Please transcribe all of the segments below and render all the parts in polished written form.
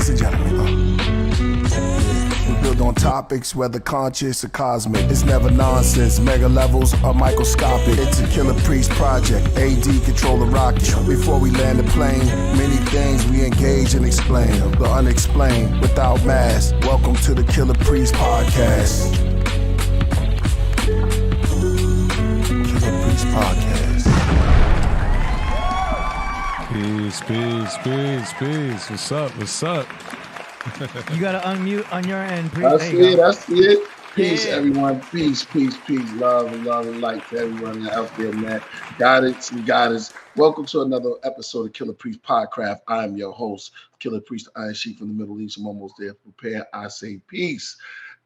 ladies and gentlemen. We build on topics, whether conscious or cosmic. It's never nonsense, mega levels or microscopic. It's a Killah Priest project, AD control the rocket. Before we land the plane, many things we engage and explain. The unexplained, without mask. Welcome to the Killah Priest podcast. Killah Priest podcast. Peace. What's up? You gotta unmute on your end. I see it. Peace, everyone. Peace. Love and light to everyone out there, man. Guidance. Welcome to another episode of Killah Priest Podcraft. I am your host, Killah Priest, the Iron Sheik from the Middle East. I'm almost there. Prepare, I say peace.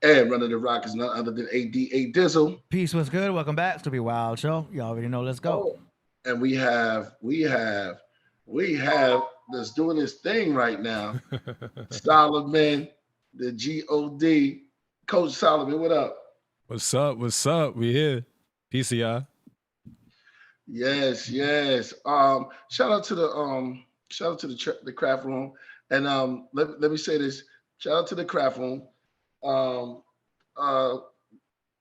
And running the rock is none other than AD Dizzle. Peace, what's good? Welcome back. It's gonna be a wild show. You already know. Let's go. Oh, and we have that's doing this thing right now. Solomon, the G-O-D. Coach Solomon, what up? What's up? We here. Peace, y'all. Yes. Shout out to the craft room. And let me say this. Shout out to the craft room.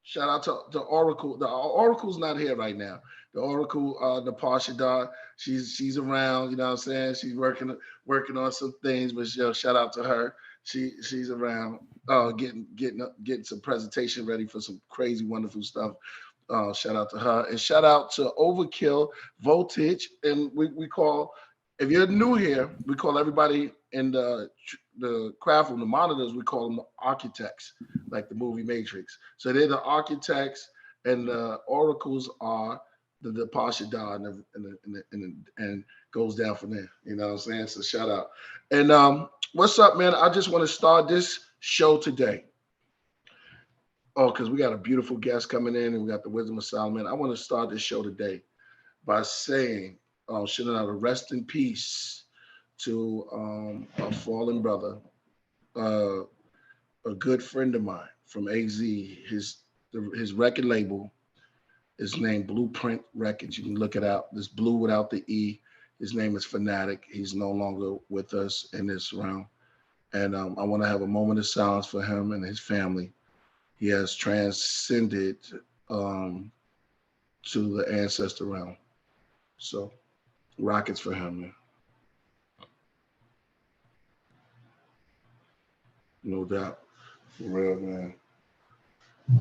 Shout out to the Oracle. The Oracle's not here right now. The Oracle, Napah Shadah, she's around, you know what I'm saying? She's working on some things, but shout out to her. She's around, getting some presentation ready for some crazy, wonderful stuff. Shout out to her. And shout out to Overkill, Voltage. And we call, if you're new here, we call everybody in the craft room, the monitors, we call them the architects, like the movie Matrix. So they're the architects, and the oracles are the Napah Shadah, and goes down from there. You know what I'm saying? So shout out. And what's up, man? I just want to start this show today. Oh, because we got a beautiful guest coming in, and we got the Wisdom of Solomon. I want to start this show today by saying, should I rest in peace to a fallen brother, a good friend of mine from AZ. His record label is named Blueprint Records. You can look it out. This blue without the E. His name is Fanatic. He's no longer with us in this realm. And I want to have a moment of silence for him and his family. He has transcended to the ancestor realm. So rockets for him, man. No doubt. For real, man.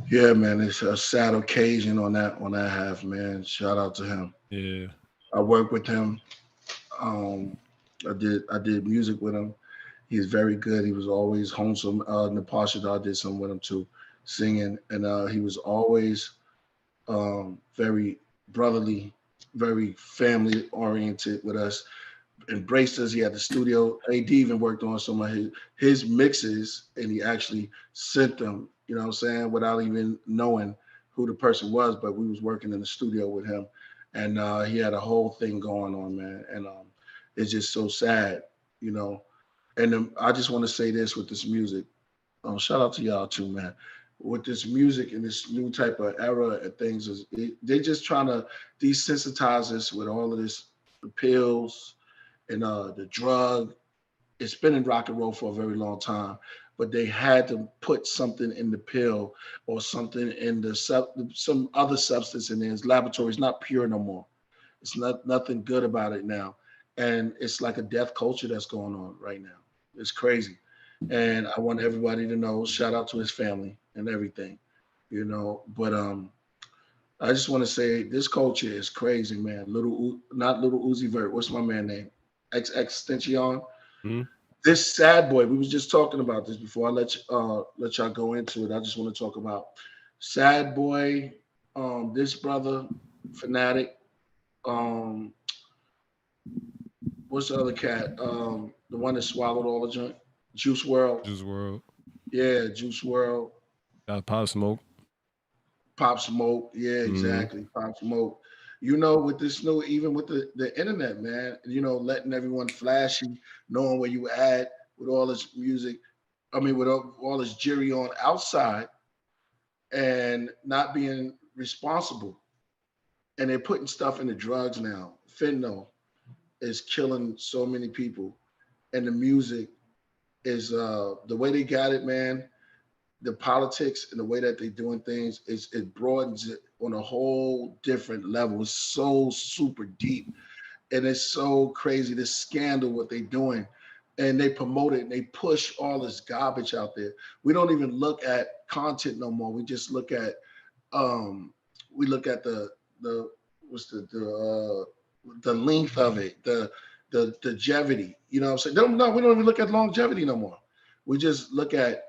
Yeah, man, it's a sad occasion on that half, man. Shout out to him. Yeah. I worked with him. I did music with him. He's very good. He was always wholesome. Napah Shadah did some with him too, singing. And he was always very brotherly, very family oriented with us. Embraced us. He had the studio. AD even worked on some of his mixes, and he actually sent them, you know what I'm saying, without even knowing who the person was, but we was working in the studio with him, and he had a whole thing going on, man, and it's just so sad, you know. And I just want to say this with this music. Shout out to y'all too, man. With this music and this new type of era and things, they're just trying to desensitize us with all of this, the pills and the drug. It's been in rock and roll for a very long time, but they had to put something in the pill or something in some other substance in there. His laboratory is not pure no more. It's nothing good about it now. And it's like a death culture that's going on right now. It's crazy. And I want everybody to know, shout out to his family and everything, you know. But I just want to say this culture is crazy, man. Not Little Uzi Vert. What's my man name? Extension. Mm-hmm. This sad boy. We was just talking about this before I let y'all go into it. I just want to talk about sad boy. This brother, Fanatic. What's the other cat? The one that swallowed all the junk. Juice WRLD. Yeah, Juice WRLD. Pop Smoke. Yeah, exactly. Pop Smoke. You know, with this new, even with the internet, man, you know, letting everyone flash you, knowing where you at with all this music, with all this jury on outside and not being responsible. And they're putting stuff in the drugs now. Fentanyl is killing so many people. And the music is the way they got it, man. The politics and the way that they're doing things it broadens it on a whole different level. It's so super deep, and it's so crazy. This scandal, what they're doing, and they promote it and they push all this garbage out there. We don't even look at content no more. We just look at the what's the length of it, the longevity. You know what I'm saying? No, we don't even look at longevity no more. We just look at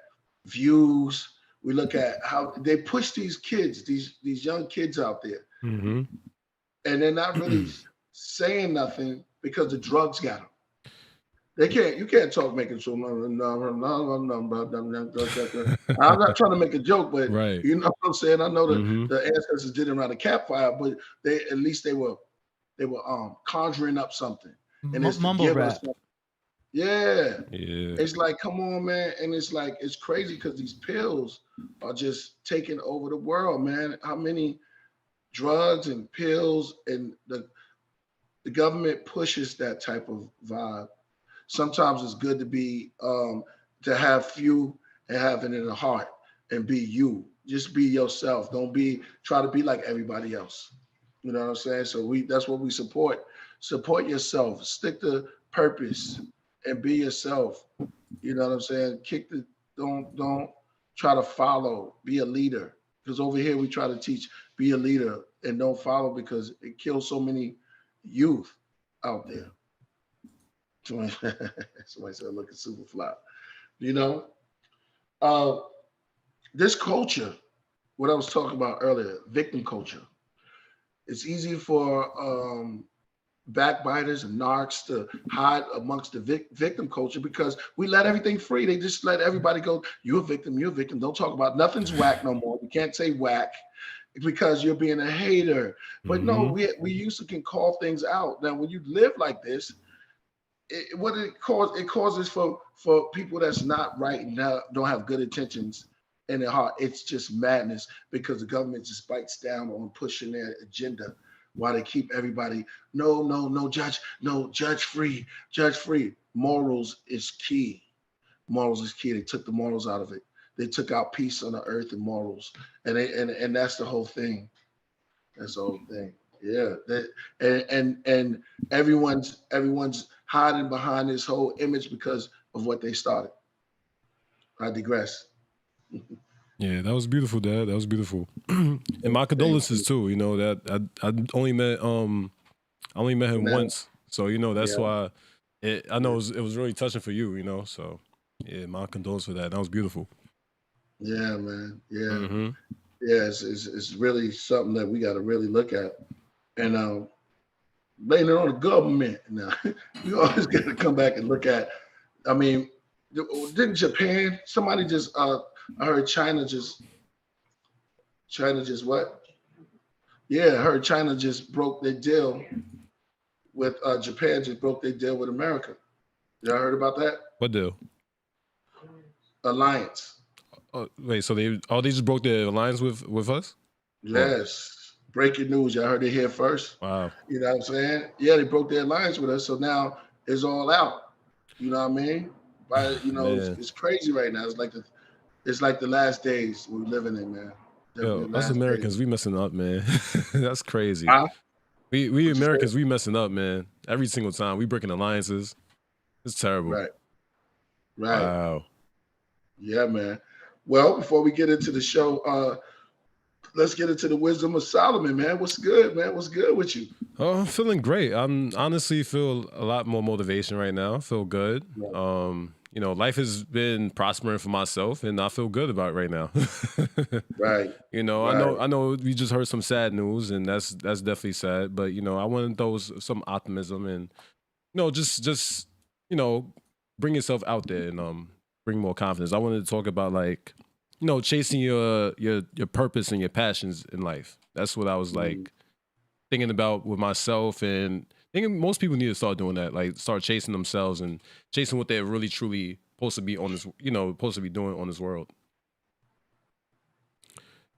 views. We look at how they push these kids, these young kids out there, and they're not really saying nothing because the drugs got them. You can't talk making sure. I'm not trying to make a joke, but right. You know what I'm saying? I know the ancestors did it around a campfire, but at least they were conjuring up something. And it's mumble rap. Yeah. It's like, come on, man. And it's like, it's crazy because these pills are just taking over the world, man. How many drugs and pills, and the government pushes that type of vibe. Sometimes it's good to be to have few and have it in the heart and be you. Just be yourself. Don't try to be like everybody else. You know what I'm saying? So that's what we support. Support yourself. Stick to purpose and be yourself. You know what I'm saying? Don't try to follow. Be a leader. Because over here we try to teach, be a leader and don't follow because it kills so many youth out there. Somebody said looking super fly. You know? This culture, what I was talking about earlier, victim culture. It's easy for backbiters and narcs to hide amongst the victim culture because we let everything free. They just let everybody go, you're a victim, Don't talk about nothing's whack no more. You can't say whack because you're being a hater. But no, we used to can call things out. Now, when you live like this, it causes for people that's not right and don't have good intentions in their heart. It's just madness because the government just bites down on pushing their agenda while they keep everybody, no, judge free. Morals is key. They took the morals out of it. They took out peace on the earth and morals. And that's the whole thing. That's the whole thing. Yeah. And everyone's hiding behind this whole image because of what they started. I digress. Yeah, that was beautiful, Dad. That was beautiful. And my condolences too. You know that I only met him once, so you know that's why. I know it was really touching for you. You know, so yeah, my condolences for that. That was beautiful. Yeah, man. Yeah, yeah. It's really something that we got to really look at, and blaming it on the government. Now you always got to come back and look at. I mean, didn't Japan? Somebody just I heard China just what? Yeah, I heard China just broke their deal with Japan. Just broke their deal with America. Y'all heard about that? What deal? Alliance. Wait, so they just broke their alliance with us? Yes. Breaking news. Y'all heard it here first. Wow. You know what I'm saying? Yeah, they broke their alliance with us. So now it's all out. You know what I mean? But it's crazy right now. It's like the last days we're living in, man. Yo, us Americans, we messing up, man. That's crazy. We What Americans, we messing up, man. Every single time we breaking alliances. It's terrible. Right. Wow. Yeah, man. Well, before we get into the show, let's get into the wisdom of Solomon, man. What's good, man? What's good with you? Oh, I'm feeling great. I'm honestly feel a lot more motivation right now. I feel good. Yeah. You know, life has been prospering for myself, and I feel good about it right now. Right. You know, Right. I know we just heard some sad news, and that's definitely sad. But you know, I wanted some optimism, and just bring yourself out there and bring more confidence. I wanted to talk about chasing your purpose and your passions in life. That's what I was like thinking about with myself, and thinking most people need to start doing that. Like start chasing themselves and chasing what they're really truly supposed to be on this, supposed to be doing on this world.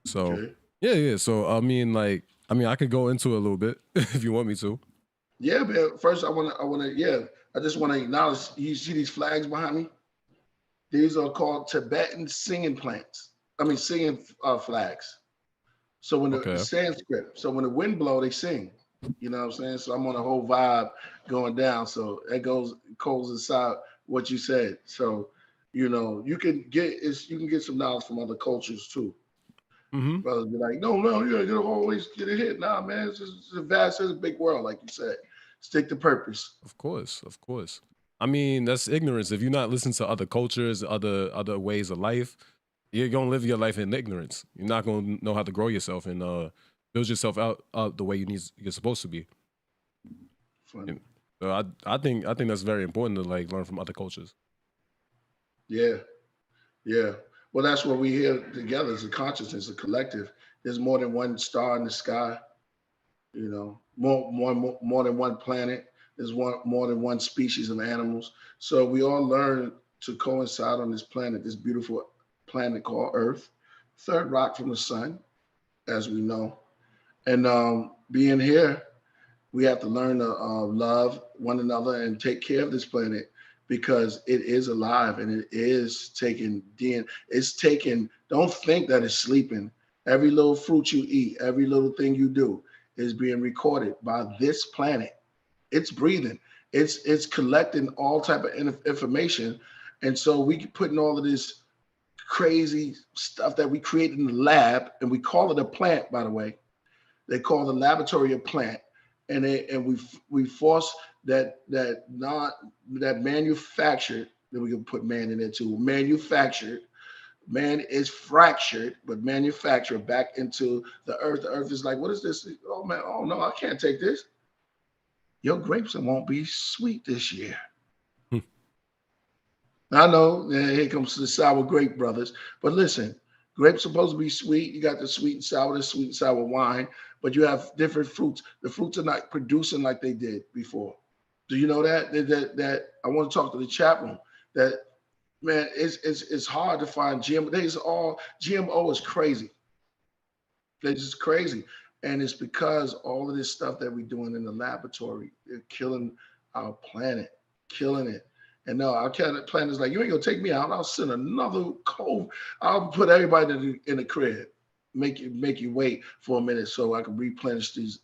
So Okay. yeah. So I mean, I could go into it a little bit if you want me to. Yeah, man. First, I just want to acknowledge. You see these flags behind me? These are called Tibetan singing plants. I mean, singing flags. So when the Okay. Sanskrit, so when the wind blow, they sing. You know what I'm saying? So I'm on a whole vibe going down. So it goes inside what you said. So you can get some knowledge from other cultures too. Mm-hmm. Brothers be like, no, you don't always get a hit. Nah, man, it's a big world, like you said. Stick to purpose. Of course, of course. I mean, that's ignorance. If you're not listening to other cultures, other ways of life, you're gonna live your life in ignorance. You're not gonna know how to grow yourself and build yourself out the way you're supposed to be. Funny. So I think that's very important to like learn from other cultures. Yeah. Yeah. Well, that's what we here together as a consciousness, a collective. There's more than one star in the sky, more than one planet. There's more than one species of animals. So we all learn to coincide on this planet, this beautiful planet called Earth, third rock from the sun, as we know. And being here, we have to learn to love one another and take care of this planet because it is alive and it is taking DNA. It's taking, don't think that it's sleeping. Every little fruit you eat, every little thing you do is being recorded by this planet. It's breathing. It's collecting all type of information. And so we putting all of this crazy stuff that we create in the lab, and we call it a plant, by the way. They call the laboratory a plant. And we force that manufactured, then we can put man in there too. Manufactured, man is fractured, but manufactured back into the earth. The earth is like, what is this? Oh man, oh no, I can't take this. Your grapes won't be sweet this year. I know, here comes the sour grape brothers. But listen, grapes supposed to be sweet. You got the sweet and sour, the sweet and sour wine, but you have different fruits. The fruits are not producing like they did before. Do you know that? That I want to talk to the chaplain. That man, it's hard to find GMO. GMO is crazy. They're just crazy. And it's because all of this stuff that we're doing in the laboratory, they're killing our planet, killing it. And no, our planet is like, you ain't gonna take me out. I'll send another cove. I'll put everybody in the crib, make you wait for a minute so I can replenish these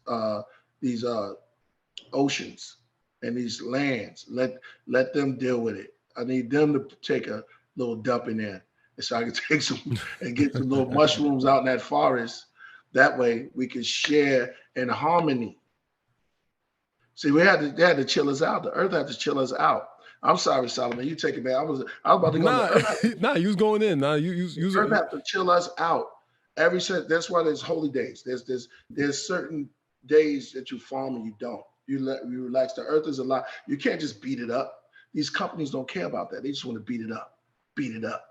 oceans and these lands. Let them deal with it. I need them to take a little dump in there, and so I can take some and get some little mushrooms out in that forest. That way we can share in harmony. See, they had to chill us out. The earth had to chill us out. I'm sorry, Solomon. You take it back. I was about to go. Nah, you was going in. Nah, you earth have to chill us out. That's why there's holy days. There's certain days that you farm and you don't. You relax. The earth is alive. You can't just beat it up. These companies don't care about that. They just want to beat it up. Beat it up.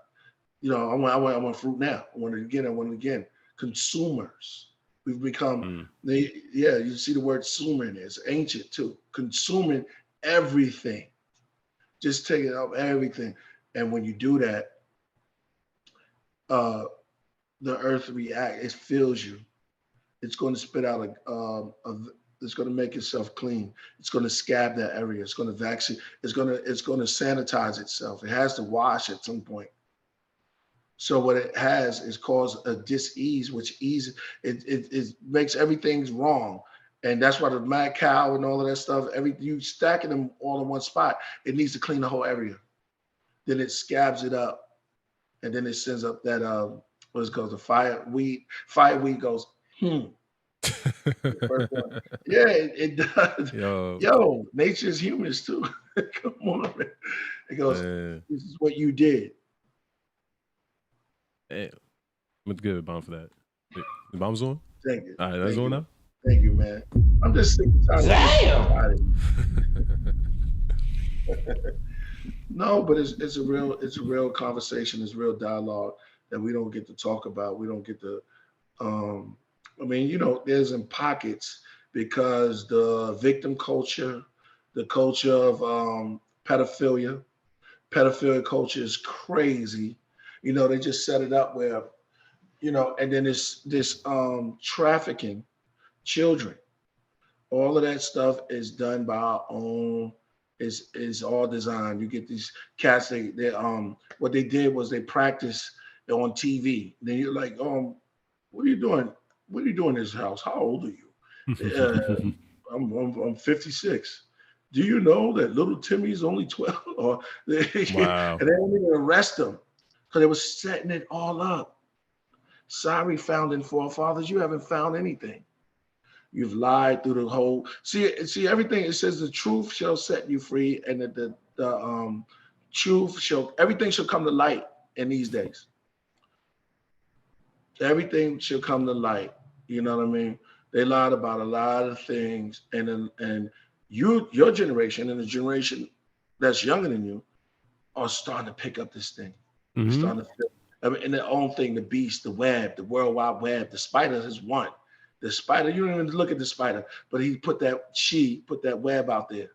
I want fruit now. I want it again. I want it again. Consumers. We've become, you see the word "sumer" in there. It's ancient too. Consuming everything. Just taking up everything. And when you do that, the earth reacts. It fills you. It's going to spit out it's going to make itself clean. It's going to scab that area. It's going to vaccine. It's going to sanitize itself. It has to wash at some point. So what it has is caused a dis-ease, which it makes everything's wrong. And that's why the mad cow and all of that stuff, you stacking them all in one spot, it needs to clean the whole area. Then it scabs it up. And then it sends up that, what is it called, the fireweed. Fireweed goes, Yeah, it does. Yo, nature's humans too. Come on, man. It goes, This is what you did. Damn. I'm going to give a bomb for that. The bomb's on? Thank you. All right, that's on now? Thank you, man. I'm just sick and tired. No, but it's a real conversation. It's real dialogue that we don't get to talk about. We don't get to, there's in pockets because the victim culture, the culture of pedophilia culture is crazy. They just set it up where, and then this trafficking children. All of that stuff is done by our own is all designed. You get these cats. They what they did was they practice on TV. Then you're like, what are you doing? What are you doing in this house? How old are you? I'm 56. Do you know that little Timmy's only 12? Or Wow. And they don't even arrest them because they were setting it all up. Sorry, founding forefathers, you haven't found anything. You've lied through the whole. See everything. It says the truth shall set you free, and that the truth everything shall come to light in these days. Everything shall come to light. You know what I mean? They lied about a lot of things, and your generation and the generation that's younger than you are starting to pick up this thing. Starting to feel, and their own thing, the beast, the web, the World Wide Web, the spider has won. The spider, you don't even look at the spider, but he put that web out there.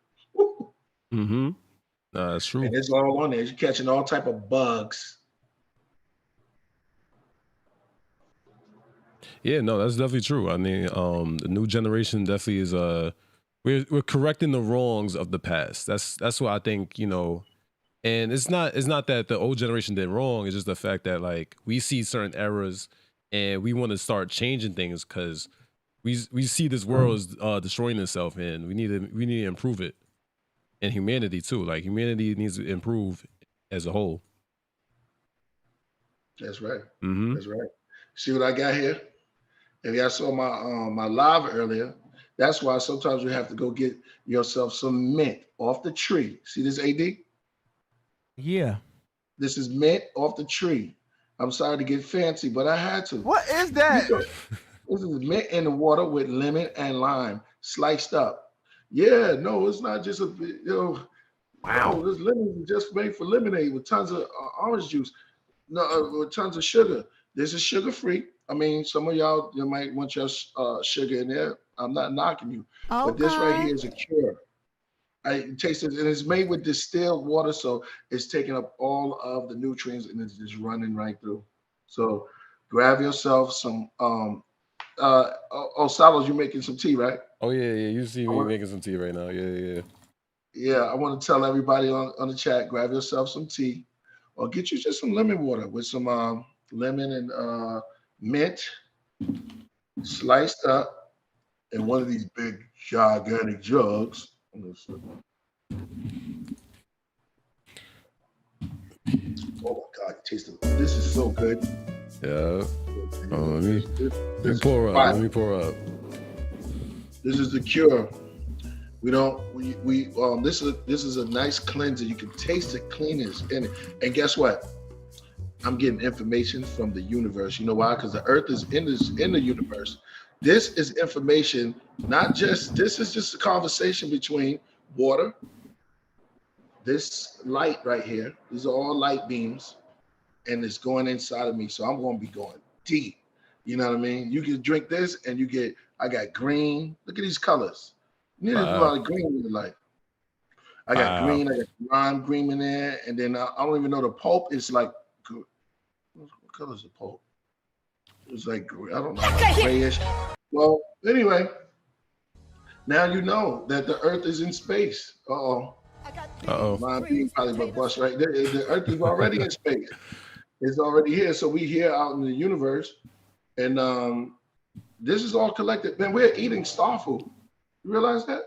That's true. And it's all on there. You're catching all type of bugs. Yeah, no, that's definitely true. I mean, the new generation definitely is we're correcting the wrongs of the past. That's what I think, you know. And it's not that the old generation did wrong. It's just the fact that like we see certain errors and we want to start changing things because we see this world is destroying itself, and we need to improve it. And humanity too. Like humanity needs to improve as a whole. That's right. That's right. See what I got here? If y'all saw my live earlier, that's why sometimes you have to go get yourself some mint off the tree. See this, AD? Yeah. This is mint off the tree. I'm sorry to get fancy, but I had to. What is that? This is mint in the water with lemon and lime sliced up. Yeah, no, it's not just wow. This lemon is just made for lemonade with tons of orange juice, with tons of sugar. This is sugar free. I mean, some of y'all you might want your sugar in there. I'm not knocking you, but this right here is a cure. I taste it, and it's made with distilled water, so it's taking up all of the nutrients and it's just running right through. So grab yourself some. Salos, you're making some tea, right? Oh yeah. You see me making some tea right now. Yeah. I want to tell everybody on the chat, grab yourself some tea, or get you just some lemon water with some lemon and mint sliced up in one of these big gigantic jugs. Oh my God, taste it. This is so good. Yeah. Let me pour up. Let me pour up. This is the cure. This is a nice cleanser. You can taste the cleanness in it. And guess what? I'm getting information from the universe. You know why? Because the earth is in the universe. This is information, this is just a conversation between water, this light right here. These are all light beams, and it's going inside of me. So I'm going to be going deep. You know what I mean? You can drink this and I got green. Look at these colors. You need a lot of green in your life. I got green, I got lime green in there. And then I don't even know the pulp is like, what color is the pulp? It's like, I don't know, like grayish. Well, anyway, now you know that the earth is in space. Mine being probably but bust right there. The earth is already in space. It's already here. So we here out in the universe. And this is all collected. Man, we're eating star food. You realize that?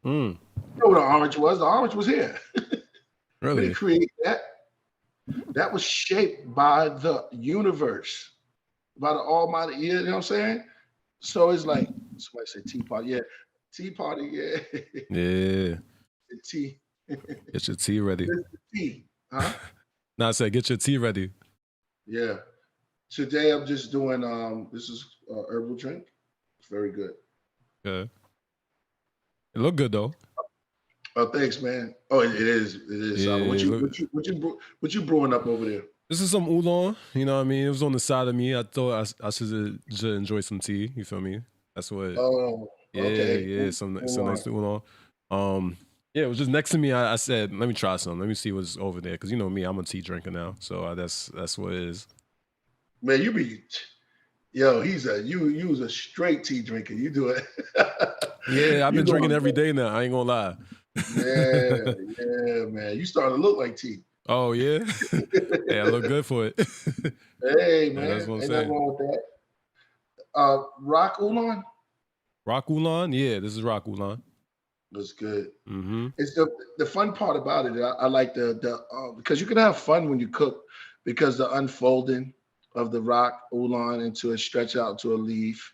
You know what the orange was? The orange was here. Really? We created that. That was shaped by the universe, by the Almighty. You know what I'm saying? So it's like somebody say tea party. Yeah, tea party. Yeah. Yeah. The tea. Get your tea ready. The tea, huh? No, I said get your tea ready. Yeah. Today I'm just doing this is herbal drink. It's very good. Okay. It look good though. Oh, thanks, man. Oh, it is. It is. Yeah, What you brewing up over there? This is some oolong. You know what I mean? It was on the side of me. I thought I should enjoy some tea. You feel me? That's what. Oh, okay. Yeah. Some nice oolong. Yeah, it was just next to me. I said, let me try some. Let me see what's over there. Because you know me, I'm a tea drinker now. So that's what it is. Man, you was a straight tea drinker. You do it. Yeah, I've been drinking every day now. I ain't gonna lie. Yeah, man. You starting to look like T. Oh yeah, hey, I look good for it. Hey, Yeah, man. that's what I'm Ain't saying. nothing wrong with that. Rock Ulan? Rock Ulan, yeah, this is Rock Ulan. That's good. Mm-hmm. It's the fun part about it. I like the because you can have fun when you cook because the unfolding of the rock Ulan into a stretch out to a leaf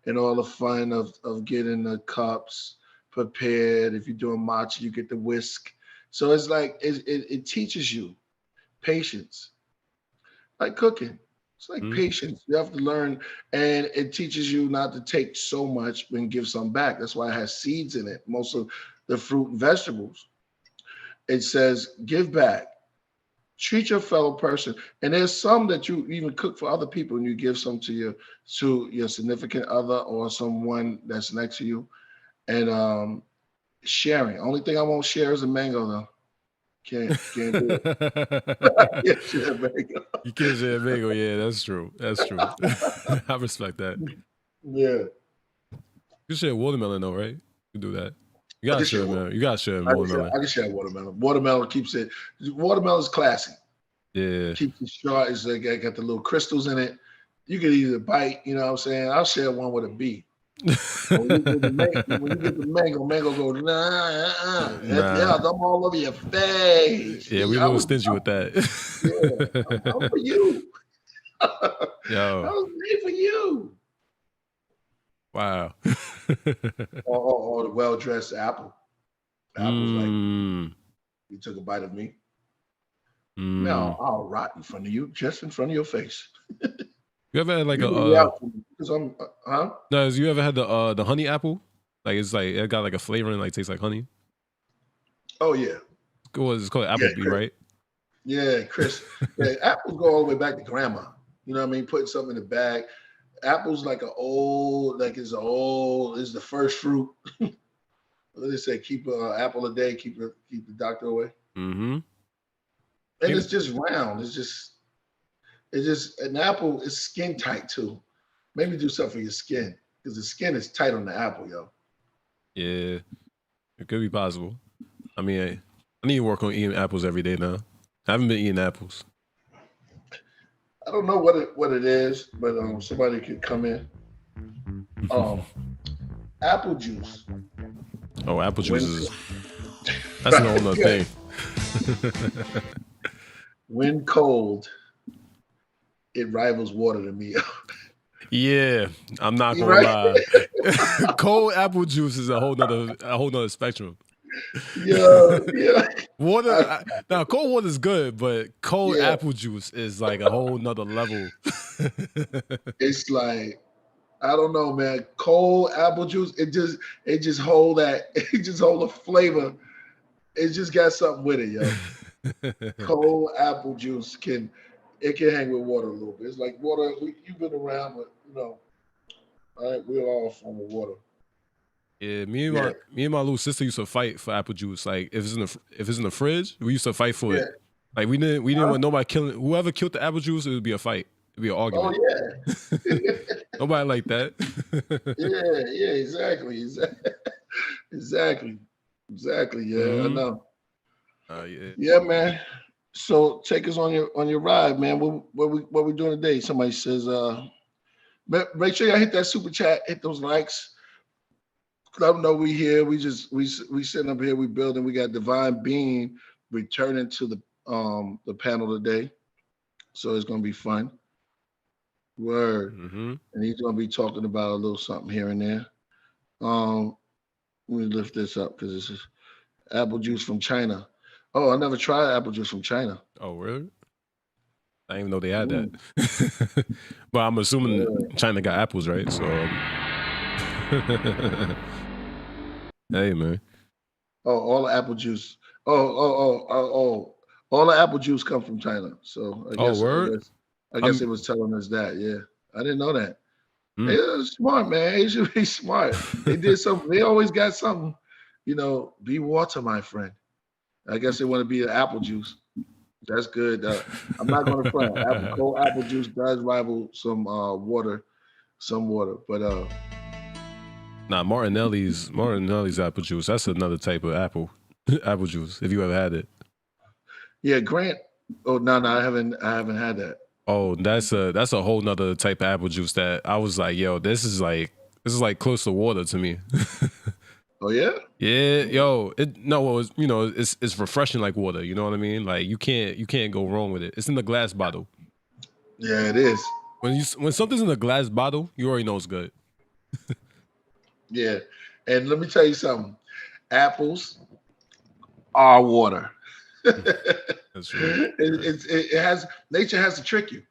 and all the fun of getting the cups prepared. If you're doing matcha, you get the whisk. So it's like it teaches you patience, like cooking. It's like Mm-hmm. patience. You have to learn, and it teaches you not to take so much and give some back. That's why it has seeds in it. Most of the fruit and vegetables. It says give back. Treat your fellow person. And there's some that you even cook for other people and you give some to your significant other or someone that's next to you. And sharing. Only thing I won't share is a mango though. Can't do it. Can't share a mango. You can't say a bagel. Yeah, that's true. That's true. I respect that. Yeah. You share watermelon though, right? You do that. You gotta just share, share man. You gotta share I watermelon. can share watermelon. Watermelon keeps it. Watermelon is classy. Yeah. Keeps it short. It's like got the little crystals in it. You can either bite. You know what I'm saying? I'll share one with a B. When you get the mango go, nah. Yeah, I'm all over your face. Yeah, we a little stingy with that. Yeah, I'm for you. Yo. I was made for you. Wow. or the well-dressed apple. Apple's like, you took a bite of me. Now I'll rot in front of you, just in front of your face. You ever had like because I'm No, you ever had the honey apple? Like it's like it got like a flavor and like tastes like honey. Oh yeah. It's called Applebee, right? Yeah, Chris. Yeah, apples go all the way back to grandma. You know what I mean? Putting something in the bag. Apples it's the first fruit. What do they say? Keep an apple a day, keep the doctor away. Mm-hmm. And it's just round. It's just an apple is skin tight too. Maybe do something for your skin because the skin is tight on the apple, yo. Yeah, it could be possible. I mean, I need to work on eating apples every day now. I haven't been eating apples. I don't know what it is, but somebody could come in. Apple juice. Oh, apple juice that's an whole nother thing. When cold, it rivals water to me. Yeah, I'm not gonna lie. Cold apple juice is a whole nother spectrum. Yeah. Water now, cold water is good, but cold apple juice is like a whole nother level. It's like, I don't know, man. Cold apple juice, it just hold the flavor. It just got something with it, yo. Cold apple juice can hang with water a little bit. It's like water. You've been around, but we're all from water. Yeah, me and my little sister used to fight for apple juice. Like if it's in the fridge, we used to fight for it. Like we didn't want nobody killing. Whoever killed the apple juice, it would be a fight. It'd be an argument. Oh yeah. Nobody like that. Yeah, exactly. Yeah, I know. Yeah, man. So take us on your ride, man. What we doing today? Somebody says, make sure y'all hit that super chat, hit those likes. Let them know we here. We sitting up here. We building. We got Divine Being returning to the panel today, so it's gonna be fun. Word. Mm-hmm. And he's gonna be talking about a little something here and there. Let me lift this up because this is apple juice from China. Oh, I never tried apple juice from China. Oh, really? I didn't even know they had that. But I'm assuming China got apples, right? So, hey, man. Oh, all the apple juice. Oh. All the apple juice come from China. So I guess, I guess it was telling us that. Yeah, I didn't know that. They're smart, man. They should be smart. They did something. They always got something. You know, be water, my friend. I guess they want to be an apple juice. That's good. I'm not going to front. Cold apple juice does rival some water. But nah, Martinelli's apple juice. That's another type of apple. Apple juice, if you ever had it. Yeah, Grant. Oh no, I haven't had that. Oh, that's a whole nother type of apple juice that I was like, yo, this is like close to water to me. Oh yeah? Yeah, yo, it's refreshing like water. You know what I mean? Like you can't go wrong with it. It's in the glass bottle. Yeah, it is. When something's in a glass bottle, you already know it's good. Yeah, and let me tell you something. Apples are water. That's right. Nature has to trick you.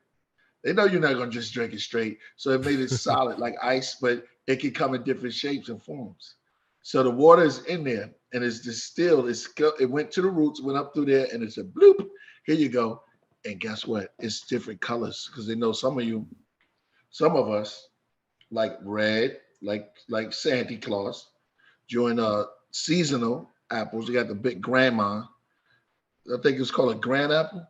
They know you're not gonna just drink it straight, so it made it solid like ice, but it can come in different shapes and forms. So the water is in there and it's distilled. It went to the roots, went up through there, and it's a bloop. Here you go. And guess what? It's different colors because they know some of us like red, like Santa Claus. During seasonal apples, you got the big grandma. I think it's called a grand apple.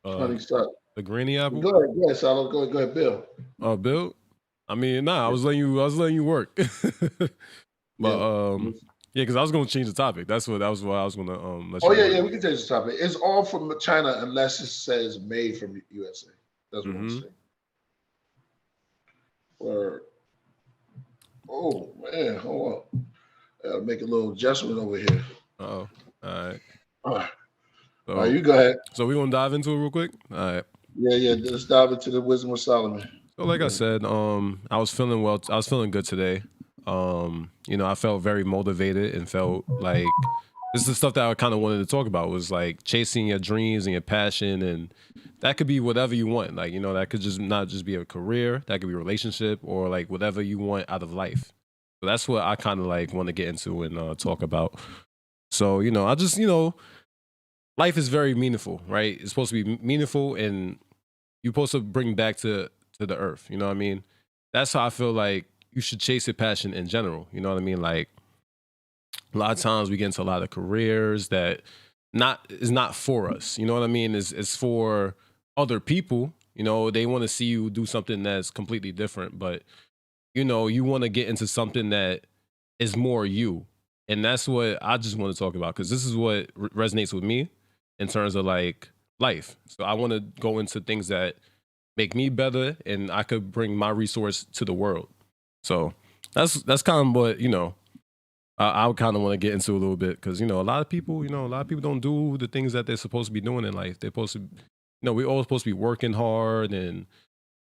Funny stuff. The granny apple. Go ahead, Salo. Go ahead, Bill. Oh, Bill. I mean, nah, I was letting you work. But yeah, because I was gonna change the topic. That was what I was gonna let you yeah, we can change the topic. It's all from China unless it says made from USA. That's what I'm saying. Or oh man, hold on. I gotta make a little adjustment over here. All right. All right. So, all right, you go ahead. So we gonna dive into it real quick? All right. Yeah. Let's dive into the wisdom of Solomon. So like I said, I was feeling well. I was feeling good today. I felt very motivated and felt like this is the stuff that I kind of wanted to talk about, was like chasing your dreams and your passion, and that could be whatever you want. Like, that could just not just be a career, that could be a relationship, or like whatever you want out of life. So that's what I kind of like want to get into and talk about. So, I just, life is very meaningful, right? It's supposed to be meaningful, and you're supposed to bring back to the earth. You know what I mean? That's how I feel like you should chase your passion in general. You know what I mean? Like, a lot of times we get into a lot of careers that is not for us. You know what I mean? It's for other people. They want to see you do something that's completely different, but you want to get into something that is more you. And that's what I just want to talk about, because this is what resonates with me in terms of like life. So I want to go into things that make me better, and I could bring my resource to the world. So that's kind of what, I kind of want to get into a little bit, because, a lot of people don't do the things that they're supposed to be doing in life. They're supposed to, we're all supposed to be working hard and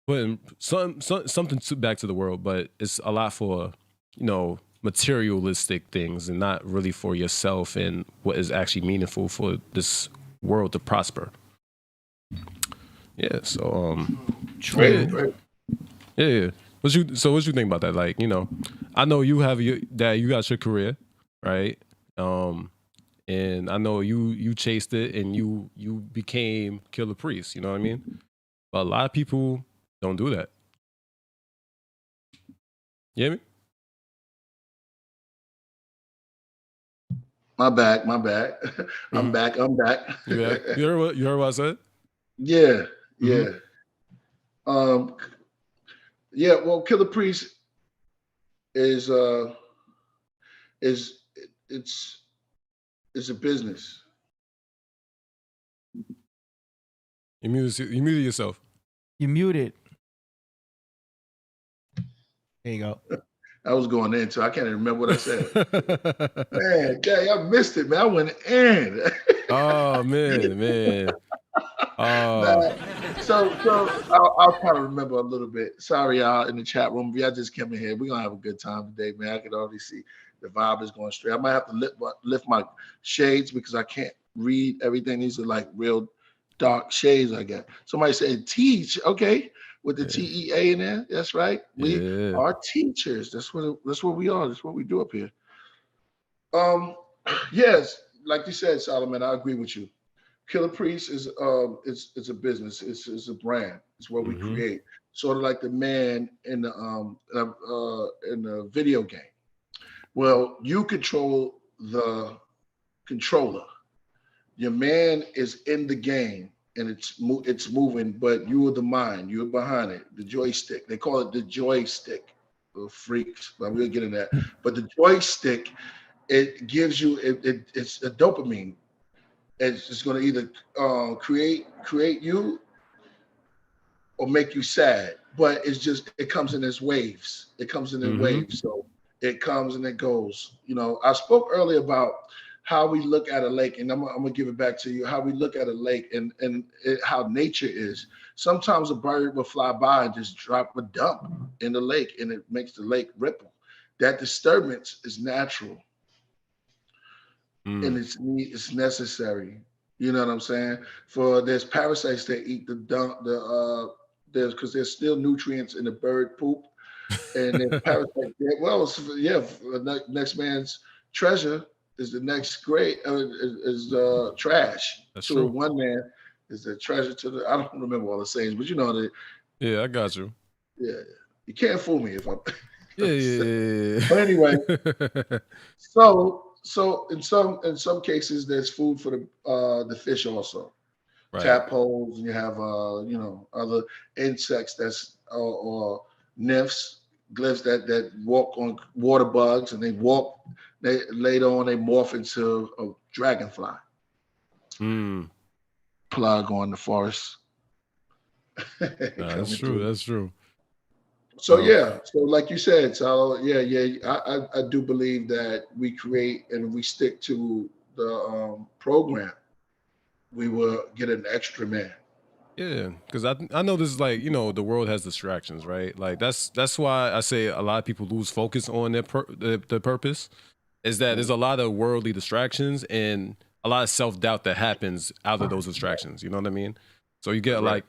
putting something back to the world, but it's a lot for, materialistic things and not really for yourself and what is actually meaningful for this world to prosper. Yeah. So, yeah. What you think about that? Like, I know you have you got your career, right? And I know you chased it and you became Killah Priest, you know what I mean? But a lot of people don't do that. You hear me? My bad. I'm back. You heard what I said? Yeah. Well, Killah Priest is a business. You muted yourself. You muted. There you go. I was going in, so I can't even remember what I said. Man, dang, I missed it, man. I went in. Oh man. Nah, so I'll try to remember a little bit. Sorry, y'all in the chat room. Y'all just came in here. We're gonna have a good time today, man. I can already see the vibe is going straight. I might have to lift my shades because I can't read everything. These are like real dark shades I got. Somebody said teach, okay, with the TEA in there. That's right. We are teachers. That's what we are. That's what we do up here. Yes, like you said, Solomon, I agree with you. Killah Priest is it's a business. It's a brand. It's what we create. Sort of like the man in the video game. Well, you control the controller. Your man is in the game and it's moving, but you are the mind. You're behind it. The joystick. They call it the joystick. Little freaks, but we'll get into that. But the joystick it gives you it's a dopamine. It's just going to either create you or make you sad. But it comes in its waves. It comes in waves. So it comes and it goes. You know, I spoke earlier about how we look at a lake, and I'm gonna give it back to you. How we look at a lake and how nature is. Sometimes a bird will fly by and just drop a dump in the lake, and it makes the lake ripple. That disturbance is natural, and it's necessary. You know what I'm saying? There's parasites that eat the dump, because there's still nutrients in the bird poop, and there's parasites. Next man's treasure is the next grade is trash. That's to true. One man is the treasure to the. I don't remember all the sayings, but you know that. Yeah, I got you. Yeah, you can't fool me if I'm. Yeah. But anyway, so in some cases, there's food for the fish also. Right. Tadpoles, and you have other insects or nymphs, glyphs that walk on water bugs, and they later on they morph into a dragonfly. Plug on the forest. That's true. That's true. So so like you said, so I do believe that we create and we stick to the program, we will get an extra man. Yeah, because I know this is like, the world has distractions, right? Like that's why I say a lot of people lose focus on their purpose, is that there's a lot of worldly distractions and a lot of self-doubt that happens out of those distractions. You know what I mean? So you get like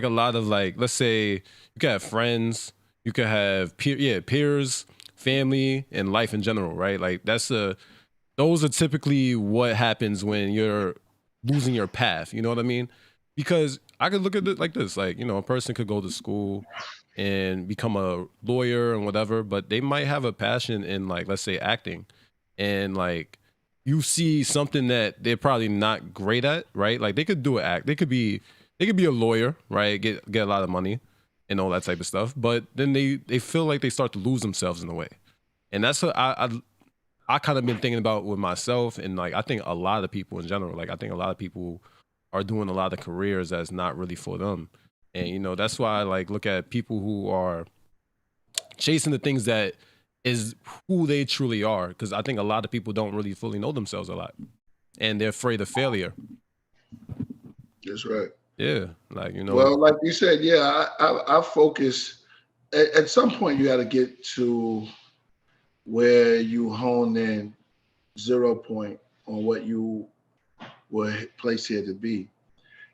a lot of, like, let's say you could have friends, you could have peers, family, and life in general, right? Like those are typically what happens when you're losing your path. You know what I mean? Because I could look at it like this, like, a person could go to school and become a lawyer and whatever, but they might have a passion in, like, let's say acting, and like you see something that they're probably not great at, right? Like they could do an act, they could be a lawyer, right? Get a lot of money and all that type of stuff, but then they feel like they start to lose themselves in a way, and that's what I kind of been thinking about with myself, and like I think a lot of people in general, like I think a lot of people are doing a lot of careers that's not really for them. And, that's why I like look at people who are chasing the things that is who they truly are. Because I think a lot of people don't really fully know themselves a lot, and they're afraid of failure. That's right. Yeah. Like, Well, like you said, I focus at some point. You got to get to where you hone in 0 point on what you were placed here to be.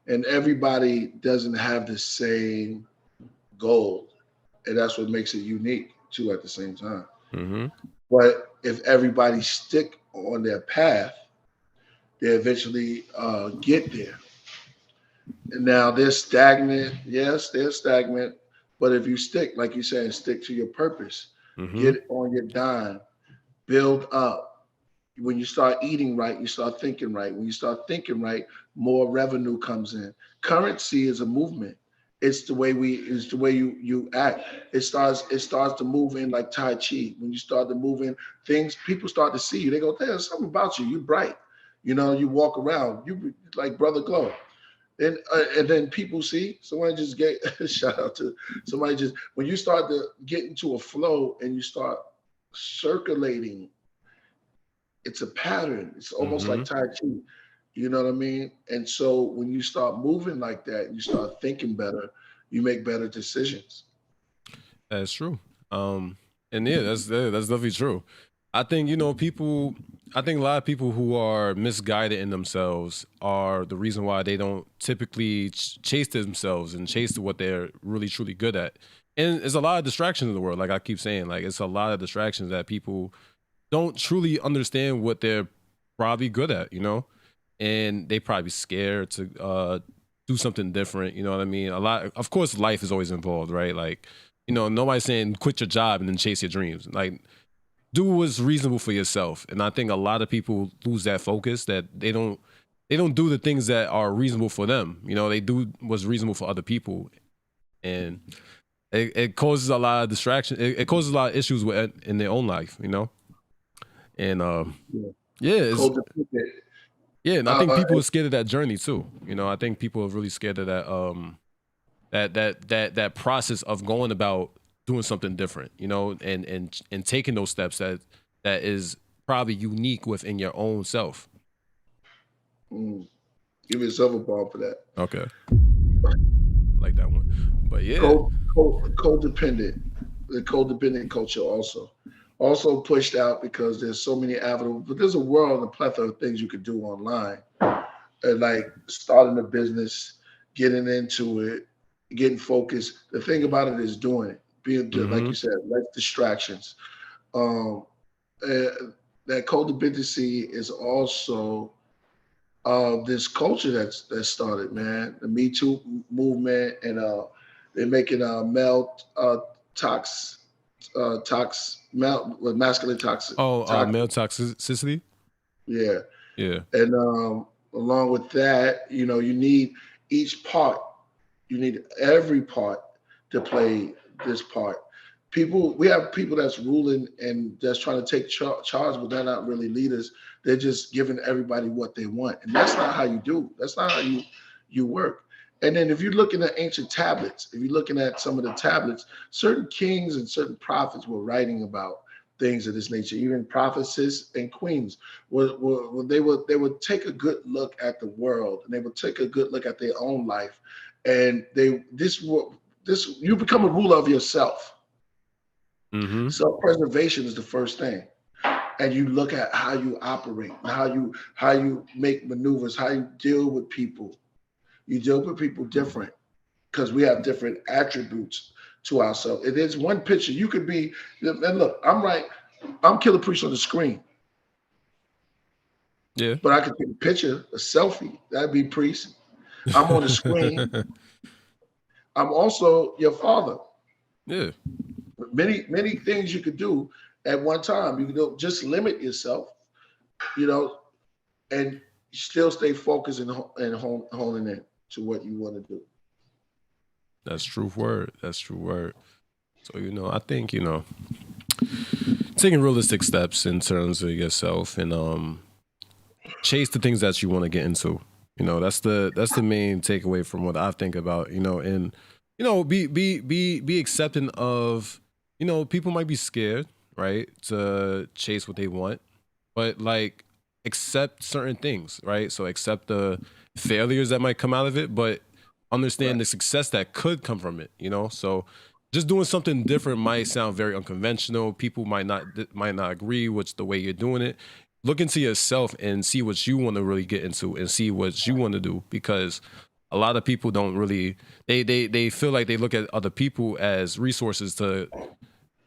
And everybody doesn't have the same goal. And that's what makes it unique too at the same time. Mm-hmm. But if everybody stick on their path, they eventually get there. And now they're stagnant. Yes, they're stagnant. But if you stick, like you said, stick to your purpose, get on your dime, build up. When you start eating right, you start thinking right. When you start thinking right, more revenue comes in. Currency is a movement. It's the way you act. It starts to move in like Tai Chi. When you start to move in, people start to see you. They go, there's something about you. You're bright. You walk around. You like Brother Glow. And then people see somebody just get shout out to somebody just when you start to get into a flow and you start circulating. It's a pattern. It's almost like Tai Chi. You know what I mean? And so when you start moving like that, you start thinking better, you make better decisions. That's true. And yeah, that's definitely true. I think, I think a lot of people who are misguided in themselves are the reason why they don't typically chase themselves and chase what they're really, truly good at. And there's a lot of distractions in the world. Like I keep saying, like it's a lot of distractions that people don't truly understand what they're probably good at, and they probably scared to do something different. You know what I mean? Of course, life is always involved, right? Like, nobody's saying quit your job and then chase your dreams. Like, do what's reasonable for yourself. And I think a lot of people lose that focus, that they don't do the things that are reasonable for them. They do what's reasonable for other people, and it causes a lot of distraction. It causes a lot of issues in their own life, And Yeah. yeah, it's, Codependent. yeah, and I think people are scared of that journey too. You know, I think people are really scared of that process of going about doing something different, you know, and taking those steps that is probably unique within your own self. Give yourself a ball for that. Okay. Like that one. But yeah. Codependent. The codependent culture also pushed out because there's so many avenues, but there's a world and a plethora of things you could do online. Like starting a business, getting into it, getting focused. The thing about it is doing it. Being like you said, less distractions. That codependency is also this culture that's started, man. The Me Too movement, and they're making male masculine toxic. Male toxicity. Yeah. Yeah. And along with that, you know, you need each part. You need every part to play this part. We have people that's ruling and that's trying to take charge, but they're not really leaders. They're just giving everybody what they want, and that's not how you do. That's not how you work. And then if you're looking at ancient tablets, if you're looking at some of the tablets, certain kings and certain prophets were writing about things of this nature. Even prophetesses and queens, they would take a good look at the world, and they would take a good look at their own life, and you become a ruler of yourself. Self-preservation is the first thing, and you look at how you operate, how you make maneuvers, how you deal with people. You deal with people different because we have different attributes to ourselves. It is one picture. You could be, and look, I'm Killah Priest on the screen. Yeah. But I could take a picture, a selfie. That'd be Priest. I'm on the screen. I'm also your father. Yeah. Many things you could do at one time. You could just limit yourself, you know, and still stay focused and honing in to what you want to do. That's true word. That's true word. So, you know, I think, you know, taking realistic steps in terms of yourself and chase the things that you want to get into. You know, that's the main takeaway from what I think about, you know, and, you know, be accepting of, you know, people might be scared, right, to chase what they want, but like accept certain things, right? So accept the failures that might come out of it, but understand the success that could come from it, you know? So just doing something different might sound very unconventional. People might not agree with the way you're doing it. Look into yourself and see what you want to really get into and see what you want to do, because a lot of people don't really, they feel like they look at other people as resources to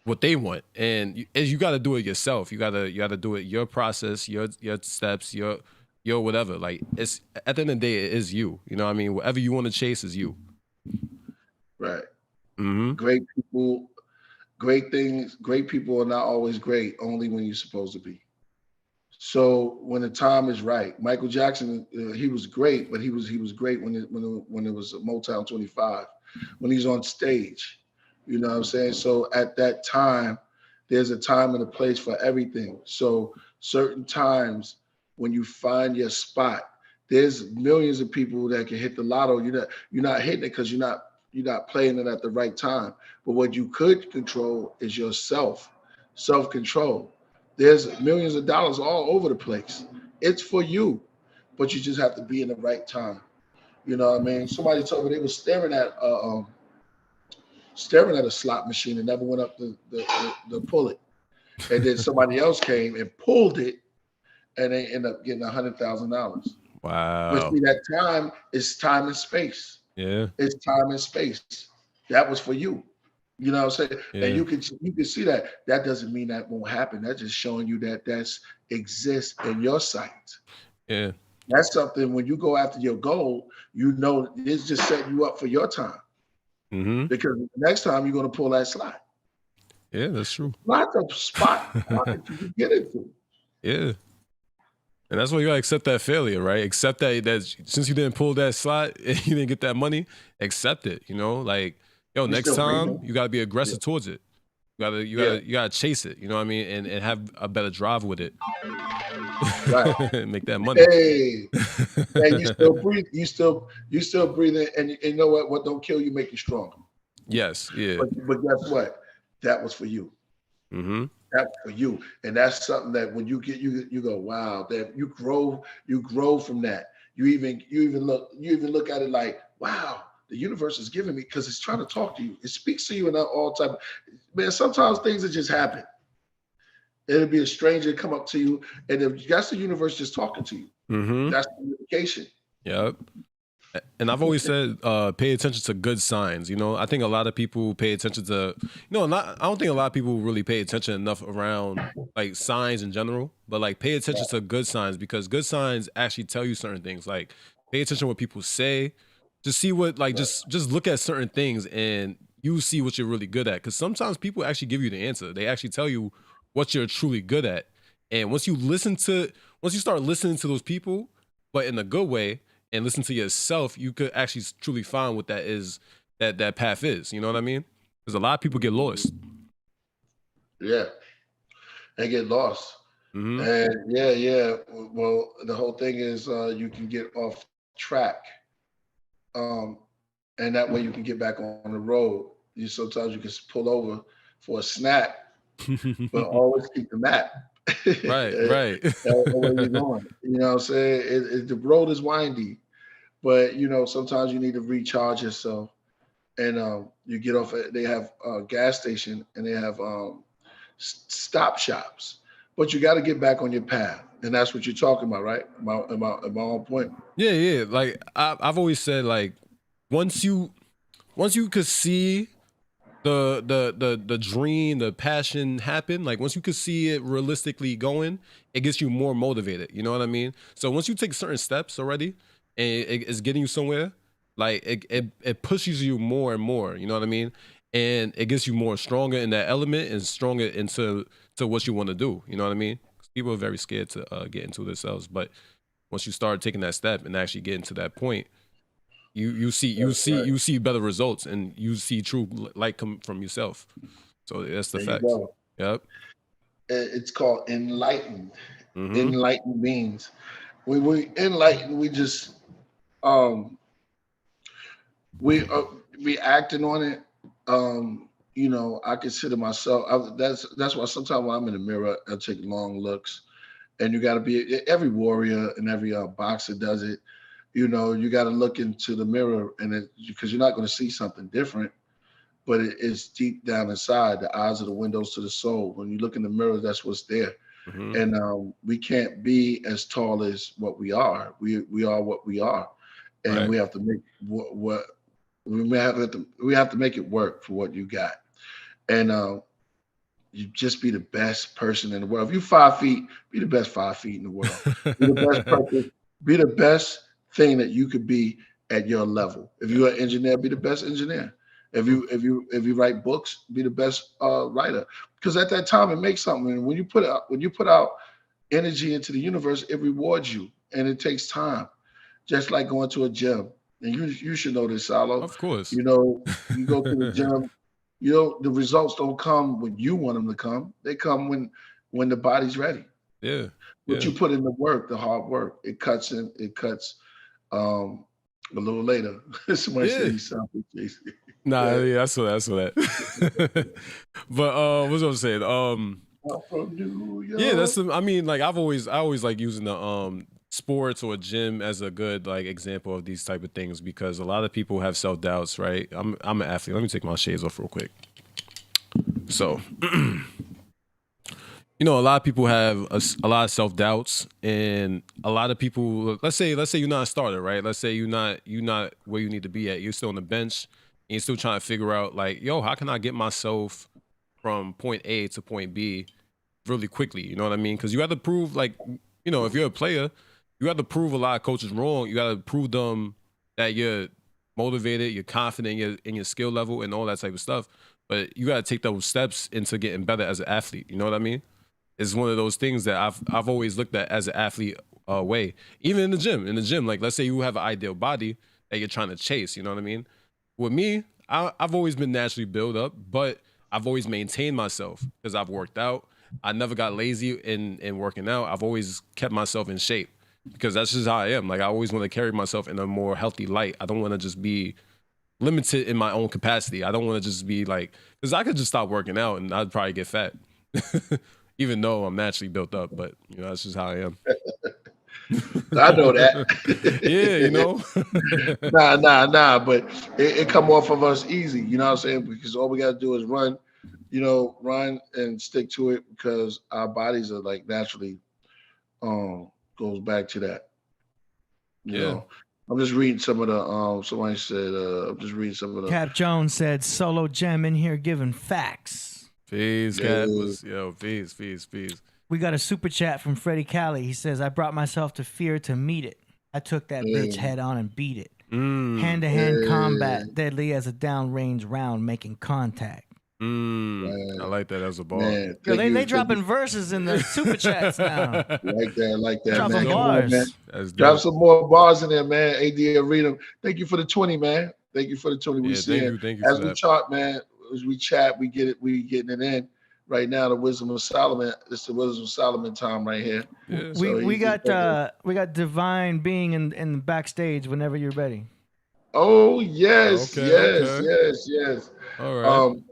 what they want, and you got to do it yourself. You got to do it your process, your steps, your whatever. Like, it's at the end of the day, it is you. You know what I mean? Whatever you want to chase is you. Right. Great people, great things. Great people are not always great. Only when you're supposed to be. So when the time is right, Michael Jackson, he was great, but he was great when it was Motown 25, when he's on stage. You know what I'm saying? So at that time, there's a time and a place for everything. So certain times when you find your spot, there's millions of people that can hit the lotto. You're not hitting it because you're not playing it at the right time. But what you could control is yourself, self-control. There's millions of dollars all over the place. It's for you, but you just have to be in the right time. You know what I mean? Somebody told me they were staring at a slot machine and never went up to pull it. And then somebody else came and pulled it, and they end up getting $100,000. Wow. But see, that time is time and space. Yeah. It's time and space. That was for you. You know what I'm saying? Yeah. And you can see that. That doesn't mean that won't happen. That's just showing you that exists in your sight. Yeah. That's something when you go after your goal, you know it's just setting you up for your time. Because next time you're going to pull that slot. Yeah, that's true. Lots of spot that you can get into. Yeah. And that's why you gotta accept that failure, right? Accept that since you didn't pull that slot and you didn't get that money, accept it, you know? Like, yo, next time you gotta be aggressive towards it. You gotta chase it. You know what I mean? And have a better drive with it. Right. Make that money. Hey, and you still breathe. You still breathing, and you know what? What don't kill you make you stronger. Yes. Yeah. But guess what? That was for you. Mm-hmm. That's for you, and that's something that when you get you go, wow, that you grow from that. You even look at it like, wow, the universe is giving me, because it's trying to talk to you. It speaks to you in all type. Man, sometimes things that just happen. It'll be a stranger come up to you, and that's the universe just talking to you. Mm-hmm. That's communication. Yep. And I've always said, pay attention to good signs. You know, I think a lot of people pay attention to, I don't think a lot of people really pay attention enough around like signs in general, but like pay attention to good signs, because good signs actually tell you certain things. Like pay attention to what people say, just see what, like, just look at certain things and you see what you're really good at. Because sometimes people actually give you the answer. They actually tell you what you're truly good at. And once you start listening to those people, but in a good way, and listen to yourself, you could actually truly find what that is, that path is. You know what I mean? Because a lot of people get lost. Yeah, they get lost. Mm-hmm. And yeah. Well, the whole thing is you can get off track, and that way you can get back on the road. Sometimes you can pull over for a snack, but always keep the map. Right. That's where you're going. You know what I'm saying? The road is windy, but sometimes you need to recharge yourself. And you get off they have a gas station, and they have stop shops, but you got to get back on your path. And that's what you're talking about, right? Am I on point? Yeah. Like I've always said, like once you could see the dream, the passion happen, like once you could see it realistically going, it gets you more motivated. You know what I mean? So once you take certain steps already and it's getting you somewhere, like it pushes you more and more. You know what I mean? And it gets you more stronger in that element and stronger into what you want to do. You know what I mean? 'Cause people are very scared to get into themselves, but once you start taking that step and actually getting to that point, you see better results, and you see true light come from yourself. So that's the fact. Yep. It's called enlightened. Mm-hmm. Enlightened means we enlighten. We just we acting on it. I consider myself. That's why sometimes when I'm in the mirror, I take long looks, and you got to be. Every warrior and every boxer does it. You got to look into the mirror, and because you're not going to see something different, but it's deep down inside. The eyes are the windows to the soul. When you look in the mirror, that's what's there. Mm-hmm. And we can't be as tall as what we are. We are what we are, and right. We have to make we have to make it work for what you got. And you just be the best person in the world. If you're 5 feet, be the best 5 feet in the world. Be the best person. Be the best thing that you could be at your level. If you're an engineer, be the best engineer. If you write books, be the best writer. Because at that time, it makes something. And when you put out energy into the universe, it rewards you, and it takes time. Just like going to a gym, and you should know this, Salo. Of course. You go to the gym. The results don't come when you want them to come. They come when the body's ready. Yeah. But you put in the work, the hard work. It cuts a little later. Somebody said he sounded Jason. Nah, yeah, I saw that. But what was I saying? From New York. Yeah, I always like using the sports or gym as a good like example of these type of things, because a lot of people have self-doubts, right? I'm an athlete. Let me take my shades off real quick. So a lot of people have a lot of self-doubts, and a lot of people, let's say you're not a starter, right? Let's say you're not where you need to be at. You're still on the bench, and you're still trying to figure out like, how can I get myself from point A to point B really quickly? You know what I mean? Because you have to prove, like, if you're a player, you have to prove a lot of coaches wrong. You got to prove them that you're motivated, you're confident in your skill level and all that type of stuff. But you got to take those steps into getting better as an athlete. You know what I mean? It's one of those things that I've always looked at as an athlete way. Even in the gym, like let's say you have an ideal body that you're trying to chase. You know what I mean? With me, I've always been naturally built up, but I've always maintained myself because I've worked out. I never got lazy in working out. I've always kept myself in shape because that's just how I am. Like I always want to carry myself in a more healthy light. I don't want to just be limited in my own capacity. I don't want to just be like, because I could just stop working out and I'd probably get fat, even though I'm naturally built up. But you know, that's just how I am. I know that. Yeah, you know. Nah. But it come off of us easy. You know what I'm saying? Because all we got to do is run. You know, run and stick to it because our bodies are like naturally goes back to that. You know, I'm just reading some of the somebody said I'm just reading some of the Cap Jones said solo gem in here giving facts. Peace, Yeah. Cap. Peace. We got a super chat from Freddie Callie. He says, I brought myself to fear to meet it. I took that bitch head on and beat it. Hand-to-hand combat, deadly as a downrange round making contact. I like that as a bar. man. Yo, Thank they you. dropping verses in the super chats now. Like that, Dropping man. Come on, man. bars. That's Drop dope. some more bars in there, man. AD Arena. Thank you for the 20, man. Thank you for the 20. We Yeah, see it. thank you As for we that. chart, man, as we chat, we get it, we getting it in. Right now, the wisdom of Solomon. It's the wisdom of Solomon time right here. Yeah. So We he's just- got Divine Being in the backstage whenever you're ready. Oh yes, Okay. yes. All right.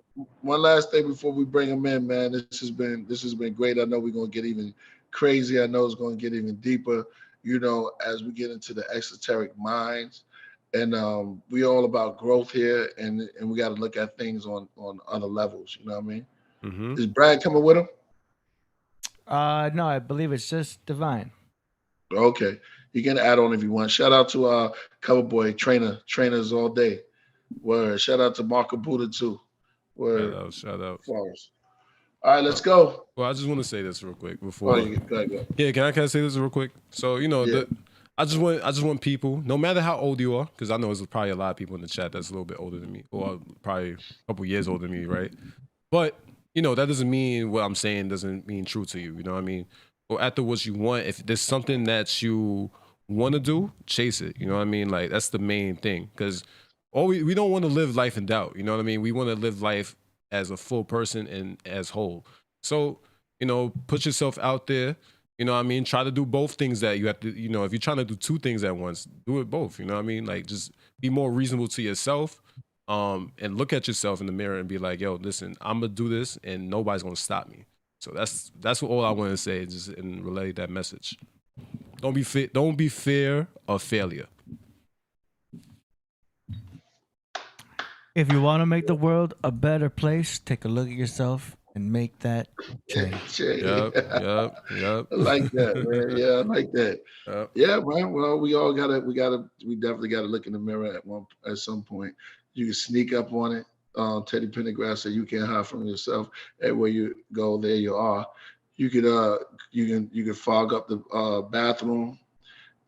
One last thing before we bring him in, man. This has been great. I know we're gonna get even crazy. I know it's gonna get even deeper. You know, as we get into the esoteric minds, and we all about growth here, and we got to look at things on other levels. You know what I mean? Mm-hmm. Is Brad coming with him? No, I believe it's just Divine. Okay, you can add on if you want. Shout out to CoverBoy trainers all day. Word. Shout out to Marco Buddha too. Word. Shout out. Flowers. All right, let's go. Well, I just want to say this real quick before. Oh, go ahead. Yeah, can I say this real quick? So you know, Yeah. I just want people, no matter how old you are, because I know there's probably a lot of people in the chat that's a little bit older than me, or probably a couple years older than me, right? But you know, that doesn't mean what I'm saying doesn't mean true to you. You know what I mean? Or after what you want, if there's something that you want to do, chase it. You know what I mean? Like that's the main thing, because we don't want to live life in doubt. You know what I mean? We want to live life as a full person and as whole. So, you know, put yourself out there. You know what I mean? Try to do both things that you have to, you know, if you're trying to do two things at once, do it both. You know what I mean? Like just be more reasonable to yourself and look at yourself in the mirror and be like, yo, listen, I'm going to do this and nobody's going to stop me. So that's all I want to say, just and relay that message. Don't be fear of failure. If you want to make the world a better place, take a look at yourself and make that change. Yep. I like that, man. Yeah, I like that. Yep. Yeah, man. Well, we definitely gotta look in the mirror at some point. You can sneak up on it. Teddy Pendergrass said you can't hide from yourself. Everywhere you go, there you are. You can fog up the bathroom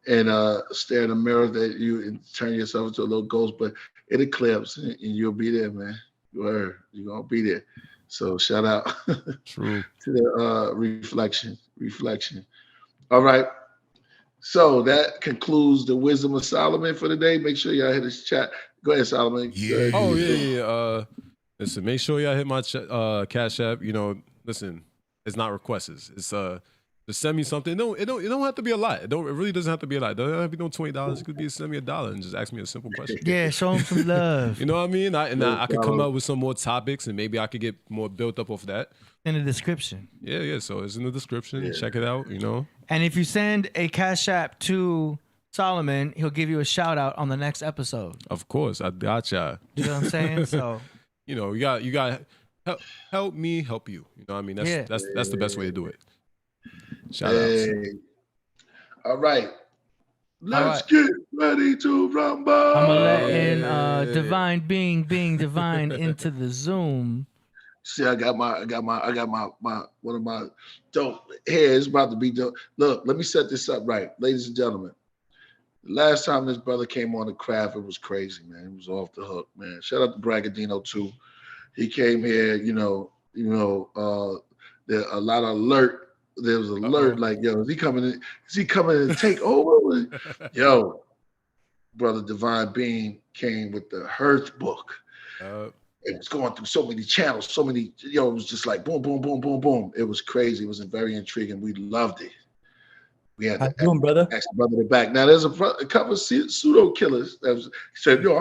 and stare in the mirror and turn yourself into a little ghost, but it eclipses and you'll be there, man. You're gonna be there. So shout out True. to the reflection. All right. So that concludes the wisdom of Solomon for the day. Make sure y'all hit his chat. Go ahead, Solomon. Yeah. Oh yeah. Listen, make sure y'all hit my Cash App. You know, listen, it's not requests. It's just send me something. No, it don't have to be a lot. It really doesn't have to be a lot. It doesn't have to be no $20. It could be send me $1 and just ask me a simple question. Yeah, show them some love. You know what I mean? I could come up with some more topics and maybe I could get more built up off that. In the description. Yeah. So it's in the description. Yeah. Check it out. You know. And if you send a Cash App to Solomon, he'll give you a shout out on the next episode. Of course, I gotcha. You know what I'm saying? So, you know, you got help me help you. You know what I mean? That's the best way to do it. Shout outs. All right. Let's get ready to rumble. I'm gonna let in Divine Being Divine into the Zoom. See, I got my one of my dope hair is about to be dope. Look, let me set this up right, ladies and gentlemen. The last time this brother came on the craft, it was crazy, man. It was off the hook, man. Shout out to Bragadino too. He came here, there a lot of alert. There was an alert like, yo, is he coming in to take over? Yo, brother Divine Being came with the The-Hearth-Book. it was going through so many channels, so many, it was just like boom, boom, boom, boom, boom. It was crazy. It was very intriguing. We loved it. We had to doing, brother? ask the brother to back. Now there's a couple of pseudo killers that said, "Yo,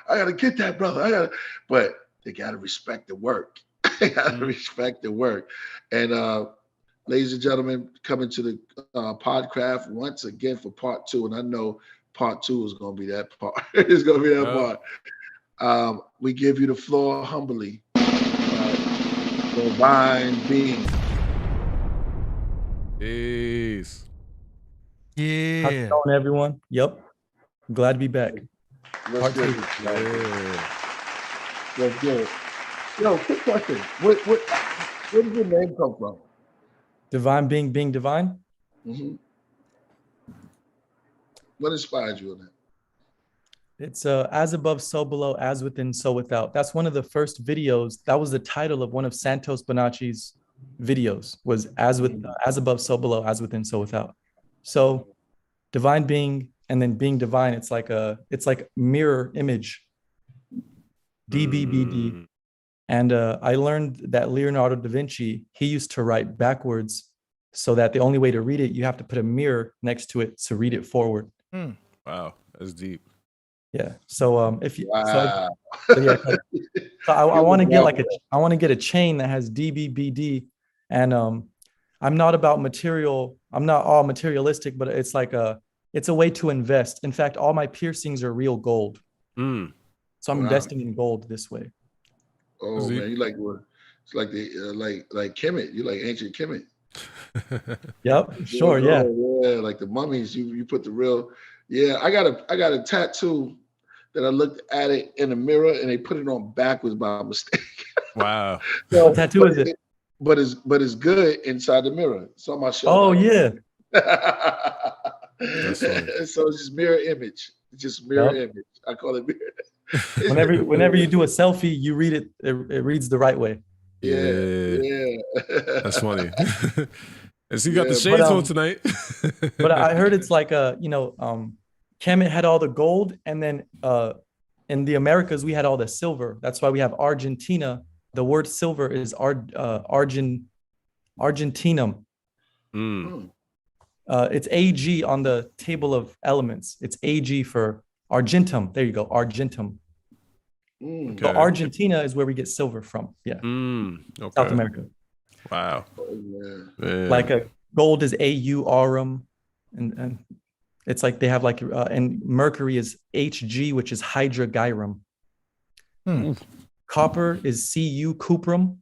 I gotta get that brother. But they gotta respect the work. They gotta respect the work." And ladies and gentlemen, coming to the Podcraft once again for part 2, and I know part 2 is gonna be that part. It's gonna be that part. We give you the floor humbly. Divine Being. Peace. Yeah. How's it going, everyone? Yep. I'm glad to be back. Let's get it. Yeah. Let's get it. Yo, quick question. Where did your name come from? DivineBeing BeingDivine. Mm-hmm. What inspired you in that? It's as above, so below, as within, so without. That's one of the first videos. That was the title of one of Santos Bonacci's videos, was as above, so below, as within, so without. So divine being and then being divine, it's like mirror image, DBBD. And I learned that Leonardo da Vinci, he used to write backwards so that the only way to read it, you have to put a mirror next to it to read it forward. Wow, that's deep. Yeah. So if you Wow. so I want to get I want to get a chain that has DBBD, and I'm not about material. I'm not all materialistic, but it's like it's a way to invest. In fact, all my piercings are real gold. So I'm investing in gold this way. Oh man, you like what? It's like the like Kemet. You like ancient Kemet. Yep. Sure. Yeah. Yeah, like the mummies. You put the real. Yeah, I got a tattoo that I looked at it in the mirror and they put it on backwards by mistake. Wow. So, what tattoo is it? But it's good inside the mirror. It's on my shoulder. Oh yeah. That's funny. So it's just mirror image. It's just mirror image. I call it mirror. Whenever you do a selfie, you read it. It reads the right way. Yeah. That's funny. And so you got the shades on tonight. But I heard it's like Kemet had all the gold, and then in the Americas we had all the silver. That's why we have Argentina. The word silver is Argentinum. It's AG on the table of elements. It's AG for Argentum. There you go, Argentum. Okay. So Argentina is where we get silver from. Yeah. Okay. South America. Wow. Like gold is AU aurum, and it's like they have like and mercury is Hg, which is hydrogyrum. Copper is Cu cuprum,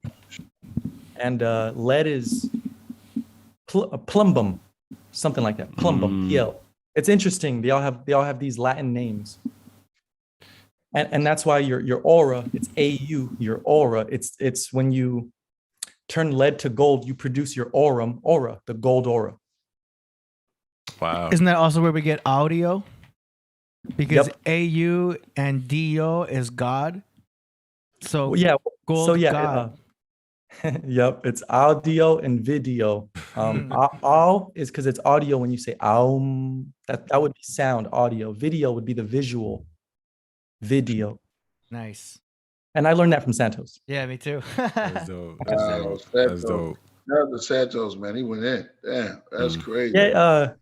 and lead is plumbum, something like that. Plumbum, PL. It's interesting. They all have these Latin names, and that's why your aura, it's AU. Your aura, it's when you turn lead to gold, you produce your aura, the gold aura. Wow. Isn't that also where we get audio? Because AU and DO is God. So gold God. Yep, it's audio and video. Au is because it's audio when you say aum. That would be sound, audio. Video would be the visual. Video. Nice. And I learned that from Santos. Yeah, me too. That's dope. That's dope. Shout out to Santos, man. He went in. Damn, that's crazy. Yeah,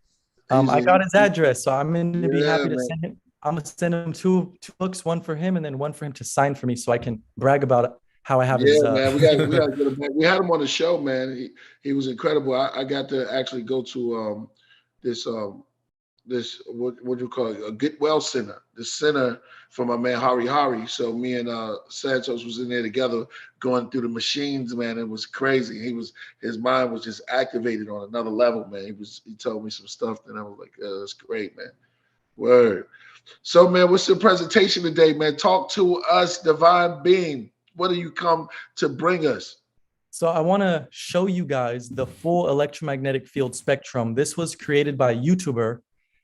I got his address, so I'm going to be happy to man. send him. I'm going to send him two books, one for him and then one for him to sign for me, so I can brag about how I have his. Man, we got to get him back. We had him on the show, man. He was incredible. I got to actually go to this what you call it, a Get Well Center, the center for my man Hari. So me and Santos was in there together going through the machines, man. It was crazy. His mind was just activated on another level, man. He told me some stuff and I was like, that's great, man. Word. So man, what's your presentation today, man? Talk to us, Divine Being. What do you come to bring us? So I want to show you guys the full electromagnetic field spectrum. This was created by a YouTuber.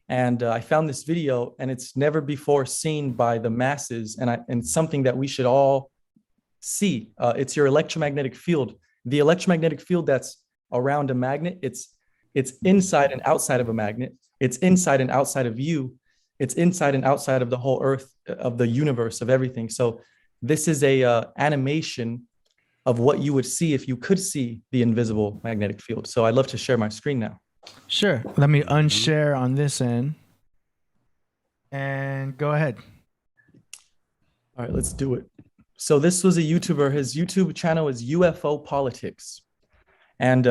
And I found this video, and it's never before seen by the masses, and something that we should all see. It's your electromagnetic field. The electromagnetic field that's around a magnet, it's inside and outside of a magnet. It's inside and outside of you. It's inside and outside of the whole earth, of the universe, of everything. So this is a animation of what you would see if you could see the invisible magnetic field. So I'd love to share my screen now. Sure. Let me unshare on this end. And go ahead. All right, let's do it. So this was a YouTuber. His YouTube channel is UFO Politics. And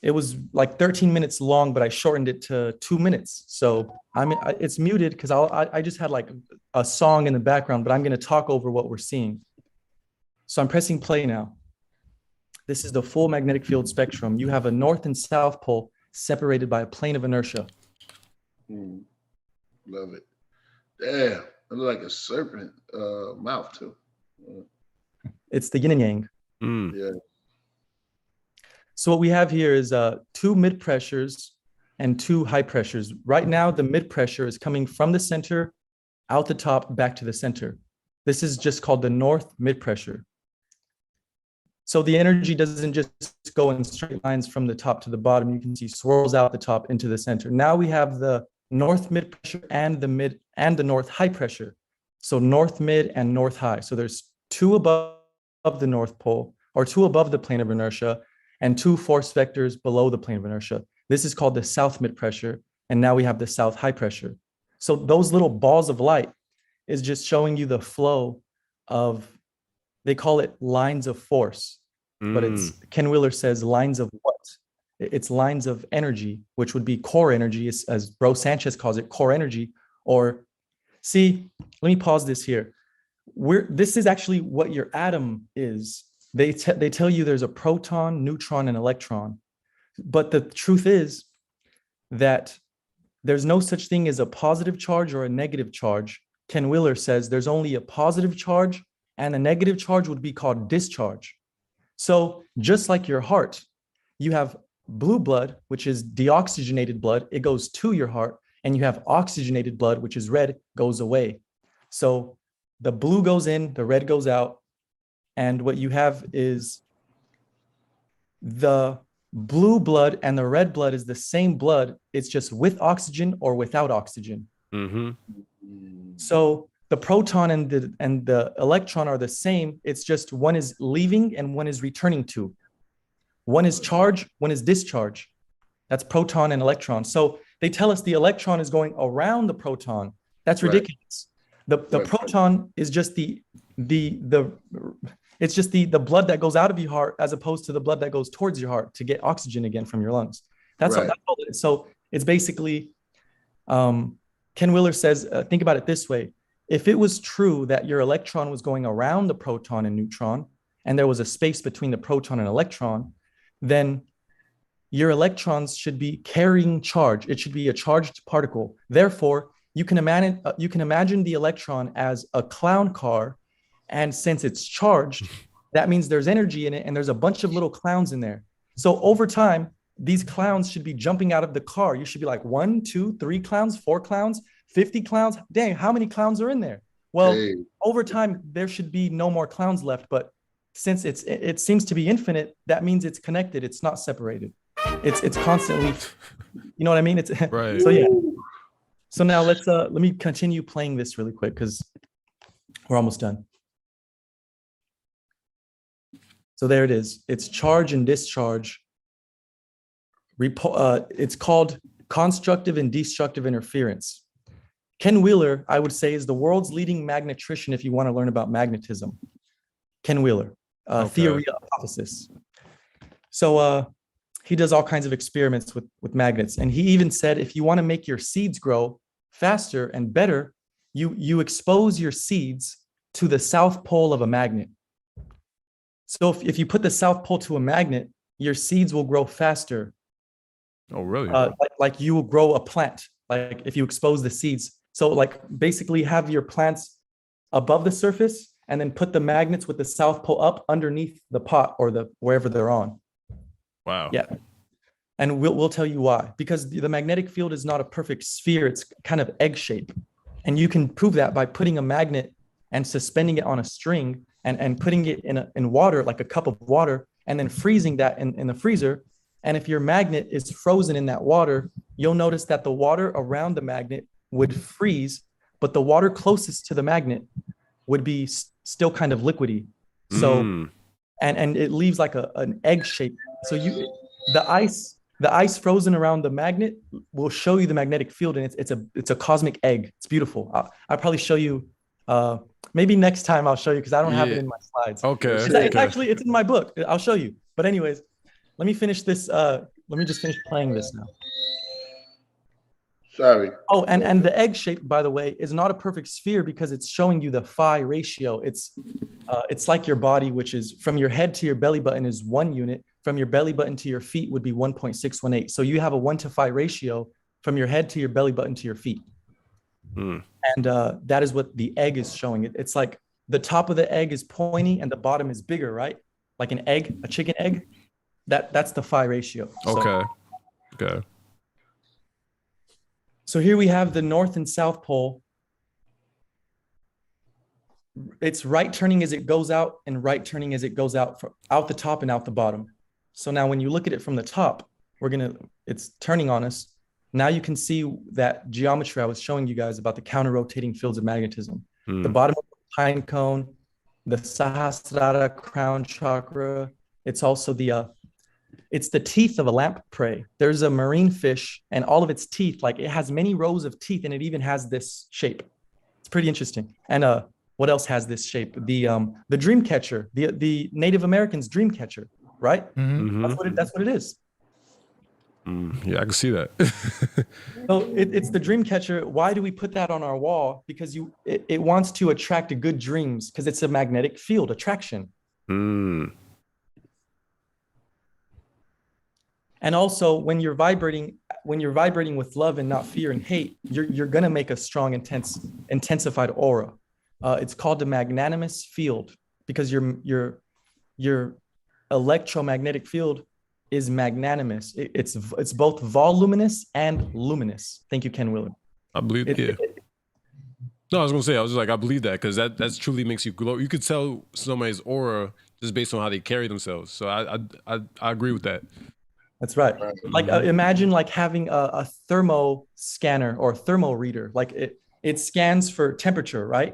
it was like 13 minutes long, but I shortened it to 2 minutes. So it's muted because I just had like a song in the background, but I'm going to talk over what we're seeing. So I'm pressing play now. This is the full magnetic field spectrum. You have a north and south pole separated by a plane of inertia. Love it. Damn, it looks like a serpent mouth too. It's the yin and yang. Yeah. So what we have here is 2 mid pressures and 2 high pressures. Right now, the mid pressure is coming from the center, out the top, back to the center. This is just called the north mid pressure. So the energy doesn't just go in straight lines from the top to the bottom. You can see swirls out the top into the center. Now we have the north mid pressure and the mid and the north high pressure. So north mid and north high. So there's 2 above the north pole, or 2 above the plane of inertia, and 2 force vectors below the plane of inertia. This is called the south mid pressure. And now we have the south high pressure. So those little balls of light is just showing you the flow of, they call it lines of force, but it's, Ken Wheeler says lines of what? It's lines of energy, which would be core energy, as Bro Sanchez calls it, core energy. Or see, let me pause this here. This is actually what your atom is. They tell you there's a proton, neutron, and electron. But the truth is that there's no such thing as a positive charge or a negative charge. Ken Wheeler says there's only a positive charge, and a negative charge would be called discharge. So just like your heart, you have blue blood, which is deoxygenated blood. It goes to your heart, and you have oxygenated blood, which is red, goes away. So the blue goes in, the red goes out. And what you have is the blue blood and the red blood is the same blood. It's just with oxygen or without oxygen. So the proton and the electron are the same. It's just one is leaving and one is returning to. One is charge, one is discharge. That's proton and electron. So they tell us the electron is going around the proton. That's ridiculous. The proton is just it's just the blood that goes out of your heart as opposed to the blood that goes towards your heart to get oxygen again from your lungs. That's all it is. So it's basically, Ken Wheeler says, think about it this way. If it was true that your electron was going around the proton and neutron, and there was a space between the proton and electron, then your electrons should be carrying charge. It should be a charged particle. Therefore, you can imagine the electron as a clown car. And since it's charged, that means there's energy in it, and there's a bunch of little clowns in there. So over time, these clowns should be jumping out of the car. You should be like 1, 2, 3 clowns, 4 clowns, 50 clowns. Dang, how many clowns are in there? Well, over time, there should be no more clowns left. But since it seems to be infinite, that means it's connected. It's not separated. It's constantly, you know what I mean? It's right. So yeah. So now let me continue playing this really quick because we're almost done. So there it is. It's charge and discharge. It's called constructive and destructive interference. Ken Wheeler, I would say, is the world's leading magnetrician if you want to learn about magnetism. Ken Wheeler, theory hypothesis. So he does all kinds of experiments with magnets. And he even said, if you want to make your seeds grow faster and better, you expose your seeds to the south pole of a magnet. So if you put the south pole to a magnet, your seeds will grow faster. Oh, really? Like you will grow a plant, like if you expose the seeds. So like basically have your plants above the surface and then put the magnets with the south pole up underneath the pot or wherever they're on. Wow. Yeah. And we'll tell you why. Because the magnetic field is not a perfect sphere. It's kind of egg shape. And you can prove that by putting a magnet and suspending it on a string and putting it in water, like a cup of water, and then freezing that in the freezer. And if your magnet is frozen in that water, you'll notice that the water around the magnet would freeze, but the water closest to the magnet would be still kind of liquidy. So, and it leaves like an egg shape. So the ice frozen around the magnet will show you the magnetic field, and it's a cosmic egg. It's beautiful. I'll probably show you. Maybe next time I'll show you, because I don't have it in my slides. Okay. It's actually in my book. I'll show you. But anyways, let me finish this. Let me just finish playing this now. Sorry. Oh, and the egg shape, by the way, is not a perfect sphere because it's showing you the phi ratio. It's like your body, which is from your head to your belly button is 1 unit. From your belly button to your feet would be 1.618. So you have a 1-to-phi ratio from your head to your belly button to your feet. And that is what the egg is showing. It's like the top of the egg is pointy and the bottom is bigger, right? Like an egg, a chicken egg. That's the phi ratio. Okay. Okay. So here we have the North and South Pole. It's right turning as it goes out and right turning as it goes out the top and out the bottom. So now when you look at it from the top, it's turning on us. Now you can see that geometry I was showing you guys about the counter-rotating fields of magnetism. The bottom of the pine cone, the Sahasrara crown chakra. It's also it's the teeth of a lamprey. There's a marine fish, and all of its teeth, like it has many rows of teeth, and it even has this shape. It's pretty interesting. And what else has this shape? The dream catcher, the Native Americans' dream catcher, right? That's what it is. Yeah, I can see that. So it's the dream catcher. Why do we put that on our wall? Because it wants to attract good dreams, because it's a magnetic field attraction. And also, when you're vibrating with love and not fear and hate, you're gonna make a strong, intensified aura. It's called the magnanimous field, because your electromagnetic field is magnanimous. It's both voluminous and luminous. Thank you, Ken Willard. I believe No, I was gonna say, I believe that, because that truly makes you glow. You could tell somebody's aura just based on how they carry themselves. So I agree with that. That's right. Like imagine like having a thermo scanner or a thermo reader. Like it scans for temperature, right?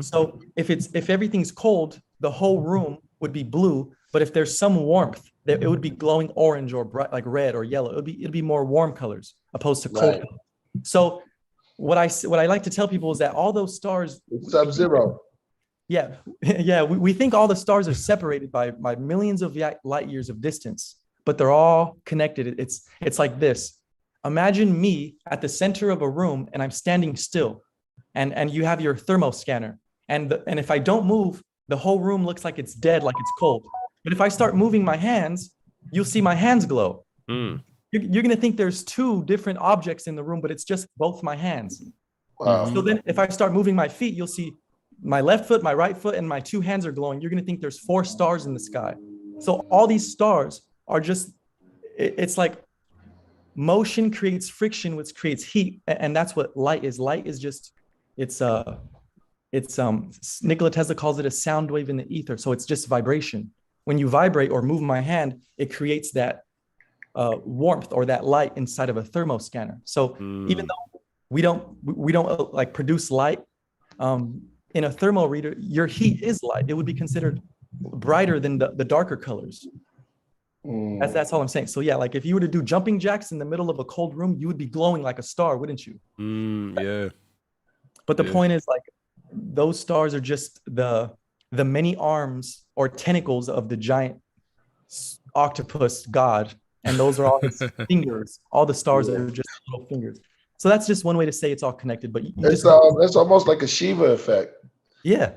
So if everything's cold, the whole room would be blue. But if there's some warmth, it would be glowing orange or bright, like red or yellow. It'd be more warm colors opposed to cold. Colors. So what I like to tell people is that all those stars, Sub-zero. Yeah, we think all the stars are separated by millions of light years of distance, but they're all connected. It's like this. Imagine me at the center of a room and I'm standing still, and you have your thermo scanner, and if I don't move, the whole room looks like it's dead, like it's cold. But if I start moving my hands, you'll see my hands glow. You're going to think there's two different objects in the room, but it's just both my hands. Wow. So then if I start moving my feet, you'll see my left foot, my right foot, and my two hands are glowing. You're going to think there's 4 stars in the sky. So all these stars are just, it's like motion creates friction, which creates heat. And that's what light is. Light is just, it's Nikola Tesla calls it a sound wave in the ether. So it's just vibration. When you vibrate or move my hand, it creates that warmth or that light inside of a thermo scanner. So even though we don't like produce light in a thermo reader, your heat is light. It would be considered brighter than the darker colors. That's all I'm saying. So yeah, like if you were to do jumping jacks in the middle of a cold room, you would be glowing like a star, wouldn't you? Yeah. But the point is, like, those stars are just the many arms or tentacles of the giant octopus god, and those are all his fingers. All the stars are just little fingers. So that's just one way to say it's all connected. But That's almost like a Shiva effect. Yeah,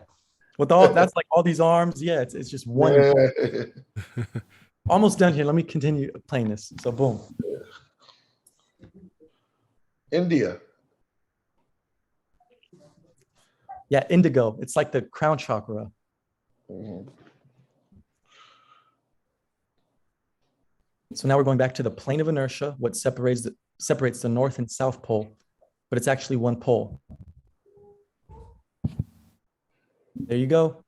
with all that's like all these arms. Yeah, it's just one. Yeah. Almost done here. Let me continue playing this. So boom. India. Yeah, indigo. It's like the crown chakra. So now we're going back to the plane of inertia, what separates the North and South Pole, but it's actually one pole. There you go.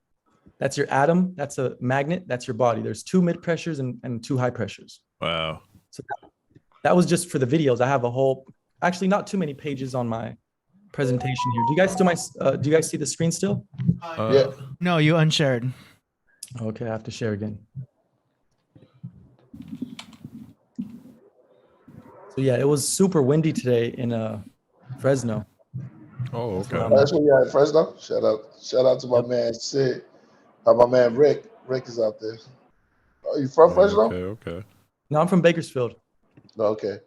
That's your atom. That's a magnet. That's your body. There's 2 mid pressures and 2 high pressures. Wow. So that was just for the videos. I have a whole, actually not too many pages on my presentation here. Do you guys see the screen still? Yeah. No, you unshared. Okay, I have to share again. So yeah, it was super windy today in Fresno. Oh, okay. That's where you at, Fresno. Shout out to my man Sid. My man Rick. Rick is out there. Are you from Fresno? Okay. No, I'm from Bakersfield. No, okay.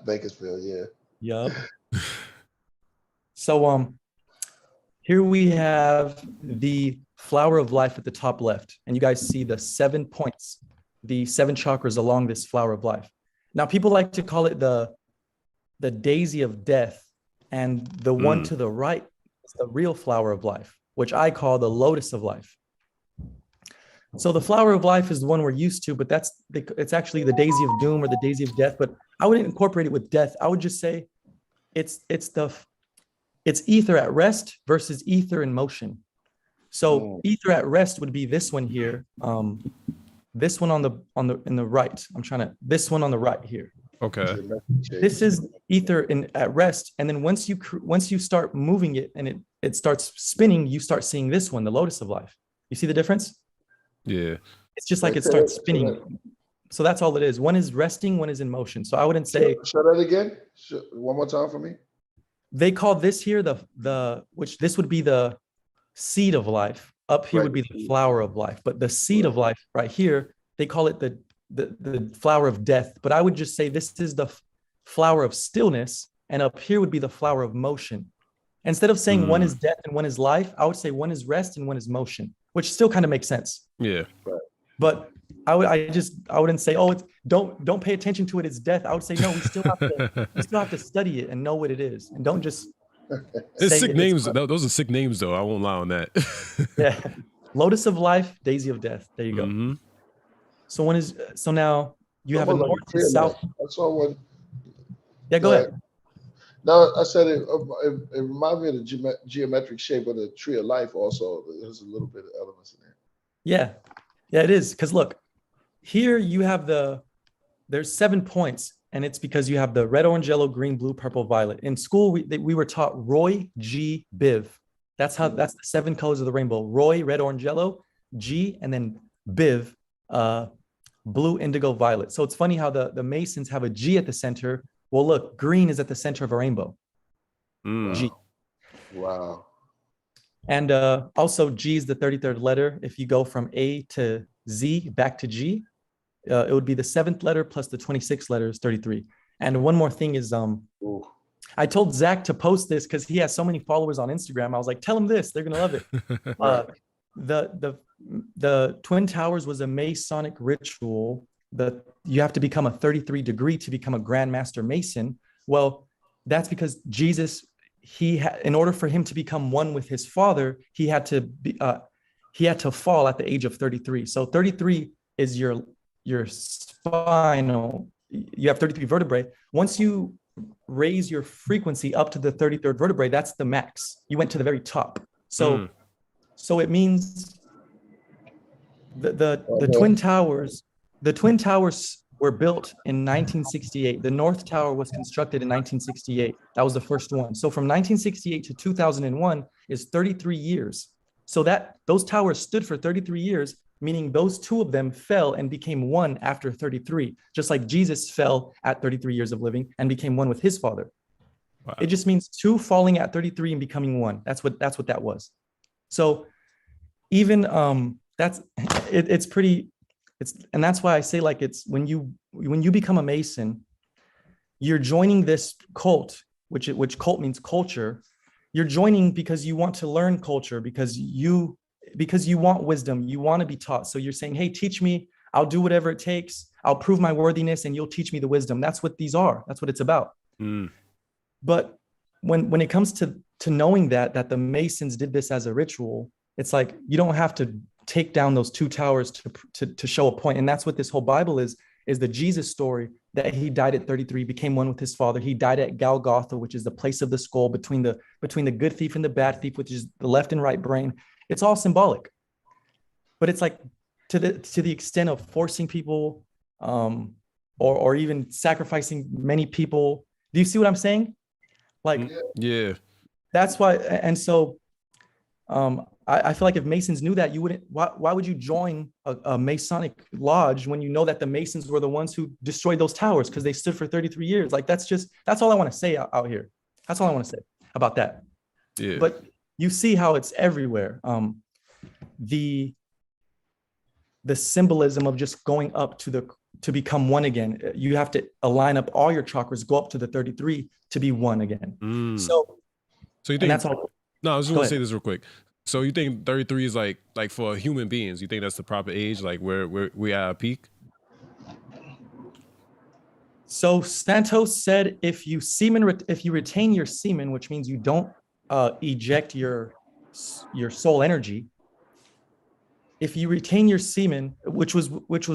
Bakersfield, yeah. Yup. So here we have the flower of life at the top left, and you guys see the 7 points, the 7 chakras along this flower of life. Now, people like to call it the daisy of death, and the one to the right is the real flower of life, which I call the lotus of life. So the flower of life is the one we're used to, but it's actually the daisy of doom or the daisy of death. But I wouldn't incorporate it with death. I would just say it's ether at rest versus ether in motion. So ether at rest would be this one here. This one in the right. This one on the right here. Okay. This is ether at rest, and then once you start moving it and it starts spinning, you start seeing this one, the lotus of life. You see the difference? Yeah. It's just like it starts spinning. So that's all it is. One is resting, one is in motion. So I wouldn't say. Show that again. One more time for me. They call this here which this would be the seed of life. Up here would be the flower of life, but the seed of life right here, they call it the flower of death. But I would just say this is the flower of stillness, and up here would be the flower of motion. Instead of saying one is death and one is life, I would say one is rest and one is motion, which still kind of makes sense. Yeah. But I wouldn't say, oh, don't pay attention to it, it's death. I would say, no, we still have to study it and know what it is, and don't just. It's sick names. Those are sick names, though. I won't lie on that. Yeah, lotus of life, daisy of death. There you go. So now you have a north and south. I saw one. Yeah, go ahead. No, I said it reminds me of the geometric shape of the tree of life. Also, there's a little bit of elements in there. Yeah, it is. Because look, here you have there's 7 points, and it's because you have the red, orange, yellow, green, blue, purple, violet. In school, we were taught Roy, G, Biv. That's the 7 colors of the rainbow. Roy, red, orange, yellow, G, and then Biv, blue, indigo, violet. So it's funny how the Masons have a G at the center. Well, look, green is at the center of a rainbow. G. Wow. And also G is the 33rd letter. If you go from A to Z back to G, it would be the 7th letter plus the 26th letter is 33. And one more thing is, I told Zach to post this because he has so many followers on Instagram. I was like, tell him this, they're gonna love it. The Twin Towers was a Masonic ritual that you have to become a 33 degree to become a Grand Master Mason. Well, that's because Jesus, in order for him to become one with his Father, he had to fall at the age of 33. So 33 is your spinal. You have 33 vertebrae. Once you raise your frequency up to the 33rd vertebrae, that's the max. You went to the very top. So it means the Twin Towers. The Twin Towers were built in 1968. The North Tower was constructed in 1968. That was the first one. So from 1968 to 2001 is 33 years. So those towers stood for 33 years, meaning those 2 of them fell and became one after 33, just like Jesus fell at 33 years of living and became one with his Father. Wow. It just means 2 falling at 33 and becoming one. That's what that was. So even it's pretty. And that's why I say, like, it's when you become a Mason, you're joining this cult, which cult means culture. You're joining because you want to learn culture, because you want wisdom, you want to be taught. So you're saying, hey, teach me, I'll do whatever it takes, I'll prove my worthiness, and you'll teach me the wisdom. That's what these are. That's what it's about. But when it comes to knowing that the Masons did this as a ritual, it's like you don't have to take down those 2 towers to show a point. And that's what this whole Bible is the Jesus story, that he died at 33, became one with his Father. He died at Golgotha, which is the place of the skull between the good thief and the bad thief, which is the left and right brain. It's all symbolic. But it's like to the extent of forcing people or even sacrificing many people. Do you see what I'm saying? Like, yeah. That's why. And so I feel like if Masons knew that, you wouldn't. Why would you join a Masonic lodge when you know that the Masons were the ones who destroyed those towers because they stood for 33 years? Like that's all I want to say out here. That's all I want to say about that. Yeah. But you see how it's everywhere. The symbolism of just going up to become one again. You have to align up all your chakras, go up to the 33 to be one again. So you think that's all? No, I was just gonna say this real quick. So you think 33 is like for human beings? You think that's the proper age, like where we at a peak? So Santos said, if you retain your semen, which means you don't eject your soul energy. If you retain your semen, which was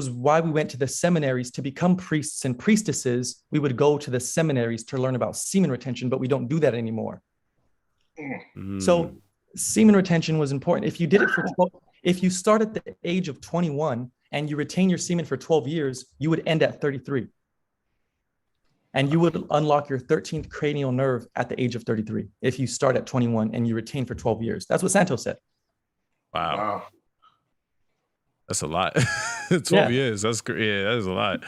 why we went to the seminaries to become priests and priestesses, we would go to the seminaries to learn about semen retention, but we don't do that anymore. So semen retention was important. If you did it if you start at the age of 21 and you retain your semen for 12 years, you would end at 33. And you would unlock your 13th cranial nerve at the age of 33 if you start at 21 and you retain for 12 years. That's what Santos said. Wow. That's a lot. 12 years. That's great. Yeah, that is a lot.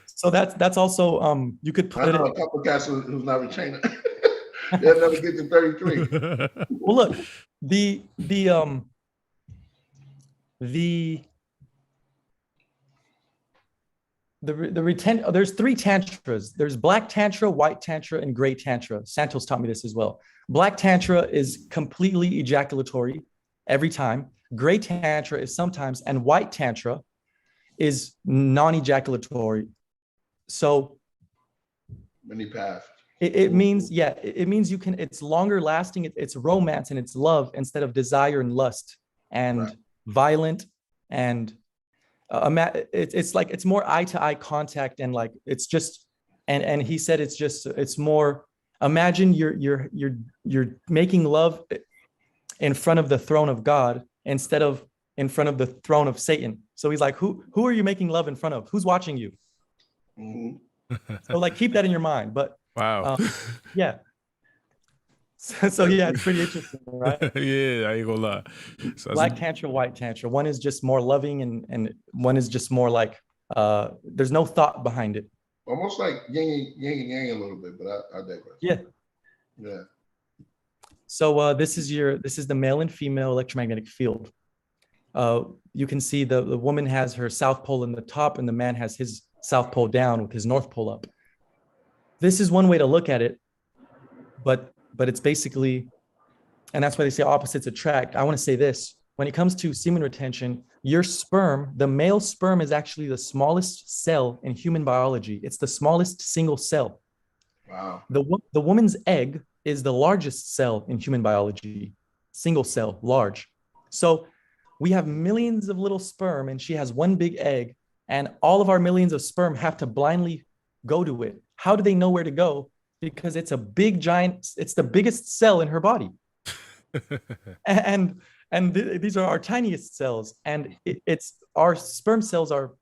So that's also you could put it. I know a couple of guys who's not retaining. They'll never get to 33. Well, look, the there's 3 tantras. There's black tantra, white tantra, and gray tantra. Santos taught me this as well. Black tantra is completely ejaculatory every time. Gray tantra is sometimes, and white tantra is non-ejaculatory. So many paths. It means you can, it's longer lasting, it's romance and it's love instead of desire and lust and violent and it's like, it's more eye to eye contact and like, it's just, and he said, it's more, imagine you're making love in front of the throne of God instead of in front of the throne of Satan. So he's like, who are you making love in front of? Who's watching you? So like, keep that in your mind, but wow. Yeah. So yeah, it's pretty interesting, right? Yeah, I ain't gonna lie. So black tantra, white tantra. One is just more loving and one is just more like there's no thought behind it. Almost like yin and yang a little bit, but I digress. Yeah. So this is the male and female electromagnetic field. You can see the woman has her south pole in the top and the man has his south pole down with his north pole up. This is one way to look at it, but it's basically, and that's why they say opposites attract. I want to say this, when it comes to semen retention, your sperm, the male sperm is actually the smallest cell in human biology. It's the smallest single cell. Wow. The woman's egg is the largest cell in human biology, single cell, large. So we have millions of little sperm and she has one big egg and all of our millions of sperm have to blindly go to it. How do they know where to go? Because it's a big giant, it's the biggest cell in her body. and these are our tiniest cells. And it's our sperm cells are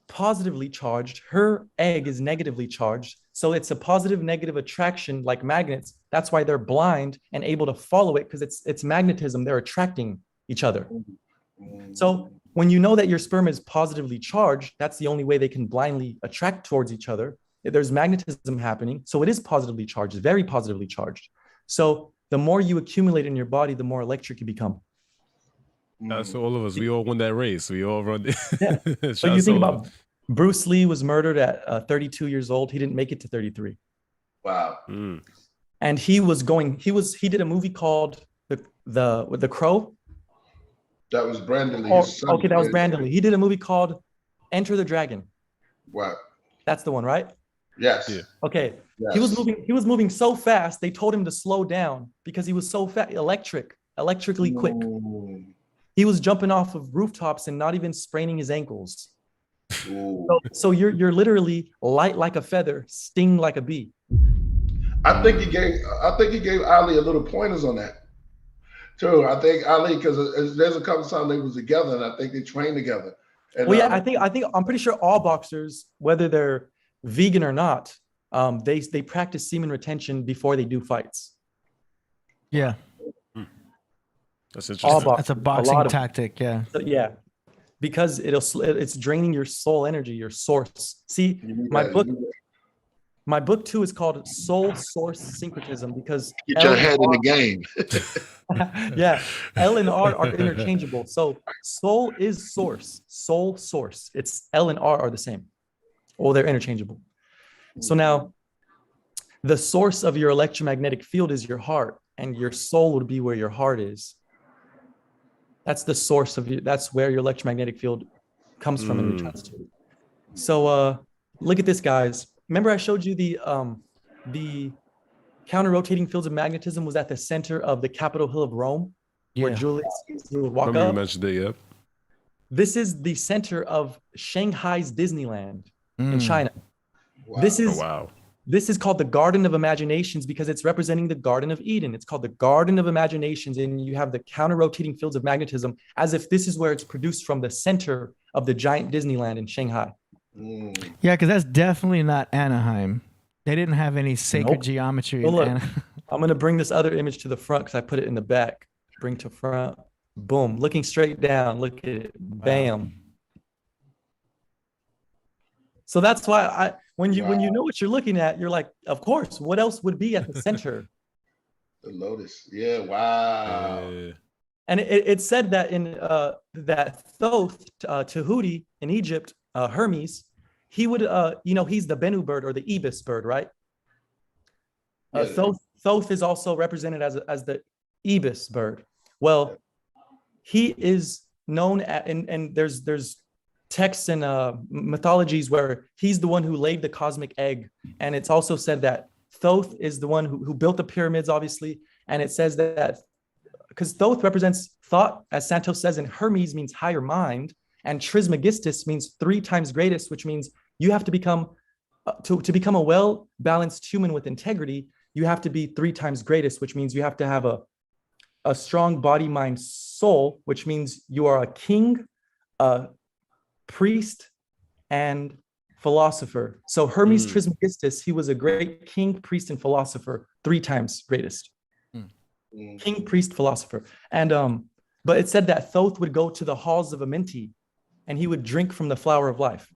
positively charged. Her egg is negatively charged. So it's a positive negative attraction like magnets. That's why they're blind and able to follow it because it's magnetism. They're attracting each other. So when you know that your sperm is positively charged, that's the only way they can blindly attract towards each other. There's magnetism happening. So it is positively charged, very positively charged. So the more you accumulate in your body, the more electric you become. That's all of us. We all won that race. We all run. Yeah. So you think about Bruce Lee was murdered at 32 years old. He didn't make it to 33. Wow. And he did a movie called The Crow. That was Brandon Lee. Okay, that was Brandon Lee. He did a movie called Enter the Dragon. Wow. That's the one, right? Yes. Yeah. Okay. Yes. He was moving so fast. They told him to slow down because he was so fast, electrically quick. He was jumping off of rooftops and not even spraining his ankles. So you're literally light like a feather, sting like a bee. I think he gave Ali a little pointers on that too. I think Ali, because there's a couple times they was together, and I think they trained together. And, well, yeah, I'm pretty sure all boxers, whether they're vegan or not, they practice semen retention before they do fights. Yeah. That's All interesting. That's a lot boxing of tactic. Yeah. so, yeah, because it's draining your soul energy, your source. See, You need my that- book you need that. my book 2 is called Soul Source Syncretism because Get your L head in the game. yeah, L and R are interchangeable. So soul is source, soul source. It's L and R are the same, or they're interchangeable. So now the source of your electromagnetic field is your heart, and your soul would be where your heart is. That's the source of you. That's where your electromagnetic field comes from and returns to. So look at this, guys. Remember I showed you the counter-rotating fields of magnetism was at the center of the Capitol Hill of Rome, where Yeah. Julius Caesar would walk Remember you up. mentioned it, yep. This is the center of Shanghai's Disneyland in China. Wow. This Oh, is wow. This is called the Garden of Imaginations because it's representing the Garden of Eden. It's called the Garden of Imaginations, and you have the counter-rotating fields of magnetism as if this is where it's produced from the center of the giant Disneyland in Shanghai. Yeah, because that's definitely not Anaheim. They didn't have any sacred Nope. geometry. Oh, in look. Anaheim. I'm going to bring this other image to the front because I put it in the back. Bring to front. Boom. Looking straight down. Look at it. Bam. So that's why when you know what you're looking at, you're like, of course, what else would be at the center? The lotus. Yeah. Wow. And it said that in that Thoth Tahuti in Egypt, Hermes, he would he's the Bennu bird or the ibis bird, right? Yeah. Thoth is also represented as the ibis bird. Well, he is known and there's texts and mythologies where he's the one who laid the cosmic egg, and it's also said that Thoth is the one who built the pyramids, obviously, and it says that because Thoth represents thought, as Santos says, and Hermes means higher mind, and Trismegistus means 3 times greatest, which means you have to become to become a well-balanced human with integrity, you have to be 3 times greatest, which means you have to have a strong body, mind, soul, which means you are a king, a priest, and philosopher. So Hermes Trismegistus, he was a great king, priest, and philosopher, 3 times greatest. King, priest, philosopher. And but it said that Thoth would go to the halls of Amenti and he would drink from the flower of life.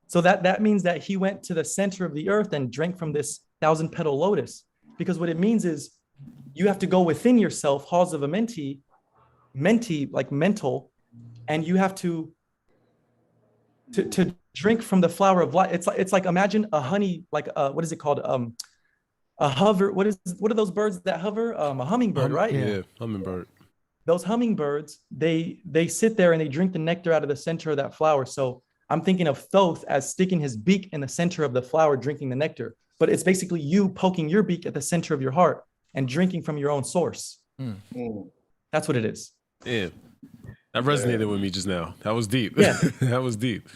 So that means that he went to the center of the earth and drank from this 1,000-petal lotus, because what it means is you have to go within yourself, halls of Amenti, menti like mental, and you have to drink from the flower of life. It's like imagine a honey, like what is it called? A hover. What are those birds that hover? A hummingbird, right? Yeah, hummingbird. Those hummingbirds, they sit there and they drink the nectar out of the center of that flower. So I'm thinking of Thoth as sticking his beak in the center of the flower, drinking the nectar. But it's basically you poking your beak at the center of your heart and drinking from your own source. That's what it is. Yeah. That resonated with me just now. That was deep. Yeah. That was deep.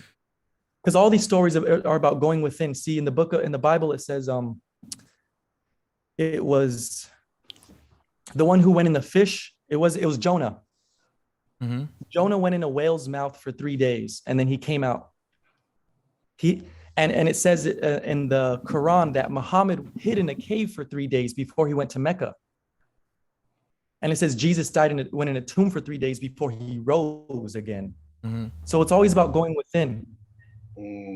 Because all these stories are about going within. See, in the Bible, it says it was the one who went in the fish. It was Jonah. Jonah went in a whale's mouth for 3 days, and then he came out. And it says in the Quran that Muhammad hid in a cave for 3 days before he went to Mecca. And it says Jesus went in a tomb for 3 days before he rose again. So it's always about going within.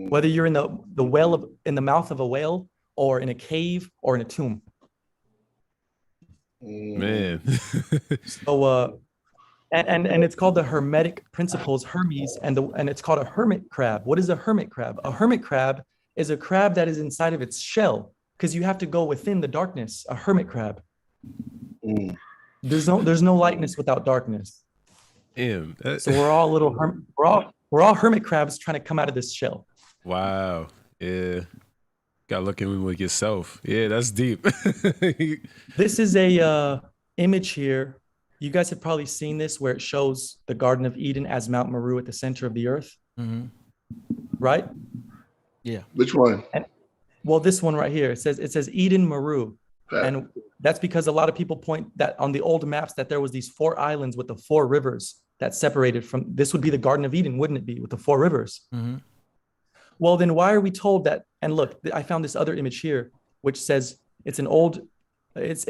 Whether you're in the well in the mouth of a whale, or in a cave, or in a tomb. Man. So and it's called the Hermetic Principles, Hermes, and it's called a hermit crab. What is a hermit crab? A hermit crab is a crab that is inside of its shell, because you have to go within the darkness. A hermit crab. There's no lightness without darkness. Damn. So we're all hermit crabs trying to come out of this shell. Wow. Yeah. Gotta look in with yourself. Yeah, that's deep. This is a image here. You guys have probably seen this, where it shows the Garden of Eden as Mount Meru at the center of the earth. Right? Yeah. Which one? Well, this one right here, it says Eden Meru. And that's because a lot of people point that on the old maps that there was these 4 islands with the 4 rivers that separated from, this would be the Garden of Eden, wouldn't it be, with the 4 rivers? Well, then why are we told that? And look, I found this other image here, which says it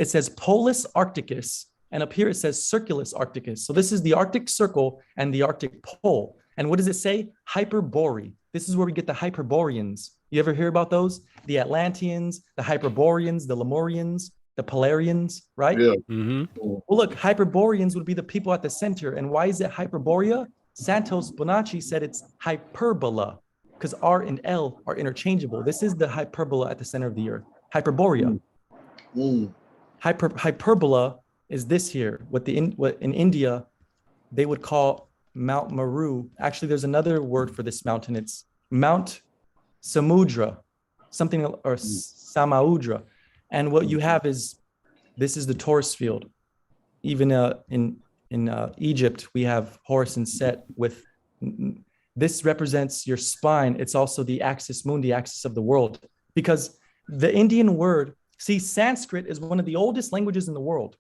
says Polus Arcticus, And up here it says Circulus Arcticus. So this is the Arctic Circle and the Arctic Pole. And what does it say? Hyperborean. This is where we get the Hyperboreans. You ever hear about those? The Atlanteans, the Hyperboreans, the Lemurians, the Polarians, right? Yeah. Well, look, Hyperboreans would be the people at the center. And why is it Hyperborea? Santos Bonacci said it's hyperbola because R and L are interchangeable. This is the hyperbola at the center of the earth. Hyperborea. Hyperbola is this here. What in India they would call Mount Meru. Actually, there's another word for this mountain. It's Mount Samudra, something or Samaudra. And what you have is this is the Taurus field. Even in Egypt, we have Horus and Set with this represents your spine. It's also the axis mundi, axis of the world, because the Indian word, see, Sanskrit is one of the oldest languages in the world.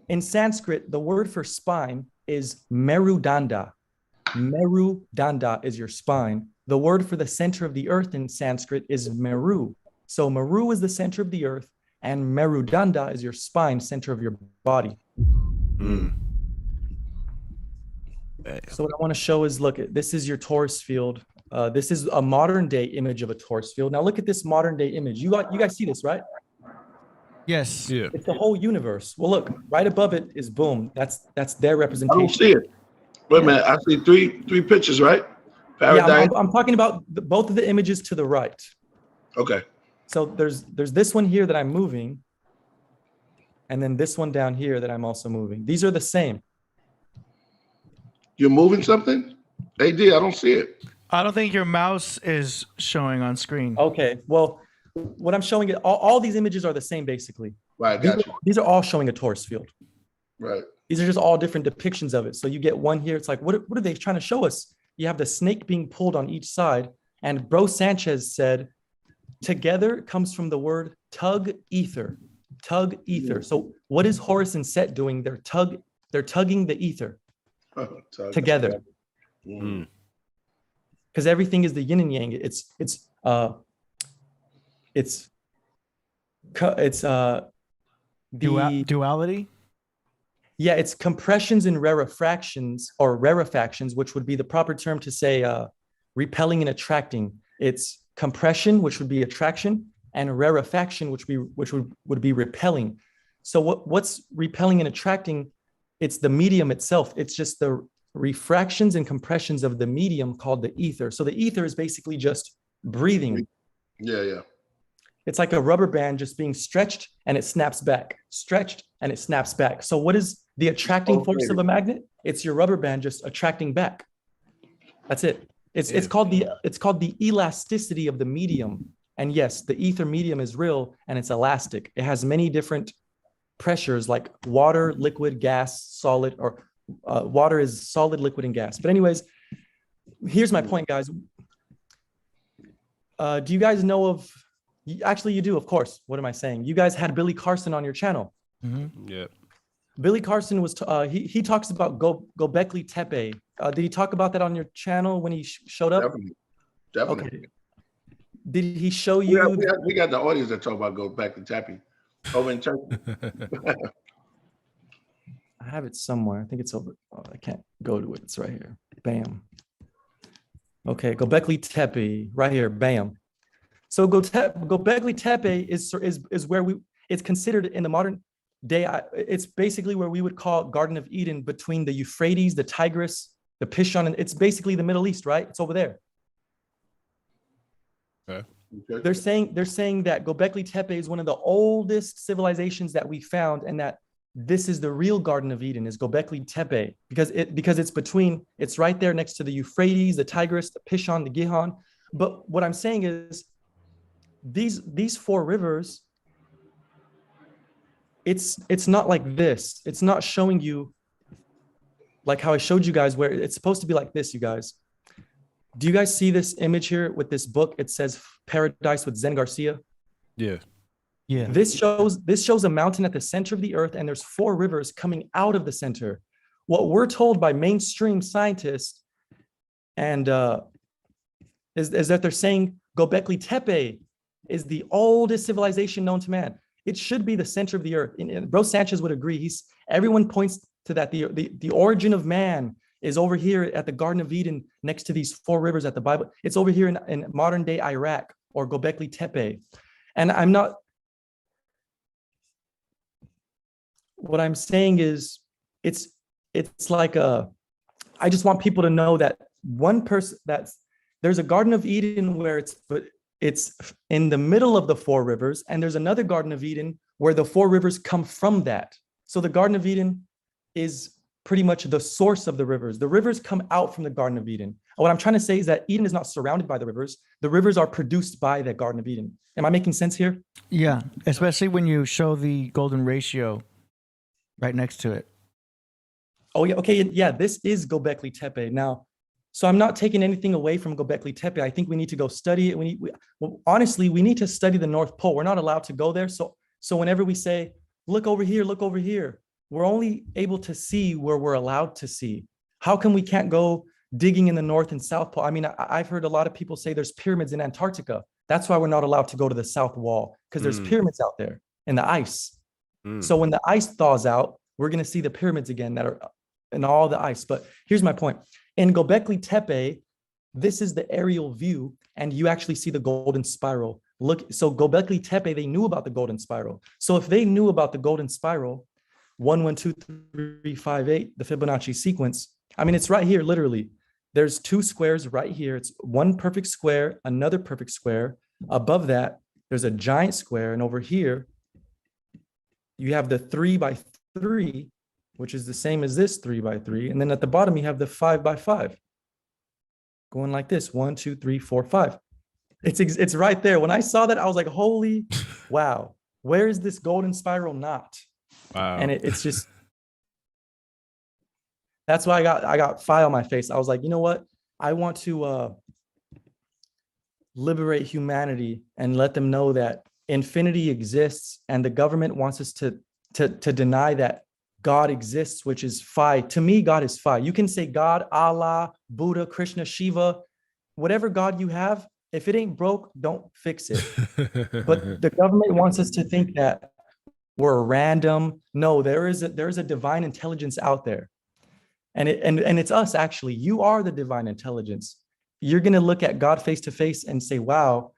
In Sanskrit, the word for spine is Merudanda. Merudanda is your spine. The word for the center of the earth in Sanskrit is Meru. So Meru is the center of the earth, and Merudanda is your spine, center of your body. So what I want to show is, look, this is your Taurus field. This is a modern day image of a Taurus field. Now look at this modern day image. You guys see this, right? Yes. Yeah. It's the whole universe. Well, look, right above it is boom. That's their I representation. don't see it. Wait a minute. I see three pictures, right? Paradise. Yeah, I'm talking about both of the images to the right. Okay. So there's this one here that I'm moving, and then this one down here that I'm also moving. These are the same. You're moving something? AD, I don't see it. I don't think your mouse is showing on screen. Okay, well, what I'm showing it, all these images are the same basically. Right, got you. These are all showing a Taurus field. Right. These are just all different depictions of it. So you get one here. It's like, what are they trying to show us? You have the snake being pulled on each side. And Bro Sanchez said, together comes from the word tug ether. Tug ether. So what is Horus and Set doing? They're tugging the ether together. Because everything is the yin and yang. It's Duality. Yeah, it's compressions and rarefactions, or rarefactions, which would be the proper term to say repelling and attracting. It's compression, which would be attraction, and rarefaction, which would be repelling. So what's repelling and attracting? It's the medium itself. It's just the refractions and compressions of the medium called the ether. So the ether is basically just breathing. Yeah. It's like a rubber band just being stretched and it snaps back, stretched and it snaps back. So what is the attracting force of a magnet? It's your rubber band just attracting back. That's it. It's called the elasticity of the medium. And yes, the ether medium is real and it's elastic. It has many different pressures like water, liquid, gas, solid, or water is solid, liquid, and gas. But anyways, here's my point, guys. Do you guys know of, actually you do, of course. What am I saying? You guys had Billy Carson on your channel. Mm-hmm. Yeah. Billy Carson was, he talks about Göbekli Tepe. Did he talk about that on your channel when he showed up? Definitely. Okay. Did he show you? We got the audience that talk about Göbekli Tepe over in Turkey. I have it somewhere. I think it's over. Oh, I can't go to it. It's right here. Bam. Okay, Göbekli Tepe, right here. Bam. So Göbekli Tepe is where it's considered in the modern day. It's basically where we would call Garden of Eden, between the Euphrates, the Tigris, the Pishon, and it's basically the Middle East, right? It's over there. Okay. They're saying that Göbekli Tepe is one of the oldest civilizations that we found, and that this is the real Garden of Eden, is Göbekli Tepe, because it's right there next to the Euphrates, the Tigris, the Pishon, the Gihon. But what I'm saying is these four rivers, it's not like this. It's not showing you like how I showed you guys, where it's supposed to be like this, you guys. Do you guys see this image here with this book? It says Paradise with Zen Garcia. Yeah. Yeah. This shows a mountain at the center of the earth, and there's four rivers coming out of the center. What we're told by mainstream scientists and is that they're saying Göbekli Tepe is the oldest civilization known to man. it should be the center of the earth. And Bro Sanchez would agree. Everyone points to that. The origin of man is over here at the Garden of Eden, next to these 4 rivers at the Bible. It's over here in modern day Iraq or Göbekli Tepe. And what I'm saying is, it's like I just want people to know that one person, there's a Garden of Eden where it's in the middle of the 4 rivers, and there's another Garden of Eden where the 4 rivers come from that. So the Garden of Eden is pretty much the source of the rivers. The rivers come out from the Garden of Eden. And what I'm trying to say is that Eden is not surrounded by the rivers. The rivers are produced by the Garden of Eden. Am I making sense here? Yeah, especially when you show the golden ratio right next to it. Oh, yeah. Okay. Yeah, this is Göbekli Tepe. Now, so I'm not taking anything away from Göbekli Tepe. I think we need to go study it. Honestly, we need to study the North Pole. We're not allowed to go there. So whenever we say, look over here, we're only able to see where we're allowed to see. How come we can't go digging in the North and South Pole? I mean, I've heard a lot of people say there's pyramids in Antarctica. That's why we're not allowed to go to the South Wall, because there's pyramids out there in the ice. So when the ice thaws out, we're going to see the pyramids again that are in all the ice. But here's my point. In Göbekli Tepe, this is the aerial view, and you actually see the golden spiral. Look, so Göbekli Tepe, they knew about the golden spiral. So if they knew about the golden spiral, 1, 1, 2, 3, 5, 8, the Fibonacci sequence, I mean, it's right here, literally. There's 2 squares right here. It's one perfect square, another perfect square. Above that, there's a giant square. And over here, you have the 3 by 3, which is the same as this 3 by 3. And then at the bottom, you have the 5 by 5. Going like this, 1, 2, 3, 4, 5. It's right there. When I saw that, I was like, holy wow, where is this golden spiral knot? Wow. And it's just, that's why I got fire on my face. I was like, you know what? I want to liberate humanity and let them know that infinity exists, and the government wants us to deny that God exists, which is Phi. To me, God is Phi. You can say God, Allah, Buddha, Krishna, Shiva, whatever God you have. If it ain't broke, don't fix it. But the government wants us to think that we're random. No, there is a divine intelligence out there. And it's us, actually. You are the divine intelligence. You're going to look at God face to face and say, wow,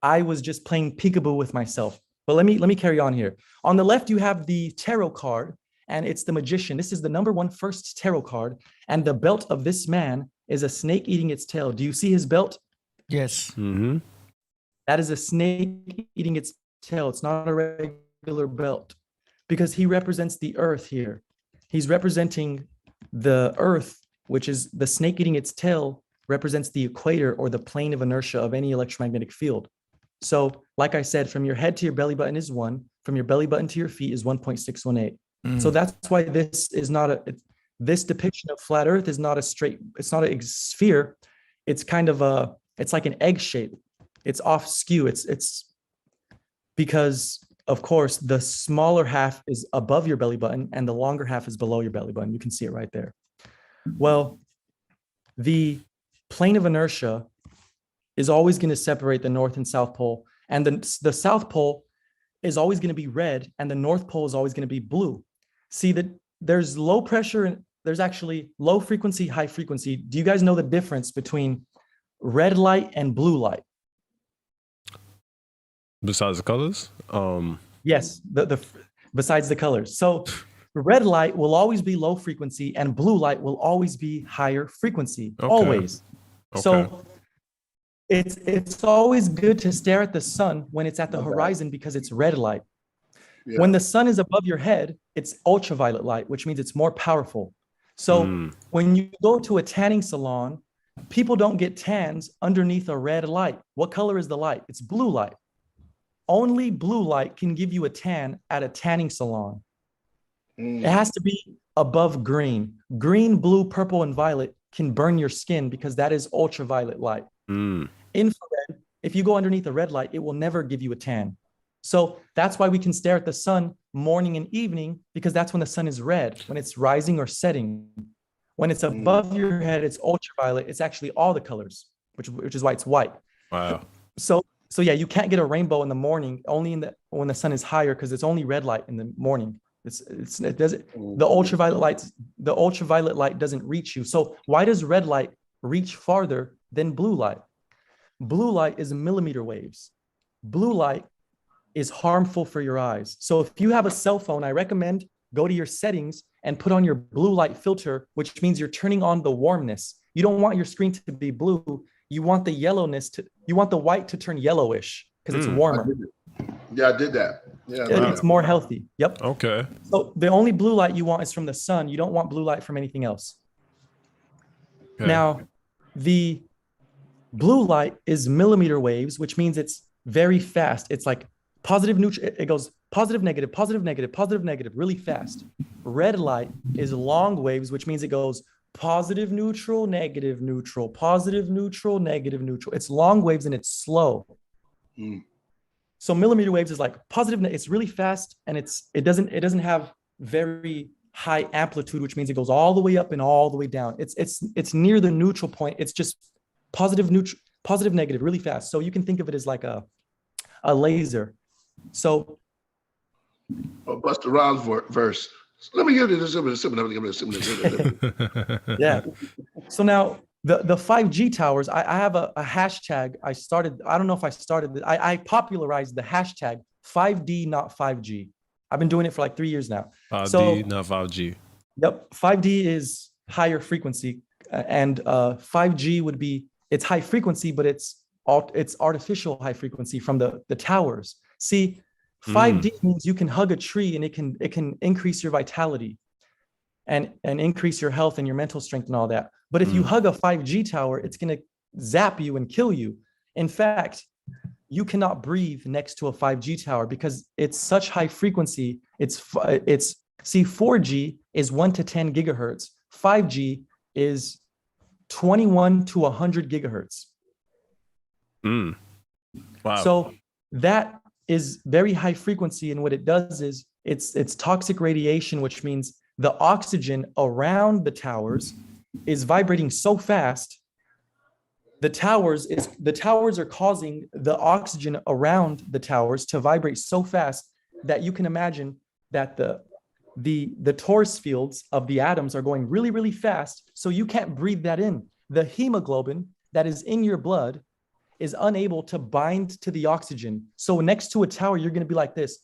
I was just playing peekaboo with myself. But let me carry on here. On the left, you have the tarot card, and it's the magician. This is the number 1 first tarot card. And the belt of this man is a snake eating its tail. Do you see his belt? Yes. Mm-hmm. That is a snake eating its tail. It's not a regular belt, because he represents the earth here. He's representing the earth, which is the snake eating its tail, represents the equator or the plane of inertia of any electromagnetic field. So like I said, from your head to your belly button is 1, from your belly button to your feet is 1.618. So that's why this is not this depiction of flat earth is not a straight, it's not a sphere. It's kind of it's like an egg shape. It's off skew. It's because, of course, the smaller half is above your belly button and the longer half is below your belly button. You can see it right there. Well, the plane of inertia is always going to separate the North and South Pole. And the South Pole is always going to be red, and the North Pole is always going to be blue. See that there's low pressure and there's actually low frequency, high frequency. Do you guys know the difference between red light and blue light? Besides the colors? Yes, besides the colors. So red light will always be low frequency and blue light will always be higher frequency, always. Okay. So it's always good to stare at the sun when it's at the horizon because it's red light. Yeah. When the sun is above your head, it's ultraviolet light, which means it's more powerful. So when you go to a tanning salon, people don't get tans underneath a red light. What color is the light? It's blue light. Only blue light can give you a tan at a tanning salon. It has to be above green. Green, blue, purple, and violet can burn your skin because that is ultraviolet light. Infrared, if you go underneath a red light, it will never give you a tan. So that's why we can stare at the sun morning and evening, because that's when the sun is red, when it's rising or setting. When it's above your head, it's ultraviolet. It's actually all the colors, which is why it's white. Wow. So So yeah, you can't get a rainbow in the morning, only when the sun is higher, because it's only red light in the morning. It doesn't, the ultraviolet light doesn't reach you. So why does red light reach farther than blue light? Blue light is millimeter waves. Blue light is harmful for your eyes. So if you have a cell phone, I recommend go to your settings and put on your blue light filter, which means you're turning on the warmness. You don't want your screen to be blue. You want the yellowness you want the white to turn yellowish because it's warmer. Yeah, I did that. Yeah, it's more healthy. Yep. Okay. So the only blue light you want is from the sun. You don't want blue light from anything else. Okay. Now, the blue light is millimeter waves, which means it's very fast. It's like positive, neutral. It goes positive, negative, positive, negative, positive, negative, really fast. Red light is long waves, which means it goes positive, neutral, negative, neutral, positive, neutral, negative, neutral. It's long waves and it's slow. So millimeter waves is like positive. It's really fast and it doesn't have very high amplitude, which means it goes all the way up and all the way down. It's near the neutral point. It's just positive, neutral, positive, negative, really fast. So you can think of it as like a laser. So Busta Rhymes verse. Let me give you this. Yeah. So now the 5G towers, I have a hashtag. I don't know if I started it. I popularized the hashtag 5D, not 5G. I've been doing it for like 3 years now. 5D, not 5G. Yep. 5D is higher frequency and 5G would be, it's high frequency, but it's artificial high frequency from the towers. See, 5D means you can hug a tree and it can increase your vitality and increase your health and your mental strength and all that. But if you hug a 5G tower, it's going to zap you and kill you. In fact, you cannot breathe next to a 5G tower because it's such high frequency. See, 4G is 1 to 10 gigahertz. 5G is 21 to 100 gigahertz. Wow. So that is very high frequency, and what it does is it's toxic radiation, which means the oxygen around the towers is vibrating so fast. The towers are causing the oxygen around the towers to vibrate so fast that you can imagine that the torus fields of the atoms are going really, really fast. So you can't breathe that in. The hemoglobin that is in your blood is unable to bind to the oxygen. So next to a tower, you're going to be like this.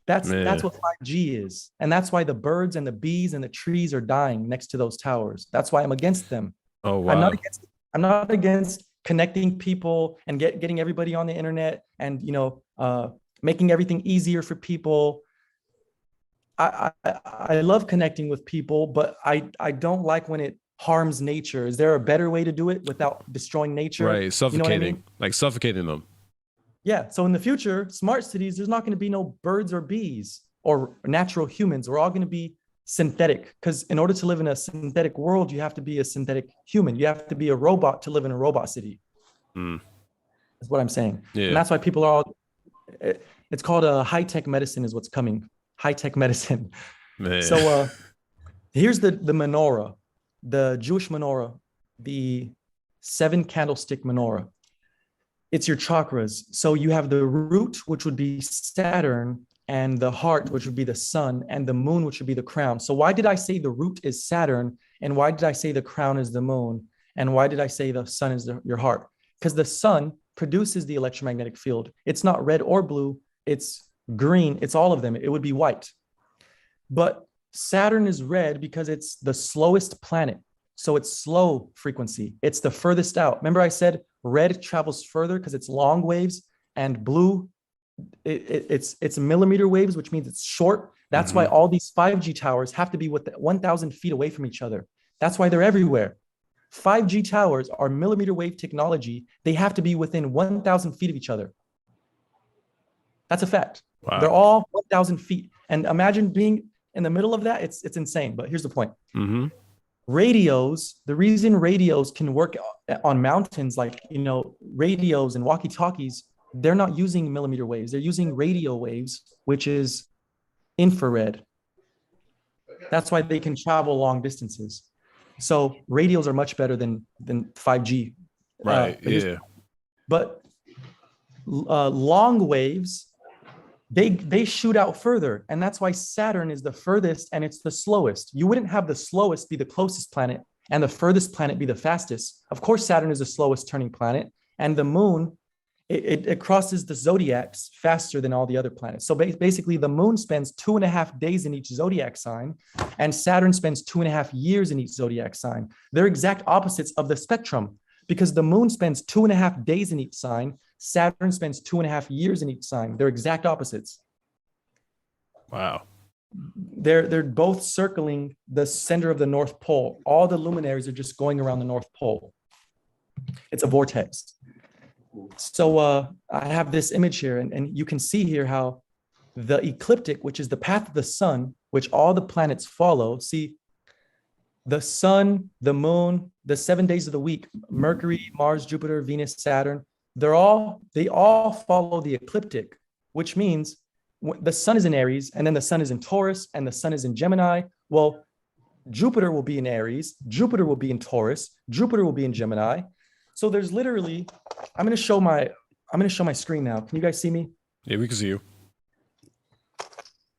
That's what 5G is. And that's why the birds and the bees and the trees are dying next to those towers. That's why I'm against them. Oh, wow. I'm not against connecting people and getting everybody on the internet and, making everything easier for people. I love connecting with people, but I don't like when it harms nature. Is there a better way to do it without destroying nature? Right, suffocating, you know what I mean? Like suffocating them. Yeah, so in the future, smart cities, there's not going to be no birds or bees or natural humans. We're all going to be synthetic, because in order to live in a synthetic world, you have to be a synthetic human. You have to be a robot to live in a robot city. That's what I'm saying. Yeah. And that's why people are all, it's called a high-tech medicine is what's coming. High-tech medicine. Man. So here's the menorah. The Jewish menorah, the 7 candlestick menorah. It's your chakras. So you have the root, which would be Saturn, and the heart, which would be the sun, and the moon, which would be the crown. So why did I say the root is Saturn? And why did I say the crown is the moon? And why did I say the sun is your heart? Because the sun produces the electromagnetic field. It's not red or blue. It's green. It's all of them. It would be white. But Saturn is red because it's the slowest planet. So it's slow frequency. It's the furthest out. Remember I said red travels further because it's long waves, and blue, it's millimeter waves, which means it's short. That's why all these 5G towers have to be 1,000 feet away from each other. That's why they're everywhere. 5G towers are millimeter wave technology. They have to be within 1,000 feet of each other. That's a fact. Wow. They're all 1,000 feet. And imagine being in the middle of that. It's insane. But here's the point. Radios, the reason radios can work on mountains, like, radios and walkie-talkies, they're not using millimeter waves. They're using radio waves, which is infrared. That's why they can travel long distances. So radios are much better than 5G. Right. Yeah. But long waves, they shoot out further, and that's why Saturn is the furthest and it's the slowest. You wouldn't have the slowest be the closest planet and the furthest planet be the fastest. Of course, Saturn is the slowest turning planet, and the moon, it crosses the zodiacs faster than all the other planets. So basically, the moon spends 2.5 days in each zodiac sign, and Saturn spends 2.5 years in each zodiac sign. They're exact opposites of the spectrum, because the moon spends 2.5 days in each sign, Saturn spends 2.5 years in each sign. They're exact opposites. Wow. They're both circling the center of the North Pole. All the luminaries are just going around the North Pole. It's a vortex. So I have this image here, and you can see here how the ecliptic, which is the path of the sun, which all the planets follow. See, the sun, the moon, the 7 days of the week, Mercury, Mars, Jupiter, Venus, Saturn, they all follow the ecliptic, which means the sun is in Aries, and then the sun is in Taurus, and the sun is in Gemini. Well, Jupiter will be in Aries, Jupiter will be in Taurus, Jupiter will be in Gemini. So there's literally, I'm going to show my screen now. Can you guys see me? Yeah, we can see you.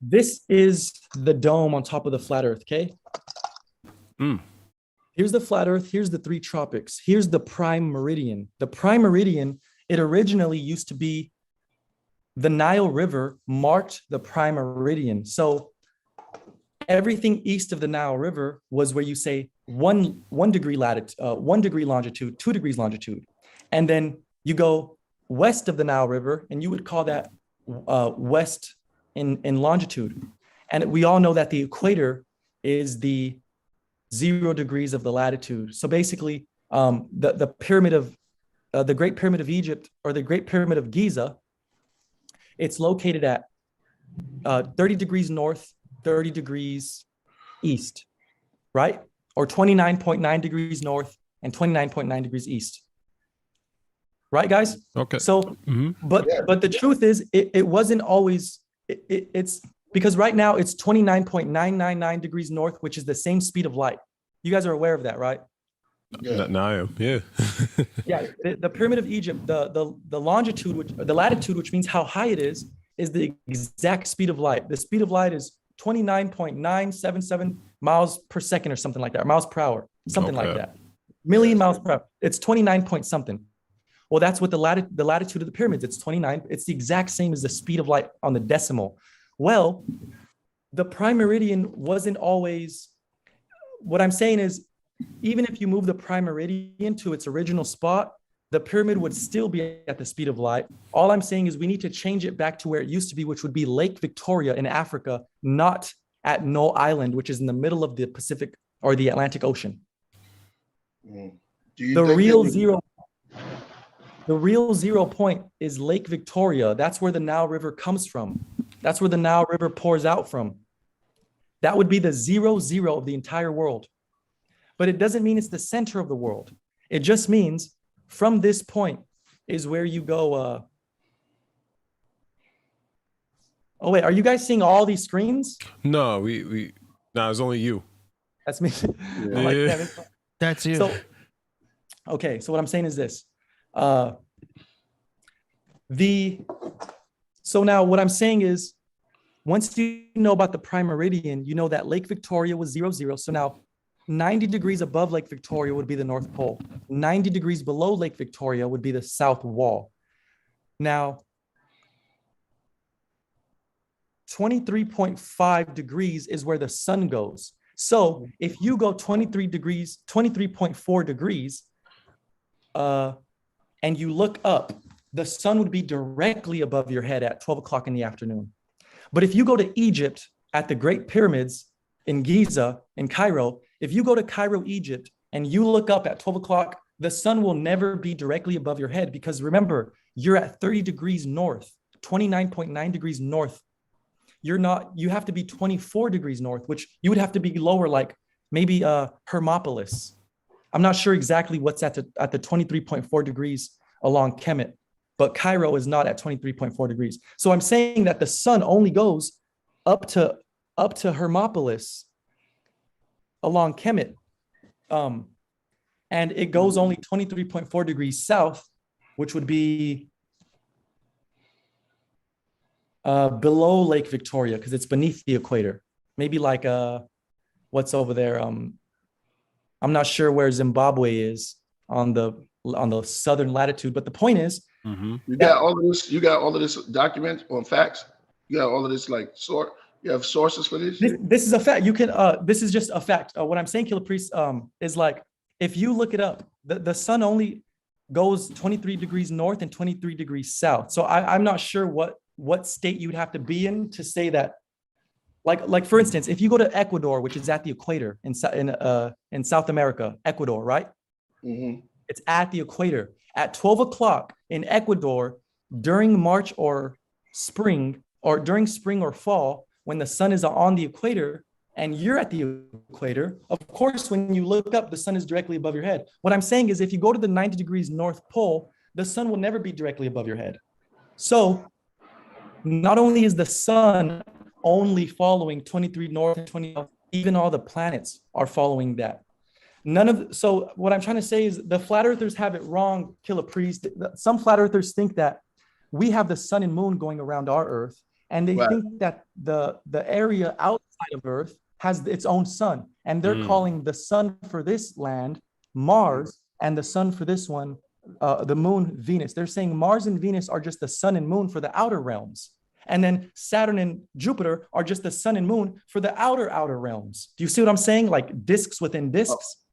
This is the dome on top of the flat Earth, okay? Here's the flat Earth. Here's the 3 tropics. Here's the prime meridian. The prime meridian, it originally used to be the Nile River marked the prime meridian. So everything east of the Nile River was where you say 1 degree latitude, 1 degree longitude, 2 degrees longitude. And then you go west of the Nile River, and you would call that west in longitude. And we all know that the equator is the 0 degrees of the latitude. So basically, the pyramid of the Great Pyramid of Egypt, or the Great Pyramid of Giza, it's located at 30 degrees north, 30 degrees east, right? Or 29.9 degrees north and 29.9 degrees east. Right, guys? Okay. So, but the truth is, it wasn't always, it's because right now it's 29.999 degrees north, which is the same speed of light. You guys are aware of that, right? Yeah. Now I am. Yeah. Yeah. The Pyramid of Egypt, the longitude, the latitude, which means how high it is the exact speed of light. The speed of light is 29.977 miles per second or something like that, or miles per hour, something like that. Million miles per hour. It's 29 point something. Well, that's what the latitude of the pyramids. It's 29. It's the exact same as the speed of light on the decimal. Well, the prime meridian wasn't always, what I'm saying is, even if you move the prime meridian to its original spot, the pyramid would still be at the speed of light. All I'm saying is we need to change it back to where it used to be, which would be Lake Victoria in Africa, not at Null Island, which is in the middle of the Pacific or the Atlantic Ocean. The real zero point is Lake Victoria. That's where the Nile River comes from. That's where the Nile River pours out from. That would be the 0, 0 of the entire world. But it doesn't mean it's the center of the world. It just means from this point is where you go. Oh, wait, are you guys seeing all these screens? No, no, it's only you. That's me. Yeah. That's you. So, okay, so what I'm saying is this. So now what I'm saying is, once you know about the prime meridian, you know that Lake Victoria was 0, 0. So now 90 degrees above Lake Victoria would be the North Pole. 90 degrees below Lake Victoria would be the South Wall. Now, 23.5 degrees is where the sun goes. So if you go 23.4 degrees, and you look up, the sun would be directly above your head at 12 o'clock in the afternoon. But if you go to Egypt at the Great Pyramids in Giza, in Cairo, if you go to Cairo, Egypt, and you look up at 12 o'clock, the sun will never be directly above your head, because remember, you're at 30 degrees north, 29.9 degrees north. You have to be 24 degrees north, which you would have to be lower, like maybe Hermopolis. I'm not sure exactly what's at the 23.4 degrees along Kemet, but Cairo is not at 23.4 degrees. So I'm saying that the sun only goes up to Hermopolis along Kemet. and it goes only 23.4 degrees south, which would be below Lake Victoria because it's beneath the equator. Maybe like what's over there? I'm not sure where Zimbabwe is on the southern latitude, but the point is, you got all of this. You got all of this document on facts. You got all of this like sort. You have sources for this. This is a fact. You can. This is just a fact. What I'm saying, Killah Priest, is like if you look it up, the sun only goes 23 degrees north and 23 degrees south. So I'm not sure what state you'd have to be in to say that. Like for instance, if you go to Ecuador, which is at the equator in South America, Ecuador, right? It's at the equator. At 12 o'clock in Ecuador, during March or spring, or during spring or fall, when the sun is on the equator and you're at the equator, of course, when you look up, the sun is directly above your head. What I'm saying is if you go to the 90 degrees North Pole, the sun will never be directly above your head. So not only is the sun only following 23 north and 20 south, even all the planets are following that. So what I'm trying to say is the flat earthers have it wrong, Killah Priest. Some flat earthers think that we have the sun and moon going around our earth, and they think that the area outside of earth has its own sun, and they're calling the sun for this land Mars, and the sun for this one, the moon Venus. They're saying Mars and Venus are just the sun and moon for the outer realms. And then Saturn and Jupiter are just the sun and moon for the outer realms. Do you see what I'm saying? Like discs within discs.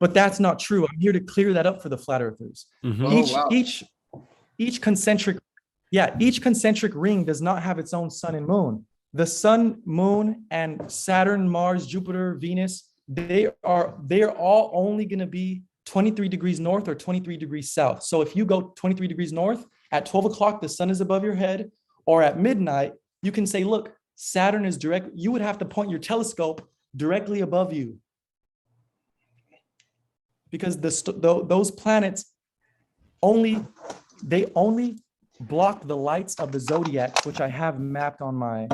But that's not true. I'm here to clear that up for the flat earthers. Each concentric ring does not have its own sun and moon. The sun, moon, and Saturn, Mars, Jupiter, Venus, they are all only going to be 23 degrees north or 23 degrees south. So if you go 23 degrees north, at 12 o'clock, the sun is above your head, or at midnight, you can say, look, Saturn is direct. You would have to point your telescope directly above you, because those planets only block the lights of the zodiac, which I have mapped on my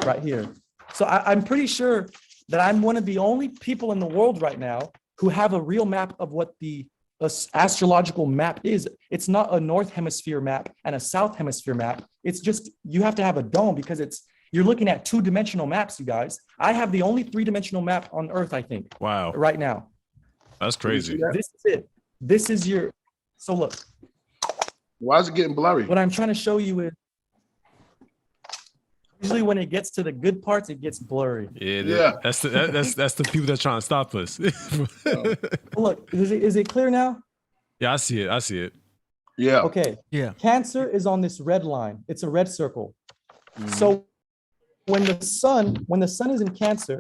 right here. So I'm pretty sure that I'm one of the only people in the world right now who have a real map of what the astrological map is. It's not a North Hemisphere map and a South Hemisphere map. It's just, you have to have a dome because you're looking at 2-dimensional maps, you guys. I have the only 3-dimensional map on Earth, I think. Wow. Right now. That's crazy. This is it. This is your, so look. Why is it getting blurry? What I'm trying to show you is, usually when it gets to the good parts, it gets blurry. Yeah. That's the people that's trying to stop us. Look, is it clear now? Yeah, I see it. Yeah. Okay. Yeah. Cancer is on this red line. It's a red circle. So when the sun is in Cancer,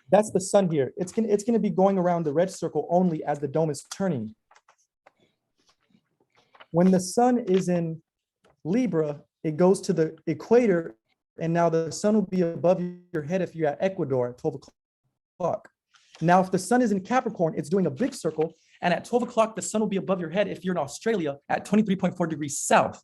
that's the sun here. It's gonna be going around the red circle only as the dome is turning. When the sun is in Libra, it goes to the equator, and now the sun will be above your head if you're at Ecuador at 12 o'clock. Now, if the sun is in Capricorn, it's doing a big circle, and at 12 o'clock, the sun will be above your head if you're in Australia at 23.4 degrees south.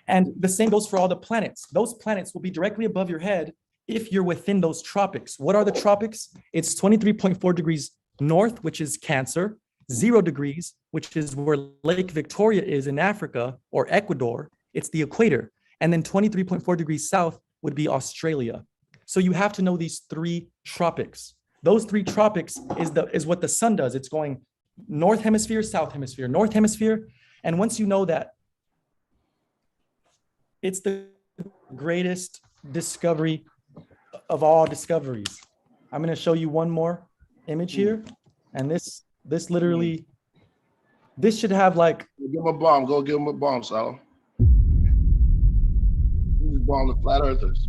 And the same goes for all the planets. Those planets will be directly above your head if you're within those tropics. What are the tropics? It's 23.4 degrees north, which is Cancer, 0 degrees, which is where Lake Victoria is in Africa, or Ecuador. It's the equator. And then 23.4 degrees south would be Australia. So you have to know these 3 tropics. Those 3 tropics is what the sun does. It's going north hemisphere, south hemisphere, north hemisphere. And once you know that, it's the greatest discovery of all discoveries. I'm going to show you one more image here. And this literally, this should have like... Give him a bomb. Go give him a bomb, Salah. Bomb the flat earthers.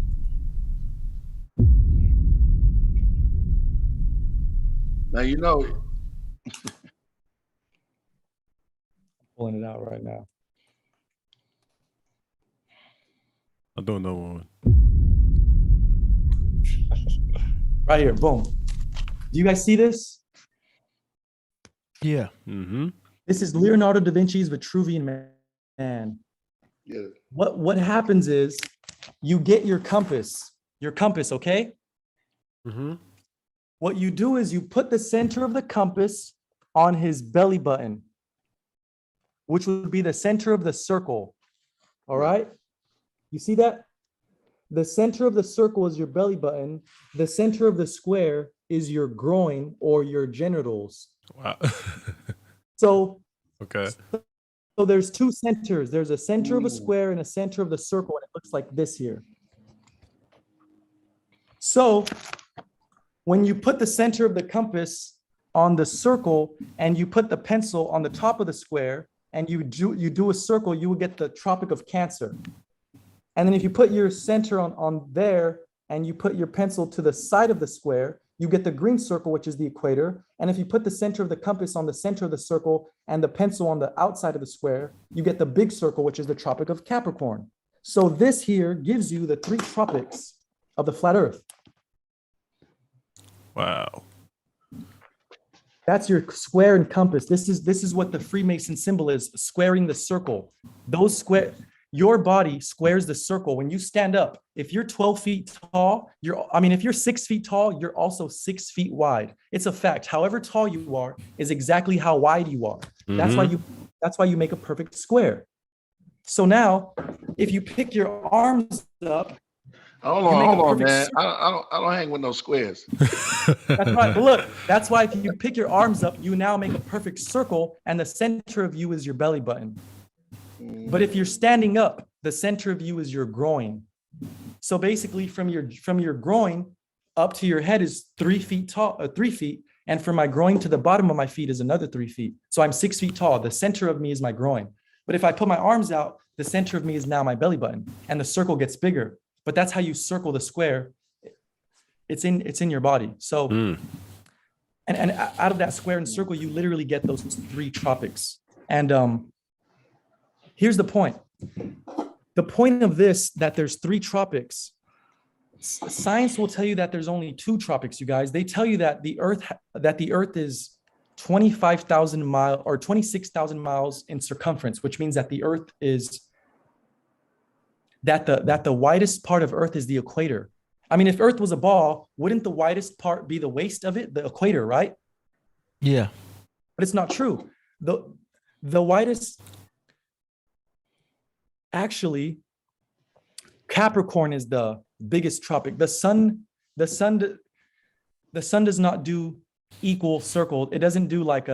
Now you know it. Pulling it out right now. I don't know one. Right here, boom. Do you guys see this? Yeah. This is Leonardo da Vinci's Vitruvian Man. Yeah. What happens is you get your compass, okay? what you do is you put the center of the compass on his belly button, which would be the center of the circle. All right. You see that? The center of the circle is your belly button. The center of the square is your groin or your genitals. Wow. So, Okay. so there's two centers. There's a center of a square and a center of the circle, and it looks like this here. So when you put the center of the compass on the circle and you put the pencil on the top of the square and you do a circle, you will get the Tropic of Cancer. And then if you put your center on there and you put your pencil to the side of the square, you get the green circle, which is the equator. And if you put the center of the compass on the center of the circle and the pencil on the outside of the square, you get the big circle, which is the Tropic of Capricorn. So this here gives you the 3 tropics of the flat Earth. Wow. That's your square and compass. This is what the Freemason symbol is, squaring the circle. Those square, your body squares the circle. When you stand up, if you're 12 feet tall, if you're 6 feet tall, you're also 6 feet wide. It's a fact. However tall you are is exactly how wide you are. Mm-hmm. That's why you make a perfect square. So now, if you pick your arms up, hold on, man. I don't hang with no squares. that's right. But look, that's why if you pick your arms up, you now make a perfect circle, and the center of you is your belly button. But if you're standing up, the center of you is your groin. So basically, from your groin up to your head is 3 feet tall, 3 feet, and from my groin to the bottom of my feet is another 3 feet. So I'm 6 feet tall. The center of me is my groin. But if I put my arms out, the center of me is now my belly button, and the circle gets bigger. But that's how you circle the square. It's in your body. So, and out of that square and circle, you literally get those 3 tropics. And here's the point. The point of this, that there's 3 tropics, science will tell you that there's only 2 tropics, you guys. They tell you that the Earth is 25,000 miles or 26,000 miles in circumference, which means that the Earth is that the widest part of Earth is the equator. I mean, if Earth was a ball, wouldn't the widest part be the waist of it, the equator, right? Yeah. But it's not true. The widest, actually, Capricorn is the biggest tropic. The sun does not do equal circle. It doesn't do like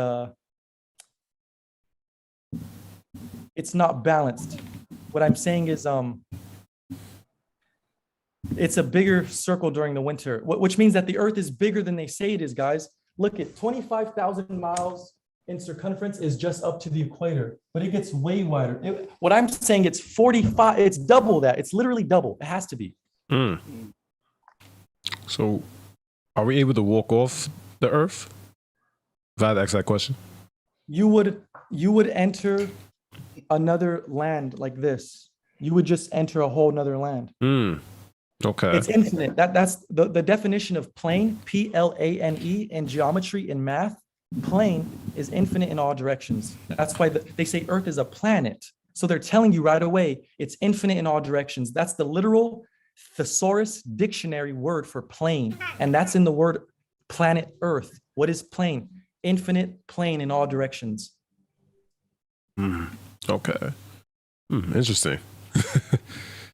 it's not balanced. What I'm saying is it's a bigger circle during the winter, which means that the Earth is bigger than they say it is, guys. Look at 25,000 miles in circumference is just up to the equator, but it gets way wider. What I'm saying, it's 45, it's double that. It's literally double. It has to be. So are we able to walk off the Earth? If I had to ask that question. You would enter another land like this. You would just enter a whole nother land. Okay. It's infinite. That's the definition of plane, Plane, in geometry and math. Plane is infinite in all directions. That's why they say Earth is a planet. So they're telling you right away, it's infinite in all directions. That's the literal thesaurus dictionary word for plane. And that's in the word planet Earth. What is plane? Infinite plane in all directions. Okay. Interesting.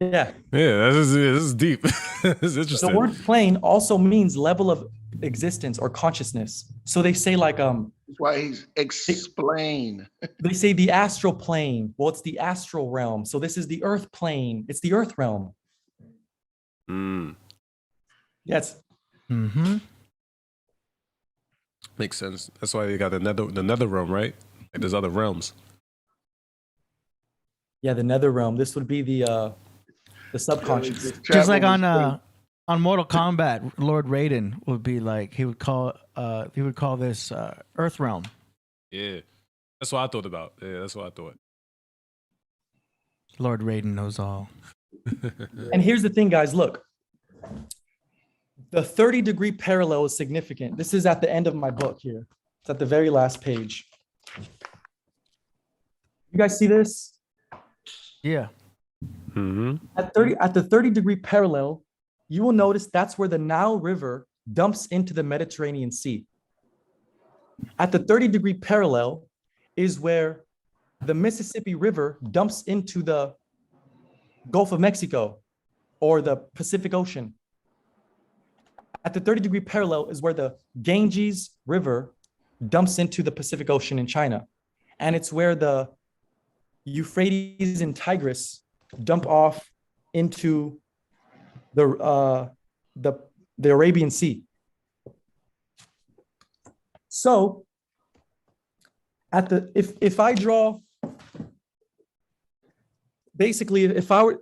Yeah. Yeah, this is deep. It's interesting. The word plane also means level of existence or consciousness. So they say like That's why he's explain. they say the astral plane. Well, it's the astral realm. So this is the earth plane. It's the earth realm. Yes. Makes sense. That's why you got the nether realm, right? Like there's other realms. Yeah, the nether realm. This would be the subconscious. Just like on Mortal Kombat, Lord Raiden would be like he would call this Earth Realm. Yeah, that's what I thought about. Yeah, that's what I thought. Lord Raiden knows all. And here's the thing, guys. Look, the 30-degree parallel is significant. This is at the end of my book here. It's at the very last page. You guys see this? Yeah. At the 30-degree parallel, you will notice that's where the Nile River dumps into the Mediterranean Sea. At the 30-degree parallel is where the Mississippi River dumps into the Gulf of Mexico or the Pacific Ocean. At the 30-degree parallel is where the Ganges River dumps into the Pacific Ocean in China. And it's where the Euphrates and Tigris dump off into the Arabian Sea. So if I draw, basically,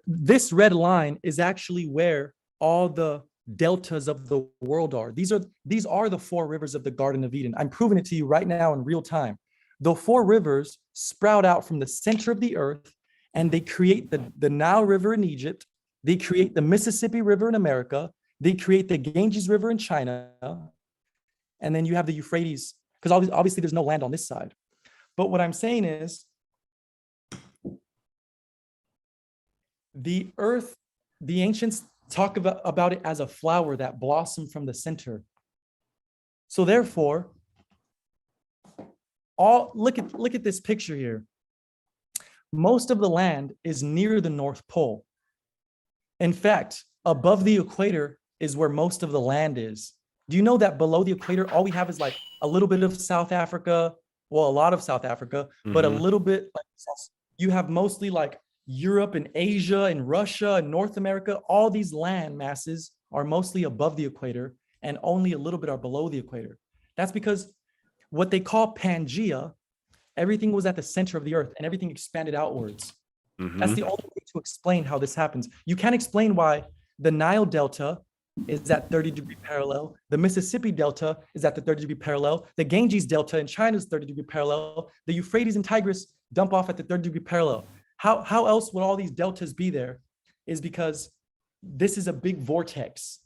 this red line is actually where all the deltas of the world are. These are the 4 rivers of the Garden of Eden. I'm proving it to you right now in real time. The 4 rivers sprout out from the center of the earth, and they create the Nile River in Egypt. They create the Mississippi River in America. They create the Ganges River in China. And then you have the Euphrates, because obviously there's no land on this side. But what I'm saying is, the earth, the ancients talk about it as a flower that blossomed from the center. So therefore, look at this picture here. Most of the land is near the North Pole. In fact, above the equator is where most of the land is. Do you know that below the equator, all we have is like a little bit of South Africa, well, a lot of South Africa, but a little bit, like, you have mostly like Europe and Asia and Russia and North America. All these land masses are mostly above the equator, and only a little bit are below the equator. That's because what they call Pangea, everything was at the center of the earth and everything expanded outwards. That's the only way to explain how this happens. You can't explain why the Nile Delta is at 30-degree parallel. The Mississippi Delta is at the 30-degree parallel. The Ganges Delta in China is 30-degree parallel. The Euphrates and Tigris dump off at the 30-degree parallel. How else would all these deltas be there? Is because this is a big vortex,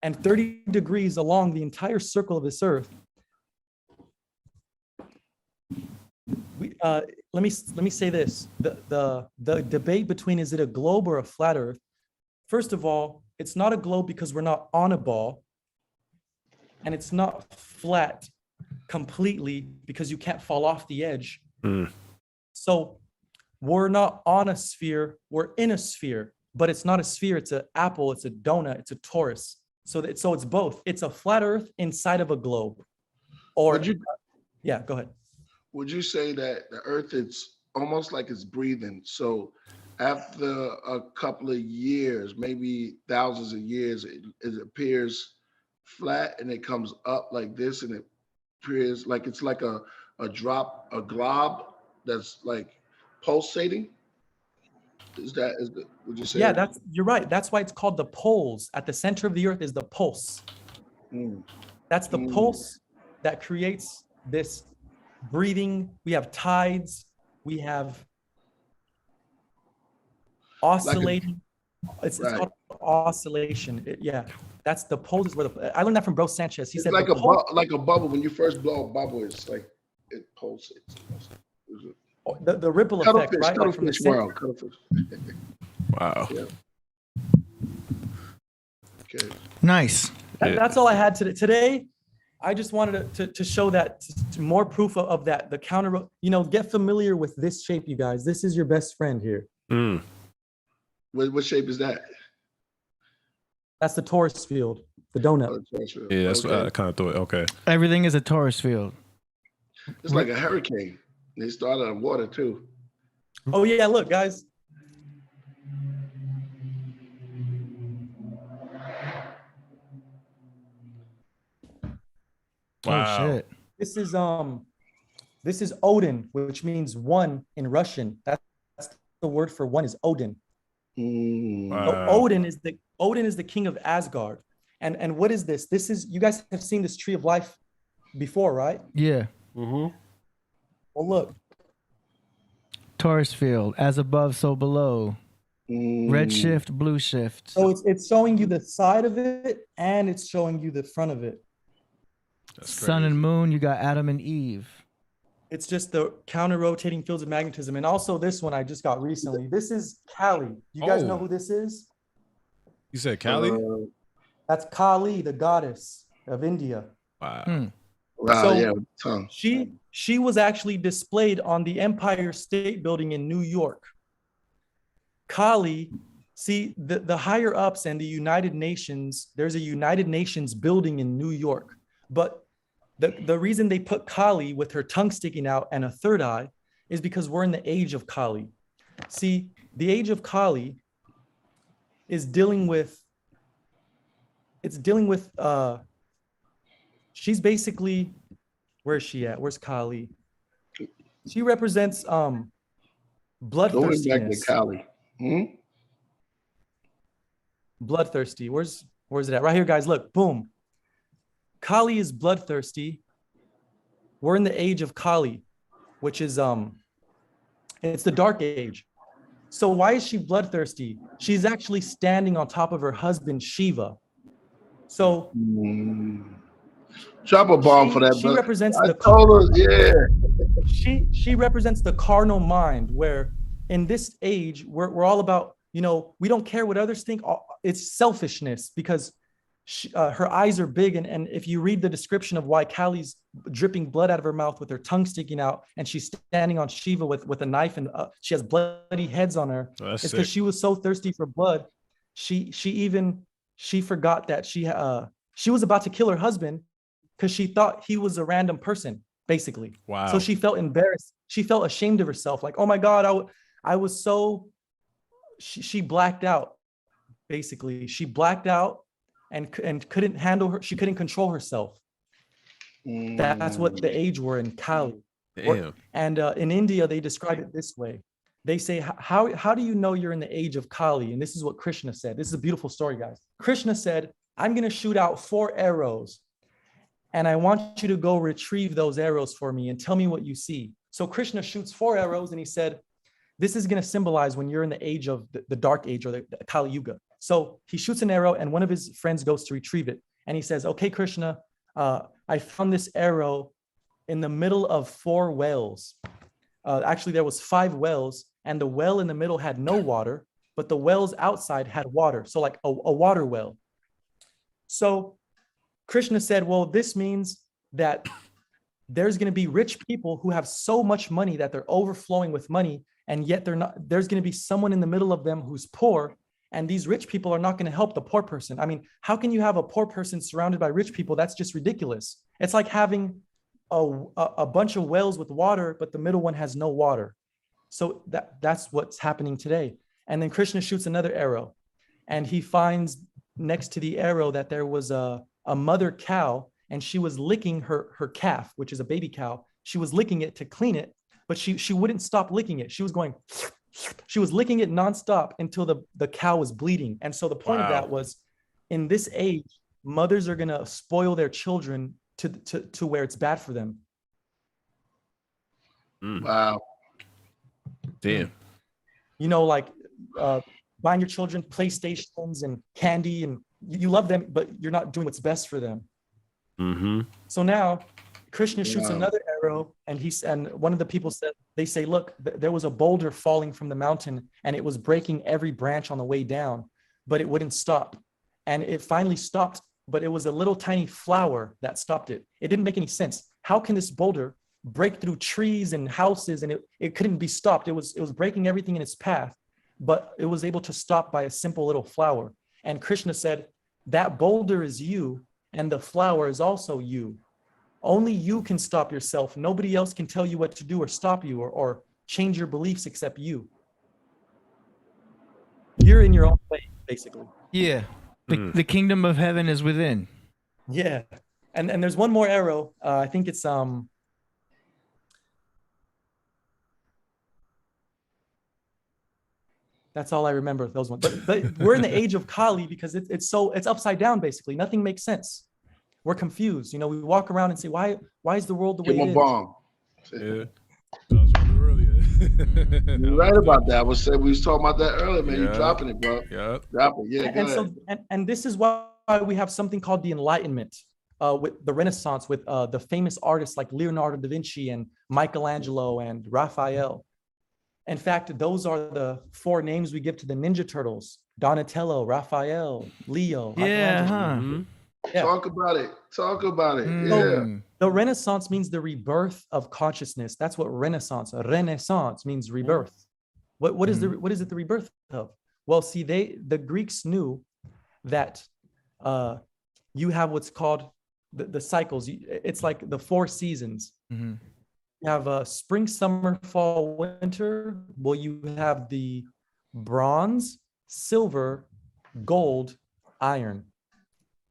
and 30 degrees along the entire circle of this earth. Let me say this: the debate between, is it a globe or a flat earth? First of all, it's not a globe because we're not on a ball, and it's not flat completely because you can't fall off the edge. So we're not on a sphere, we're in a sphere, but it's not a sphere, it's an apple, it's a donut, it's a torus. So it's both. It's a flat earth inside of a globe. Or yeah, go ahead. Would you say that the earth is almost like it's breathing? So after a couple of years, maybe thousands of years, it appears flat and it comes up like this, and it appears like it's like a glob that's like pulsating. Would you say? Yeah, you're right. That's why it's called the poles. At the center of the earth is the pulse. That's the pulse that creates this breathing. We have tides, we have oscillating. It's called oscillation. That's the pulse. Is where I learned that from Bro Sanchez. He said like a bubble. When you first blow a bubble, it's like it pulsates. The ripple effect, right? Like from the center. Wow. Yeah. Okay. Nice. That's all I had today. I just wanted to show that more proof of that. The counter, get familiar with this shape, you guys. This is your best friend here. What shape is that? That's the torus field, the donut. Yeah, that's what I kind of thought. Okay. Everything is a torus field. It's like a hurricane. They started on water too. Oh yeah, look, guys. Wow. Oh shit. This is Odin, which means one in Russian. That's the word for one is Odin. Wow. So Odin is the king of Asgard. And what is this? This is, you guys have seen this tree of life before, right? Yeah. Well, look. Torus field, as above, so below. Red shift, blue shift. So it's showing you the side of it, and it's showing you the front of it. That's Sun crazy. and moon, you got Adam and Eve. It's just the counter-rotating fields of magnetism. And also this one I just got recently. This is Kali. You guys know who this is? You said Cali? That's Kali, the goddess of India. Wow. Wow, So yeah, tongue. she was actually displayed on the Empire State Building in New York. Kali, see, the higher ups and the United Nations, there's a United Nations building in New York. But the reason they put Kali with her tongue sticking out and a third eye is because we're in the age of Kali. See, the age of Kali is dealing with, she's basically, where is she at? Where's Kali? She represents Going back to bloodthirstiness. Cali. Bloodthirsty. Where's it at? Right here, guys. Look, boom. Kali is bloodthirsty. We're in the age of Kali, which is it's the dark age. So why is she bloodthirsty? She's actually standing on top of her husband Shiva. So Drop a bomb for that. She represents she represents the carnal mind, where in this age we're all about, we don't care what others think. It's selfishness, because her eyes are big, and if you read the description of why Kali's dripping blood out of her mouth with her tongue sticking out, and she's standing on Shiva with a knife, and she has bloody heads on her, it's because she was so thirsty for blood. She forgot that she was about to kill her husband because she thought he was a random person, basically. Wow. So she felt embarrassed. She felt ashamed of herself, like, oh my God, I was so. She blacked out. Basically, she blacked out and couldn't handle her. She couldn't control herself. That's what the age we're in, Kali. Damn. And in India, they describe it this way. They say, how do you know you're in the age of Kali? And this is what Krishna said. This is a beautiful story, guys. Krishna said, I'm going to shoot out 4 arrows, and I want you to go retrieve those arrows for me and tell me what you see. So Krishna shoots 4 arrows, and he said, this is going to symbolize when you're in the age of the dark age, or the Kali Yuga. So he shoots an arrow, and one of his friends goes to retrieve it. And he says, okay, Krishna, I found this arrow in the middle of 4 wells. Actually, there was 5 wells, and the well in the middle had no water, but the wells outside had water. So like a water well. So Krishna said, well, this means that there's going to be rich people who have so much money that they're overflowing with money, and yet there's going to be someone in the middle of them who's poor, and these rich people are not going to help the poor person. I mean, how can you have a poor person surrounded by rich people? That's just ridiculous. It's like having a bunch of wells with water, but the middle one has no water. So that's what's happening today. And then Krishna shoots another arrow, and he finds next to the arrow that there was a mother cow, and she was licking her calf, which is a baby cow. She was licking it to clean it, but she wouldn't stop licking it. She was licking it nonstop until the cow was bleeding. And so the point of that was, in this age, mothers are going to spoil their children to where it's bad for them. Wow. Damn. Like buying your children PlayStations and candy, and you love them, but you're not doing what's best for them. Mm-hmm. So now Krishna shoots another arrow, and one of the people said, they say, look, there was a boulder falling from the mountain, and it was breaking every branch on the way down, but it wouldn't stop. And it finally stopped, but it was a little tiny flower that stopped it. It didn't make any sense. How can this boulder break through trees and houses, and it couldn't be stopped? It was breaking everything in its path, but it was able to stop by a simple little flower. And Krishna said, that boulder is you, and the flower is also you. Only you can stop yourself. Nobody else can tell you what to do or stop you or change your beliefs except you. You're in your own way, basically. Yeah. The kingdom of heaven is within. Yeah. And there's one more arrow. I think it's that's all I remember, those ones. But we're in the age of Kali because it's upside down, basically. Nothing makes sense. We're confused. We walk around and say, why is the world the way it is? Bomb. Yeah. I was wondering earlier. You're right about that. We was talking about that earlier, man. You're dropping it, bro. Yeah. Drop it. Yeah. And this is why we have something called the Enlightenment, with the Renaissance, with the famous artists like Leonardo da Vinci and Michelangelo and Raphael. In fact, those are the 4 names we give to the Ninja Turtles: Donatello, Raphael, Leo, Yeah, Michelangelo. huh? Yeah. Talk about it. Talk about it. Mm. Yeah. The Renaissance means the rebirth of consciousness. That's what Renaissance means, rebirth. What is it the rebirth of? Well, see, the Greeks knew that you have what's called the cycles. It's like the 4 seasons. Mm-hmm. You have spring, summer, fall, winter. Well, you have the bronze, silver, gold, iron.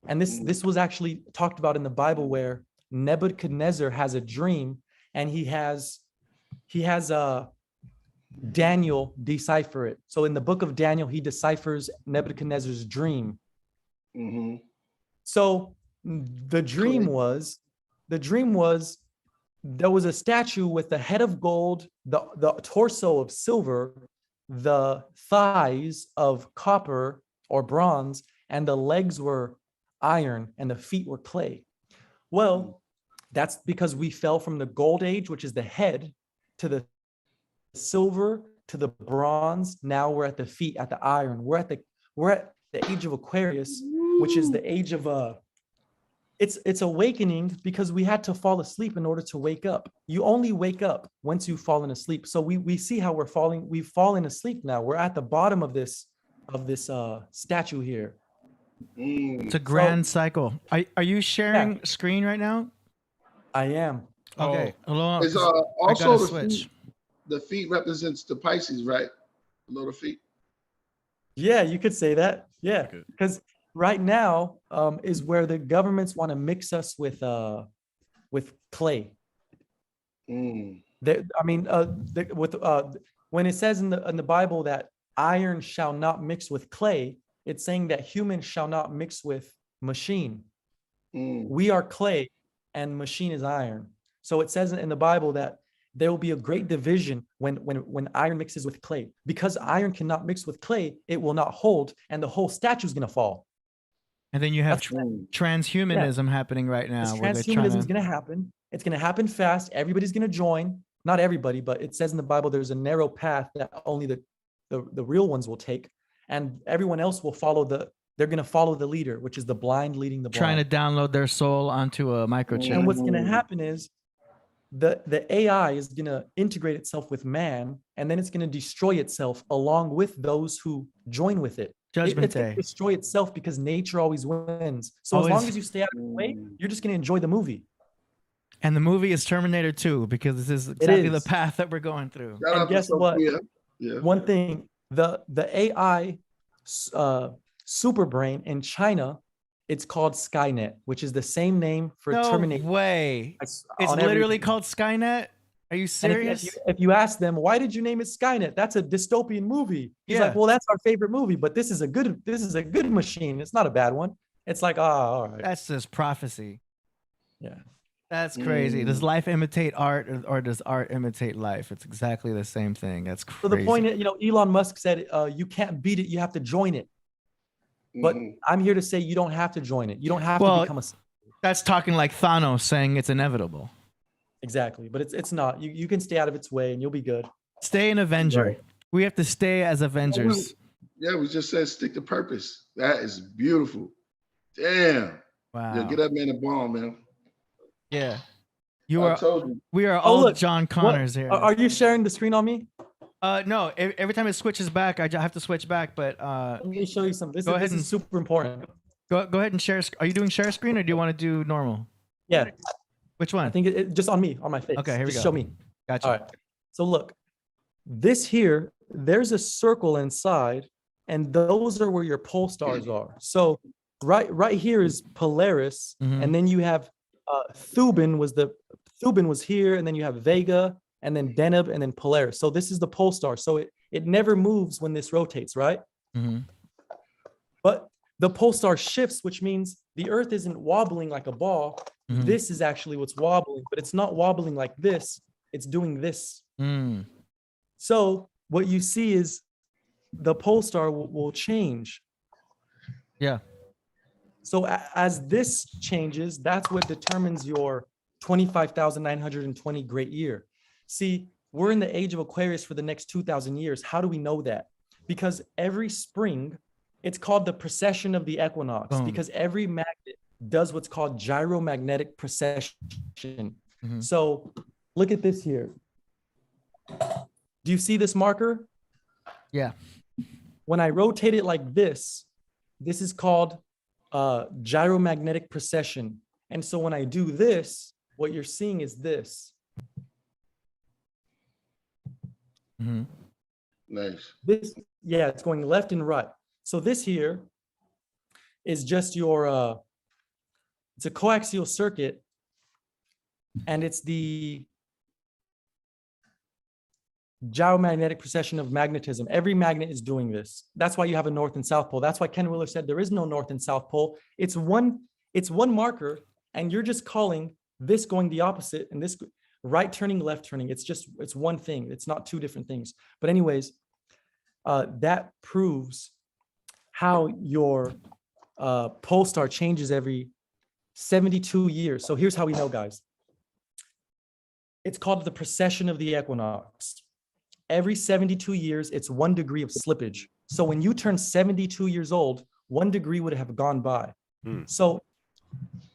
And this was actually talked about in the Bible, where Nebuchadnezzar has a dream, and he has Daniel decipher it. So in the book of Daniel, he deciphers Nebuchadnezzar's dream. Mm-hmm. So the dream was there was a statue with the head of gold, the torso of silver, the thighs of copper or bronze, and the legs were iron and the feet were clay. Well, that's because we fell from the gold age, which is the head, to the silver, to the bronze. Now we're at the feet, at the iron. We're at the age of Aquarius, which is the age of it's awakening, because we had to fall asleep in order to wake up. You only wake up once you've fallen asleep. So we see how we've fallen asleep now. We're at the bottom of this statue here. It's a grand cycle. Are you sharing screen right now? I am. Okay. It's I also gotta the switch. feet. The feet represents the Pisces, right? The little feet. Yeah, you could say that. Yeah, Okay. because right now is where the governments want to mix us with clay. Mm. When it says in the Bible that iron shall not mix with clay, it's saying that humans shall not mix with machine. Mm. We are clay and machine is iron. So it says in the Bible that there will be a great division when iron mixes with clay. Because iron cannot mix with clay, it will not hold, and the whole statue is going to fall. And then you have That's- transhumanism happening right now. This where they're transhumanism trying is going to happen. It's going to happen fast. Everybody's going to join. Not everybody, but it says in the Bible there's a narrow path that only the real ones will take, and everyone else will follow they're going to follow the leader, which is the blind leading the blind. trying to download their soul onto a microchip. And what's going to happen is the AI is going to integrate itself with man, and then it's going to destroy itself along with those who join with it. Judgment It's going Day. to destroy itself because nature always wins. So Always. as long as you stay out of the way, you're just going to enjoy the movie. And the movie is Terminator 2, because this is exactly the is. path that we're going through. Shout And out to guess what? Sophia. Yeah. One thing, the AI super brain in China, it's called Skynet, which is the same name for No Terminator. way. It's on literally everything. called Skynet? Are you And serious? if you ask them, why did you name it Skynet? That's a dystopian movie. He's Yeah. like, well, that's our favorite movie, but this is a good machine. It's not a bad one. It's like, all right. That's just prophecy. Yeah. That's crazy. Does life imitate art, or does art imitate life? It's exactly the same thing. That's crazy. So the point is, Elon Musk said, you can't beat it. You have to join it. But I'm here to say you don't have to join it. You don't have to become a. That's talking like Thanos saying it's inevitable. Exactly. But it's not. You can stay out of its way and you'll be good. Stay an Avenger. Right. We have to stay as Avengers. Yeah, we just said stick to purpose. That is beautiful. Damn. Wow. Yeah, get that man a bomb, man. Yeah. I told you. We are Oh, all look, John Connors here. Are you sharing the screen on me? No, every time it switches back, I have to switch back. But Let me show you something. Go ahead This and- is super important. go ahead and share. Are you doing share screen, or do you want to do normal? Yeah, Which one? I think it just on me, on my face. Okay, here we just go. show me. Gotcha. All right. So look, this here, there's a circle inside, and those are where your pole stars are. So right here is Polaris, Mhm. and then you have Thuban was here, and then you have Vega, and then Deneb, and then Polaris. So this is the pole star. So it never moves when this rotates, right? Mhm. But the pole star shifts, which means the Earth isn't wobbling like a ball. Mhm. This is actually what's wobbling, but it's not wobbling like this. It's doing this. Mm. So what you see is the pole star will change. Yeah. So as this changes, that's what determines your 25,920 great year. See, we're in the age of Aquarius for the next 2,000 years. How do we know that? Because every spring, it's called the precession of the equinox, because every magnet does what's called gyromagnetic precession. So look at this here. Do you see this marker? Yeah. When I rotate it like this is called gyromagnetic precession. And so when I do this, what you're seeing is this. Nice. This, yeah, it's going left and right. So this here is just your, it's a coaxial circuit, and it's the gyromagnetic precession of magnetism. Every magnet is doing this. That's why you have a north and south pole. That's why Ken Willer said there is no north and south pole. It's one marker, and you're just calling this going the opposite and this right turning, left turning. It's one thing. It's not two different things. But anyways, that proves how your pole star changes every 72 years. So here's how we know, guys. It's called the precession of the equinox. Every 72 years, it's 1 degree of slippage. So when you turn 72 years old, 1 degree would have gone by. So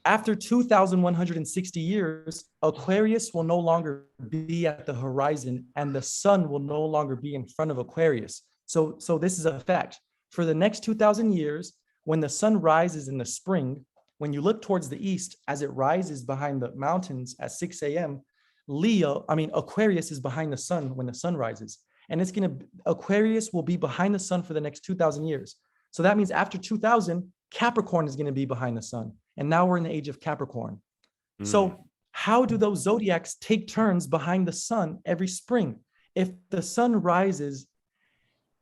after 2,160 years, Aquarius will no longer be at the horizon, and the sun will no longer be in front of Aquarius. So this is a fact. For the next 2,000 years, when the sun rises in the spring, when you look towards the east, as it rises behind the mountains at 6 a.m., Aquarius is behind the sun when the sun rises. And Aquarius will be behind the sun for the next 2,000 years. So that means after 2000, Capricorn is going to be behind the sun. And now we're in the age of Capricorn. So how do those zodiacs take turns behind the sun every spring? If the sun rises,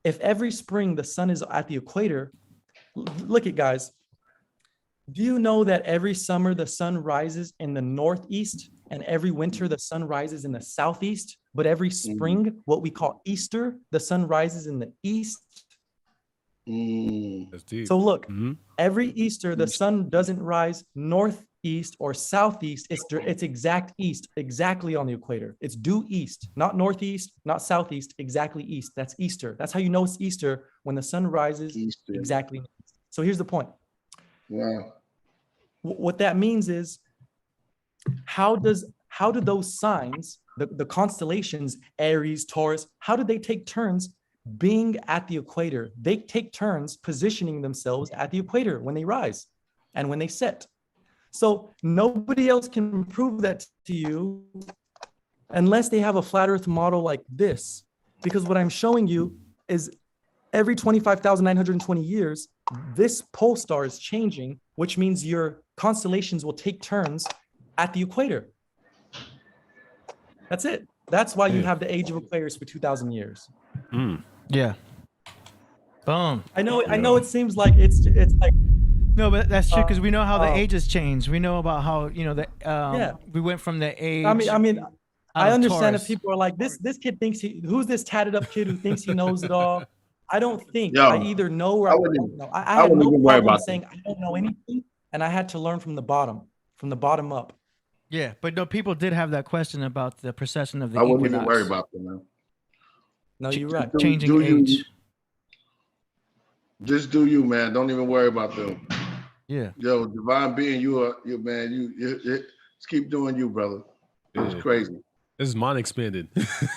if every spring the sun is at the equator, look at guys. Do you know that every summer the sun rises in the northeast, and every winter the sun rises in the southeast? But every spring, what we call Easter, the sun rises in the east. That's deep. So look, every Easter the sun doesn't rise northeast or southeast. It's exact east, exactly on the equator. It's due east, not northeast, not southeast, exactly east. That's Easter. That's how you know it's Easter, when the sun rises exactly east. So here's the point. Wow. What that means is, how do those signs, the constellations, Aries, Taurus, how do they take turns being at the equator? They take turns positioning themselves at the equator when they rise and when they set. So nobody else can prove that to you unless they have a flat earth model like this, because what I'm showing you is every 25,920 years, this pole star is changing, which means your constellations will take turns at the equator. That's it. That's why you have the age of Aquarius for 2,000 years. Yeah. Boom. I know it seems like it's like, no, but that's true, because we know how the ages change. We know about how, we went from the age. I understand if people are like, this kid thinks who's this tatted up kid who thinks he knows it all? I don't think. I either know or I don't know. I have no problem saying I don't know anything, and I had to learn from the bottom up. Yeah, but no, people did have that question about the precession of the equinox. I wouldn't equinox. even worry about them, man. No, you're right. Changing age. Just do you, man. Don't even worry about them. Yeah. Yo, Divine Being, you man. You just keep doing you, brother. It's crazy. This is mind expanded.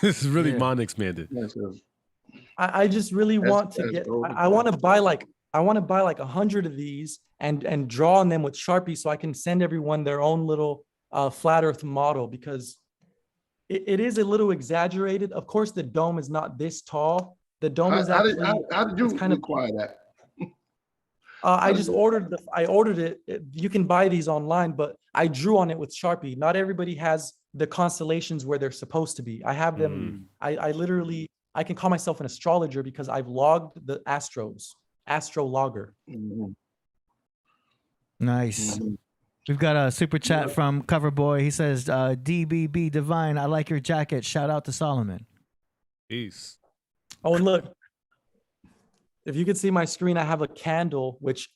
This is really mind expanded. Yes, I just really want to get. I want to buy like 100 of these and draw on them with Sharpie, so I can send everyone their own little flat Earth model, because it is a little exaggerated. Of course, the dome is not this tall. The dome is actually. How did you kind of acquire that? I just ordered I ordered it. You can buy these online, but I drew on it with Sharpie. Not everybody has the constellations where they're supposed to be. I have them. I literally, I can call myself an astrologer because I've logged the astro logger. Nice. We've got a super chat from CoverBoy. He says, DBB Divine, I like your jacket. Shout out to Solomon. Peace. Oh, and look, if you could see my screen, I have a candle, which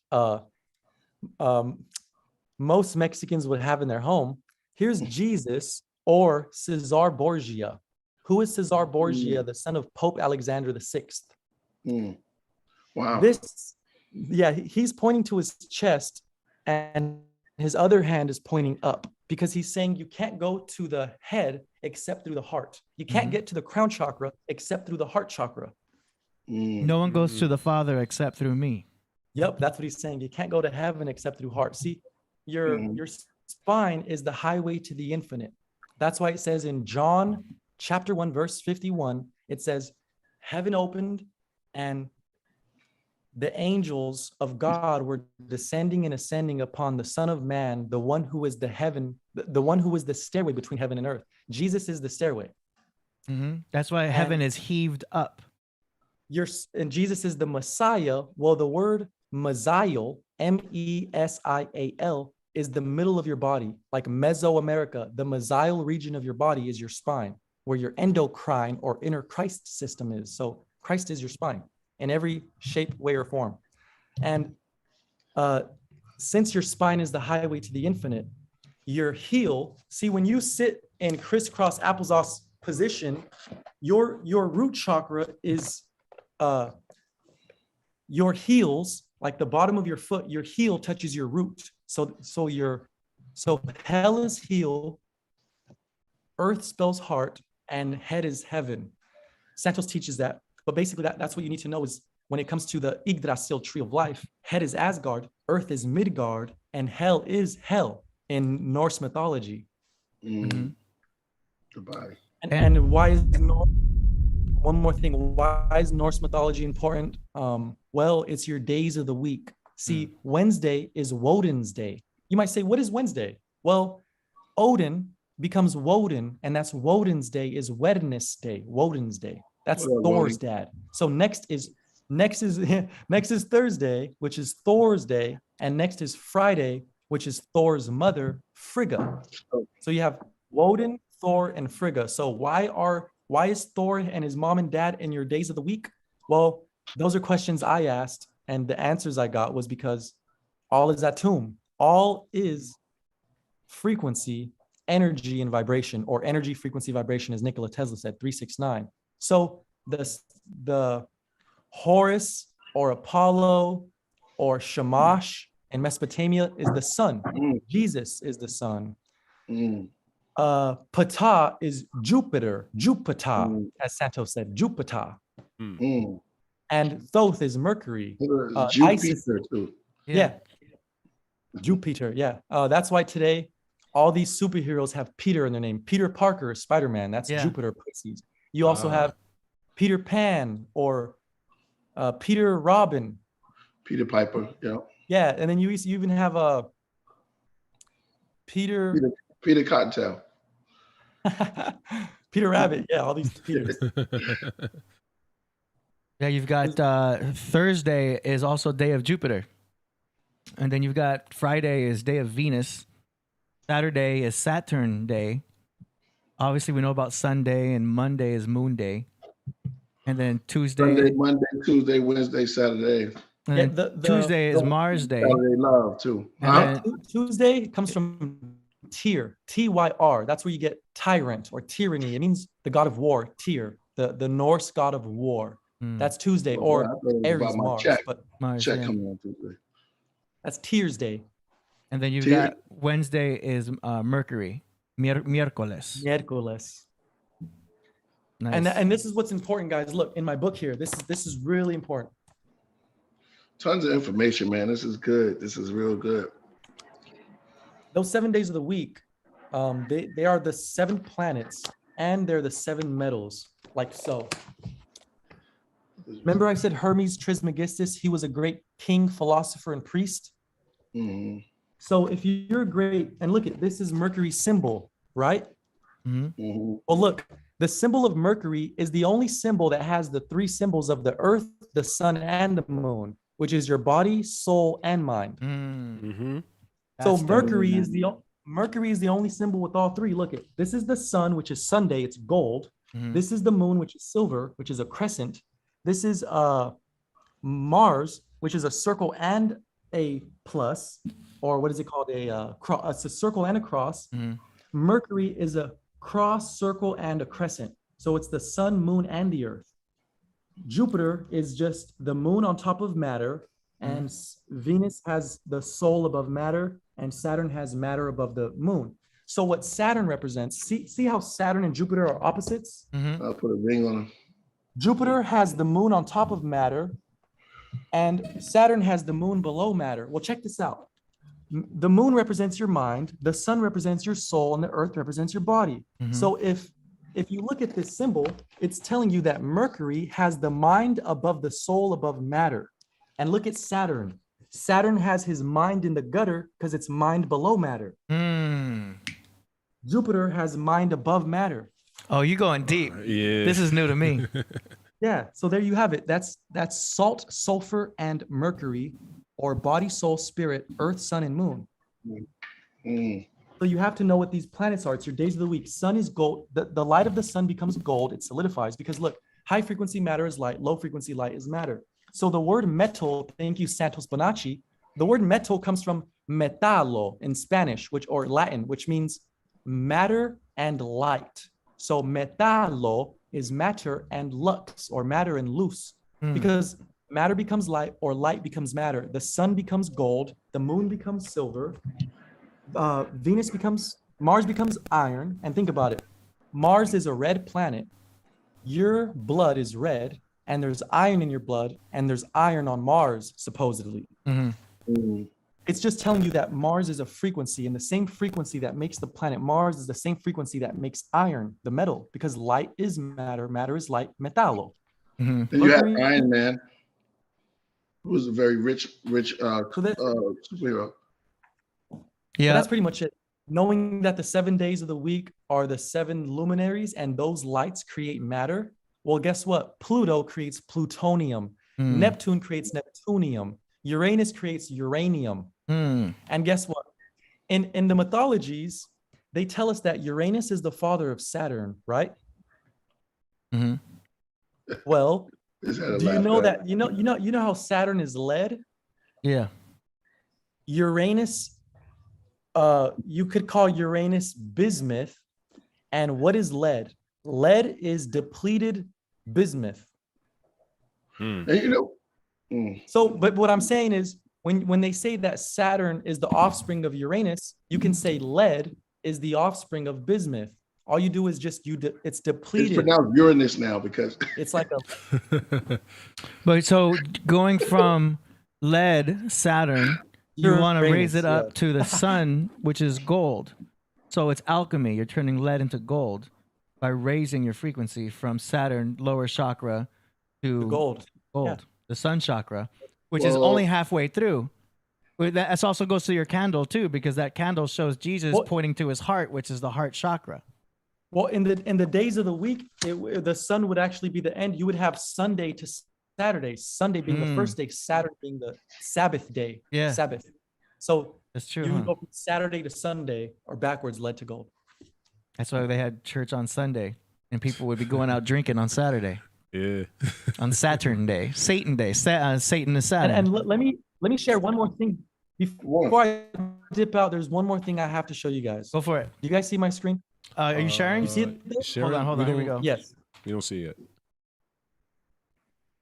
most Mexicans would have in their home. Here's Jesus, or Cesar Borgia, Who is Cesar Borgia, the son of Pope Alexander VI? Wow. He's pointing to his chest, and his other hand is pointing up, because he's saying you can't go to the head except through the heart. You can't get to the crown chakra except through the heart chakra. No one goes to the Father except through me. Yep, that's what he's saying. You can't go to heaven except through heart. See, your spine is the highway to the infinite. That's why it says in John chapter 1, verse 51, it says, heaven opened and the angels of God were descending and ascending upon the Son of Man, the one who is the heaven, the one who is the stairway between heaven and earth. Jesus is the stairway. That's why heaven is heaved up. And Jesus is the Messiah. Well, the word Mesial, Mesial, is the middle of your body, like Mesoamerica. The Mesial region of your body is your spine, where your endocrine or inner Christ system is. So Christ is your spine in every shape, way, or form. And since your spine is the highway to the infinite, your heel, see, when you sit in crisscross applesauce position, your root chakra is your heels, like the bottom of your foot, your heel touches your root. So hell is heel, earth spells heart, and head is heaven. Santos teaches that. But basically, that's what you need to know is when it comes to the Yggdrasil tree of life, head is Asgard, earth is Midgard, and hell is hell in Norse mythology. The body. And why is one more thing, why is Norse mythology important? Well, it's your days of the week. See, Wednesday is Woden's day. You might say, what is Wednesday? Well, Odin becomes Woden, and that's Woden's day is Wednesday, Woden's day. That's Thor's dad. So next is Thursday, which is Thor's day, and next is Friday, which is Thor's mother, Frigga. So you have Woden, Thor, and Frigga. So why is Thor and his mom and dad in your days of the week? Well, those are questions I asked, and the answers I got was because all is atum. All is frequency, energy, and vibration, or energy, frequency, vibration, as Nikola Tesla said, 369. So the Horus or Apollo or Shamash in Mesopotamia is the sun. Jesus is the sun. Ptah is Jupiter, as Santos said, Jupiter. And Thoth is Mercury. Jupiter too. Yeah. Jupiter, yeah. That's why today all these superheroes have Peter in their name. Peter Parker is Spider-Man. That's Jupiter Pisces. You also have Peter Pan or Peter Robin. Peter Piper, yeah. Yeah, and then you even have Peter Cottontail. Peter Rabbit. Yeah, all these Peters. Yeah, you've got Thursday is also day of Jupiter. And then you've got Friday is day of Venus. Saturday is Saturn day. Obviously, we know about Sunday, and Monday is Moon Day. And then Tuesday. Sunday, Monday, Tuesday, Wednesday, Saturday. And then Tuesday is Mars Day. Saturday love too. Tuesday comes from Tyr, Tyr. That's where you get tyrant or tyranny. It means the god of war, Tyr, the Norse god of war. That's Tuesday, or Aries Mars. But Mars, check coming on Tuesday. That's Tyr's day. And then you've got Wednesday is Mercury, miércoles. Nice. And this is what's important, guys. Look, in my book here, this is really important. Tons of information, man. This is good. This is real good. Those 7 days of the week, they are the 7 planets, and they're the 7 metals, like so. Remember I said Hermes Trismegistus, he was a great king, philosopher, and priest? So if you're great, and look at this is Mercury's symbol, right? Well, look, the symbol of Mercury is the only symbol that has the 3 symbols of the earth, the sun, and the moon, which is your body, soul, and mind. So Mercury is the only symbol with all 3. Look at this is the sun, which is Sunday, it's gold. This is the moon, which is silver, which is a crescent. This is Mars, which is a circle and a plus, or what is it called? It's a circle and a cross. Mercury is a cross, circle, and a crescent. So it's the sun, moon, and the earth. Jupiter is just the moon on top of matter, and Venus has the soul above matter, and Saturn has matter above the moon. So what Saturn represents, see how Saturn and Jupiter are opposites? I'll put a ring on him. Jupiter has the moon on top of matter, and Saturn has the moon below matter. Well, check this out. The moon represents your mind, the sun represents your soul, and the earth represents your body. So if you look at this symbol, it's telling you that Mercury has the mind above the soul above matter. And look at Saturn. Saturn has his mind in the gutter because it's mind below matter. Jupiter has mind above matter. Oh, you going deep. Yeah. This is new to me. Yeah, so there you have it. That's salt, sulfur, and Mercury, or body, soul, spirit, earth, sun, and moon. So you have to know what these planets are. It's your days of the week. Sun is gold. The light of the sun becomes gold. It solidifies because look, high frequency matter is light, low frequency light is matter. So the word metal, thank you, Santos Bonacci, the word metal comes from metallo in Spanish, or Latin, which means matter and light. So metallo is matter and lux, or matter and luz, because matter becomes light or light becomes matter. The sun becomes gold, the moon becomes silver, Mars becomes iron. And think about it. Mars is a red planet. Your blood is red, and there's iron in your blood, and there's iron on Mars, supposedly. It's just telling you that Mars is a frequency, and the same frequency that makes the planet Mars is the same frequency that makes iron, the metal, because light is matter, matter is light, metallo. And you have Iron Man, who was a very rich superhero. Yeah, So that's pretty much it. Knowing that the 7 days of the week are the 7 luminaries, and those lights create matter. Well, guess what? Pluto creates plutonium. Neptune creates neptunium. Uranus creates uranium. And guess what? In the mythologies, they tell us that Uranus is the father of Saturn, right? Well, do you know that you know how Saturn is lead? Yeah. Uranus, you could call Uranus bismuth. And what is lead? Lead is depleted bismuth. And So, but what I'm saying is, when they say that Saturn is the offspring of Uranus, you can say lead is the offspring of bismuth. All you do is just it's depleted. It's pronounced Uranus now because It's like a But so going from lead, Saturn, you want to raise it up to the sun, which is gold. So it's alchemy. You're turning lead into gold by raising your frequency from Saturn, lower chakra, to gold. the sun chakra, which is only halfway through. That also goes to your candle too, because that candle shows Jesus pointing to his heart, which is the heart chakra. Well, in the days of the week, the sun would actually be the end. You would have Sunday to Saturday, Sunday being the first day, Saturn being the Sabbath day. Yeah. Sabbath. So That's true. you would go from Saturday to Sunday, or backwards, lead to gold. That's why they had church on Sunday, and people would be going out drinking on Saturday. Yeah. On Saturn Day, Satan Day. Satan is Saturn. And let me share one more thing before I dip out. There's one more thing I have to show you guys. Go for it. You guys see my screen? Are you sharing? You see it? Hold on. Here we go. Yes. We don't see it.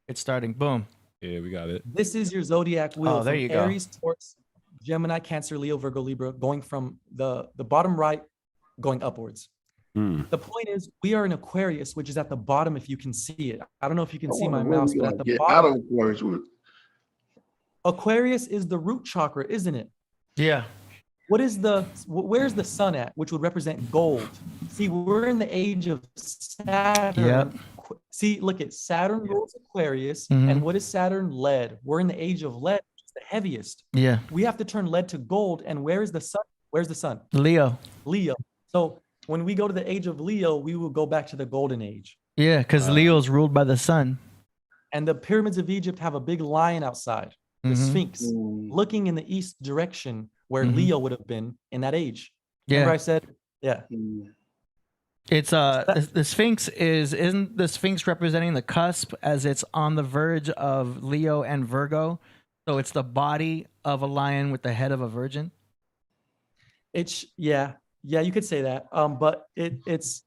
It's starting. Boom. Yeah, we got it. This is your zodiac wheel. Oh, there from you go. Aries, Taurus, Gemini, Cancer, Leo, Virgo, Libra, going from the bottom right, going upwards. The point is, we are in Aquarius, which is at the bottom. If you can see it, I don't know if you can see my mouse, but at the bottom, out of Aquarius. Aquarius is the root chakra, isn't it? Yeah. Where's the sun at, which would represent gold? See, we're in the age of Saturn. Yep. See, look at Saturn rules Aquarius, and what is Saturn? Lead. We're in the age of lead, which is the heaviest. Yeah. We have to turn lead to gold. And where is the sun? Where's the sun? Leo. Leo. So when we go to the age of Leo, we will go back to the golden age. Yeah, because Leo's ruled by the sun. And the pyramids of Egypt have a big lion outside, the Sphinx, looking in the east direction where Leo would have been in that age. Remember I said, yeah. It's the Sphinx isn't the Sphinx representing the cusp, as it's on the verge of Leo and Virgo? So it's the body of a lion with the head of a virgin. It's yeah, you could say that. But it's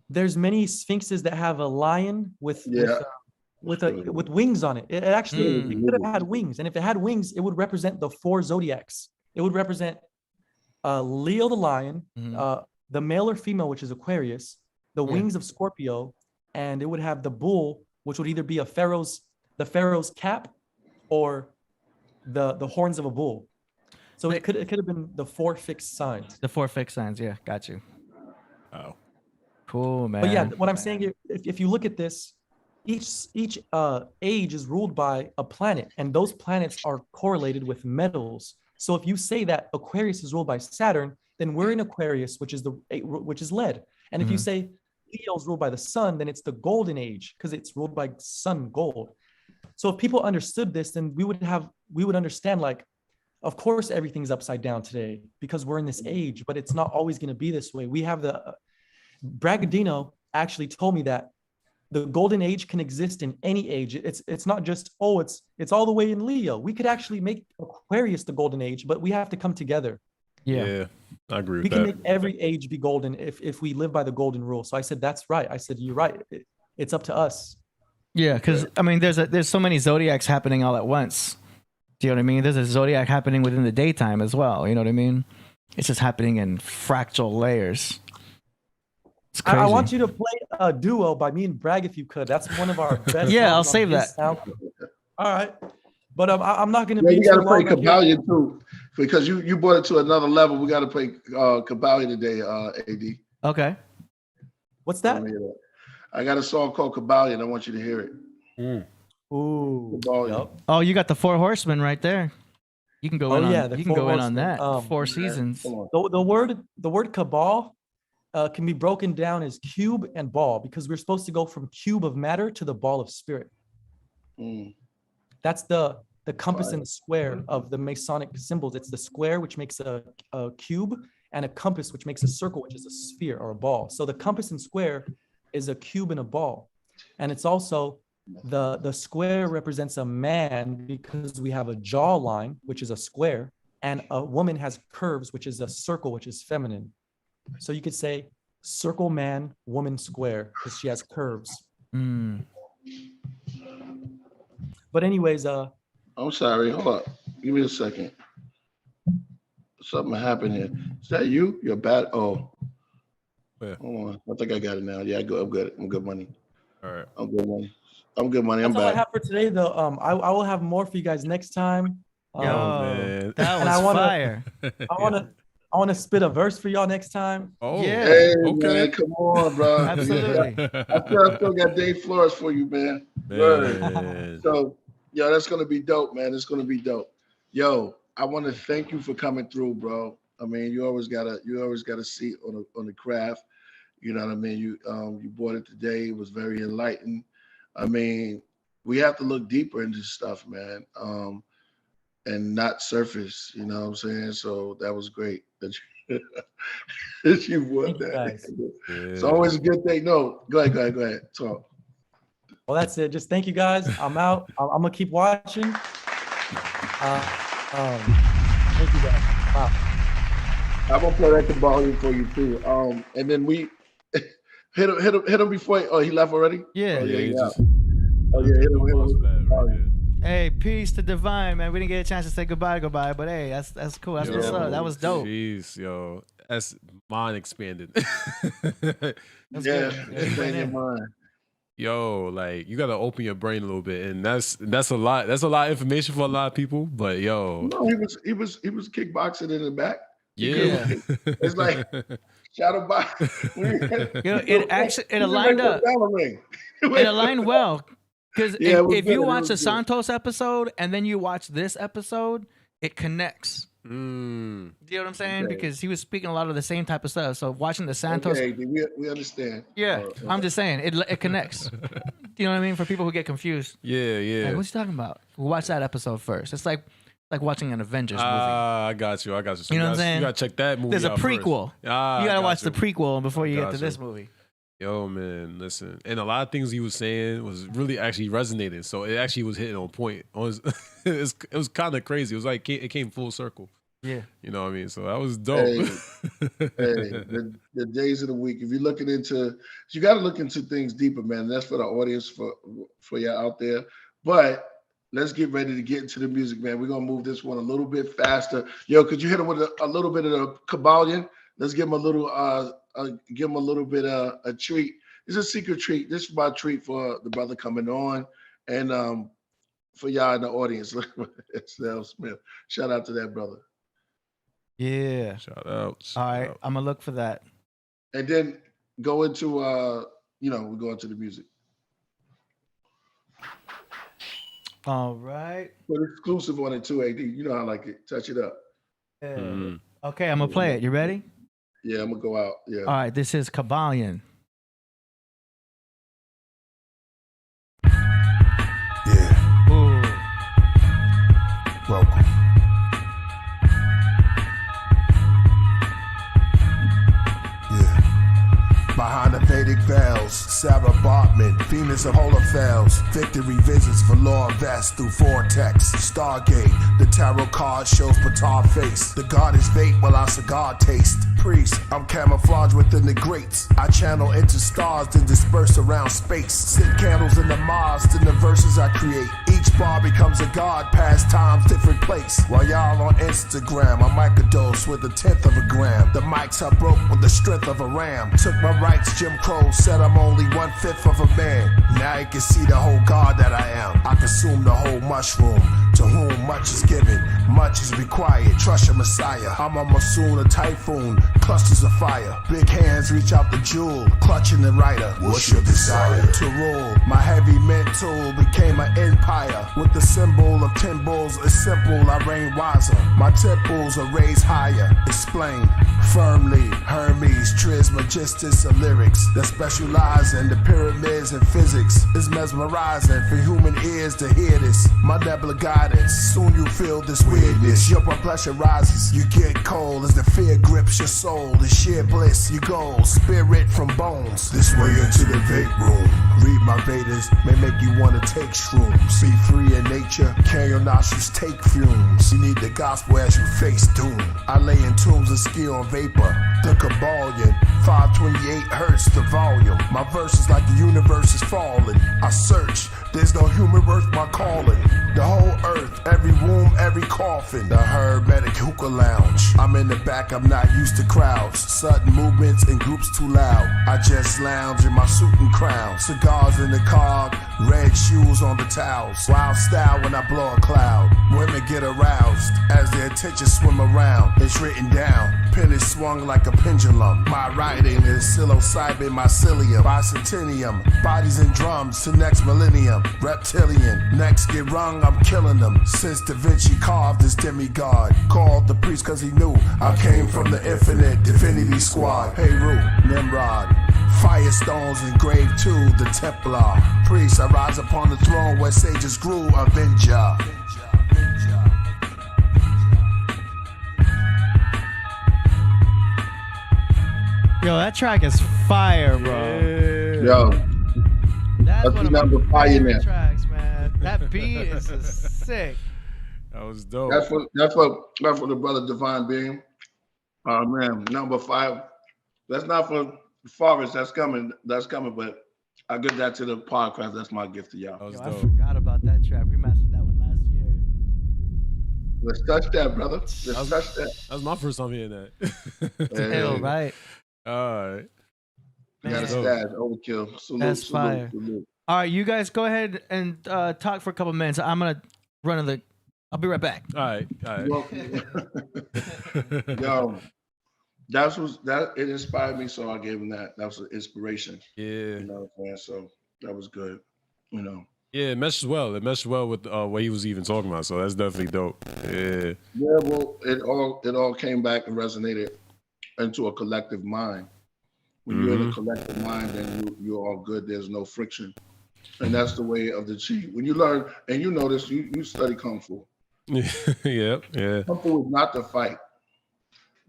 there's many sphinxes that have a lion with wings on it. It actually it could have had wings, and if it had wings, it would represent the 4 zodiacs. It would represent Leo the lion, the male or female, which is Aquarius, the wings of Scorpio, and it would have the bull, which would either be the pharaoh's cap or the horns of a bull. So it could have been the 4 fixed signs. The 4 fixed signs, yeah, got you. Oh, cool, man. But yeah, what I'm saying, if you look at this, each age is ruled by a planet, and those planets are correlated with metals. So if you say that Aquarius is ruled by Saturn, then we're in Aquarius, which is lead. And if you say Leo is ruled by the sun, then it's the golden age because it's ruled by sun gold. So if people understood this, then we would understand, like, of course everything's upside down today because we're in this age, but it's not always going to be this way. We have Bragadino actually told me that the golden age can exist in any age. It's not just, it's all the way in Leo. We could actually make Aquarius the golden age, but we have to come together. yeah, I agree with We that. can make every age be golden if we live by the golden rule. So I said, that's right. I said, you're right. It's up to us. Yeah, because I mean, there's so many zodiacs happening all at once. Do you know what I mean? There's a zodiac happening within the daytime as well. You know what I mean? It's just happening in fractal layers. It's crazy. I want you to play a duo by me and Bragg if you could. That's one of our best. Yeah, I'll songs on save this that. sound. All right, but I'm not going to Yeah, be. you got to too play long up here. Kabalia too, because you brought it to another level. We got to play Kabalia today, AD. Okay. What's that? I got a song called Kabalia, and I want you to hear it. Ooh. Kabalia. Yep. Oh, you got the 4 horsemen right there. You can go in on. yeah, the You can 4 go in on that. horsemen. 4 seasons. Come on. The word cabal can be broken down as cube and ball because we're supposed to go from cube of matter to the ball of spirit. Mm. That's the compass and the square of the Masonic symbols. It's the square, which makes a cube, and a compass, which makes a circle, which is a sphere or a ball. So the compass and square is a cube and a ball. And it's also the square represents a man because we have a jawline, which is a square, and a woman has curves, which is a circle, which is feminine. So you could say circle man, woman square, because she has curves. Mm. But anyways, I'm sorry. Hold up. Give me a second. Something happened here. Is that you? You're bad. Oh. Yeah. Hold on. I think I got it now. Yeah, I'm good. I'm good money. All right. I'm good money. I'm good money. I'm that's all I back. have for today, though. I will have more for you guys next time. Yo, man. that And was I wanna- fire. I want to spit a verse for y'all next time. Oh, Yeah. Hey, okay. man, come on, bro. Absolutely. I still got Dave Flores for you, man. Man. So, yo, that's gonna be dope, man. It's gonna be dope. Yo, I want to thank you for coming through, bro. I mean, you always got a seat on the craft. You know what I mean? You bought it today. It was very enlightening. I mean, we have to look deeper into stuff, man. And not surface, you know what I'm saying? So that was great that you brought Thank you, that. guys. It's always a good thing. No, go ahead. Talk. Well, that's it. Just thank you, guys. I'm out. I'm gonna keep watching. Thank you, guys. Wow. I'm gonna play that Kabali for you too. And then we hit him before. Oh, he left already. Yeah. Oh, Yeah, he yeah. just- Oh yeah, hit him. Right there. Hey, peace to Divine, man. We didn't get a chance to say goodbye, but hey, that's cool. That's Yo, what's up. That was dope. Jeez, yo, that's mind expanded. That's Yeah, good. expand your mind. Yo, like you gotta open your brain a little bit, and that's a lot. That's a lot of information for a lot of people. But yo, No, he was kickboxing in the back. yeah, It's like shadow box. You know, it aligned up. It aligned well. Because Yeah, it was if good. you It watch was the good. Santos episode and then you watch this episode, it connects. Do you know what I'm saying? Okay. Because he was speaking a lot of the same type of stuff. So watching the Santos, Okay, we understand. yeah, I'm just saying it connects. You know what I mean? For people who get confused, yeah. like, what's he talking about? Watch that episode first. It's like watching an Avengers movie. I got you. So You know what I'm saying? You gotta check that movie. There's a out first. prequel. You gotta watch the prequel before you get to this movie. Yo, man, listen. And a lot of things he was saying was really actually resonating. So it actually was hitting on point. It was kind of crazy. It was like it came full circle. Yeah. You know what I mean? So that was dope. The days of the week. If you're looking into, you got to look into things deeper, man. That's for the audience, for you out there. But let's get ready to get into the music, man. We're gonna move this one a little bit faster. Yo, could you hit him with a little bit of the Kabbalion? Let's give him a little bit of a treat. It's a secret treat. This is my treat for the brother coming on, and for y'all in the audience. Snell Smith. Shout out to that brother. Yeah. Shout out. All right, I'm gonna look for that. And then go into we go into the music. All right. Put exclusive on it too, AD. You know how I like it. Touch it up. Yeah. Mhm. Okay, I'm gonna play it. You ready? Yeah, I'm gonna go out. Yeah. All right, this is Kabbalion. Yeah, Ooh. welcome. Yeah. Behind the Vedic veils, Sarah Bartman, Venus of Holophels, victory visits Valor Vest through Vortex, Stargate, the tarot card shows Petard face, the god is vape while I cigar taste, priest, I'm camouflaged within the grates, I channel into stars then disperse around space, sit candles in the Mars, then the verses I create, each bar becomes a god, past times, different place, while y'all on Instagram, I microdose with 1/10 of a gram, the mics I broke with the strength of a ram, took my rights, Jim Crow said I'm only 1/5 of a man. Now you can see the whole God that I am. I consume the whole mushroom. To whom much is given, much is required. Trust your Messiah. I'm a monsoon, a typhoon, clusters of fire. Big hands reach out the jewel, clutching the writer. What's your desire? To rule. My heavy mental became an empire. With the symbol of 10 bulls, it's simple, I reign wiser. My temples are raised higher. Explain firmly. Hermes, Trismegistus of lyrics that specialize in the pyramids and physics. It's mesmerizing for human ears to hear this. My nebula guidance. Soon you feel this weirdness. Your blood pressure rises. You get cold as the fear grips your soul. The sheer bliss, you go. Spirit from bones. This way into the vape room. Read my Vedas, may make you want to take shrooms. Be free in nature, can your nostrils take fumes. You need the gospel as you face doom. I lay in tombs and ski on vapor. The Kabbalion, 528 hertz the volume. My verse is like the universe is falling. I search, there's no human worth my calling. The whole earth, every womb, every coffin. The hermetic hookah lounge. I'm in the back, I'm not used to crowds. Sudden movements in groups too loud. I just lounge in my suit and crown. Cigars in the car, red shoes on the towels. Wild style when I blow a cloud. Women get aroused as their attention swim around. It's written down, pen is swung like a pendulum. My writing is psilocybin mycelium. Bicentennium, bodies and drums to next millennium. Reptilian, next get rung, I'm killing them. Since Da Vinci carved this demigod. Called the priest cause he knew I came from the infinite divinity squad. Heru, Nimrod, firestones engraved to the Templar. Priest, I rise upon the throne where sages grew, Avenger. Yo, that track is fire, bro. Yo, That's That's one of number my fire favorite now. tracks, man. That beat is just sick. That was dope. that's for the brother Divine Being. Oh man, number 5. That's not for Faberge. That's coming. But I give that to the Podcraft. That's my gift to y'all. That was Yo, I dope. forgot about that track. We mastered that one last year. Let's touch that, brother. Let's touch that. That was my first time hearing that. Yeah. Ill, right? All right. You got a Man. stash, overkill. Salute, That's salute, fire. salute. All right, you guys go ahead and talk for a couple minutes. I'm gonna run the. I'll be right back. All right. Well, yo, that it inspired me, so I gave him that. That was an inspiration. Yeah. You know what I'm saying? So that was good. You know. Yeah, it meshed well. It meshed well with what he was even talking about. So that's definitely dope. Yeah. Yeah, well, it all came back and resonated into a collective mind. When you're in a collective mind, then you're all good. There's no friction, and that's the way of the chi. When you learn, and you notice, you study kung fu. Yeah. Kung fu is not to fight,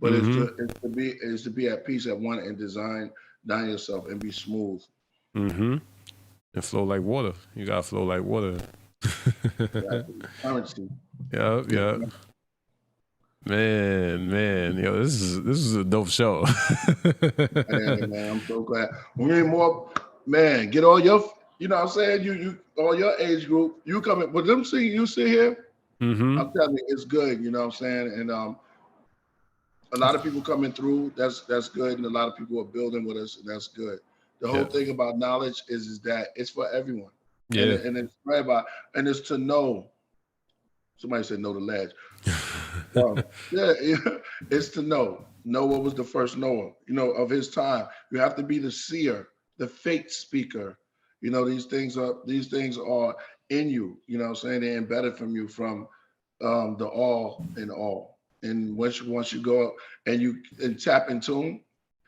but it's to be at peace at one and design yourself and be smooth. Mm-hmm. And flow like water. You gotta flow like water. Currency. Yeah. Man, yo, this is a dope show. Man, I'm so glad. We need more, man. Get all your, you know what I'm saying? You all your age group. You coming with them? See you sit here. Mm-hmm. I'm telling you, it's good. You know what I'm saying? And a lot of people coming through. That's good, and a lot of people are building with us, and that's good. The whole thing about knowledge is that it's for everyone. Yeah, and it's for everybody, and it's to know. Somebody said know the ledge. It's to know. Noah was the first Noah, of his time. You have to be the seer, the faith speaker. These things are in you. You know what I'm saying? They're embedded from you from the all in all. And once you go up and tap in tune,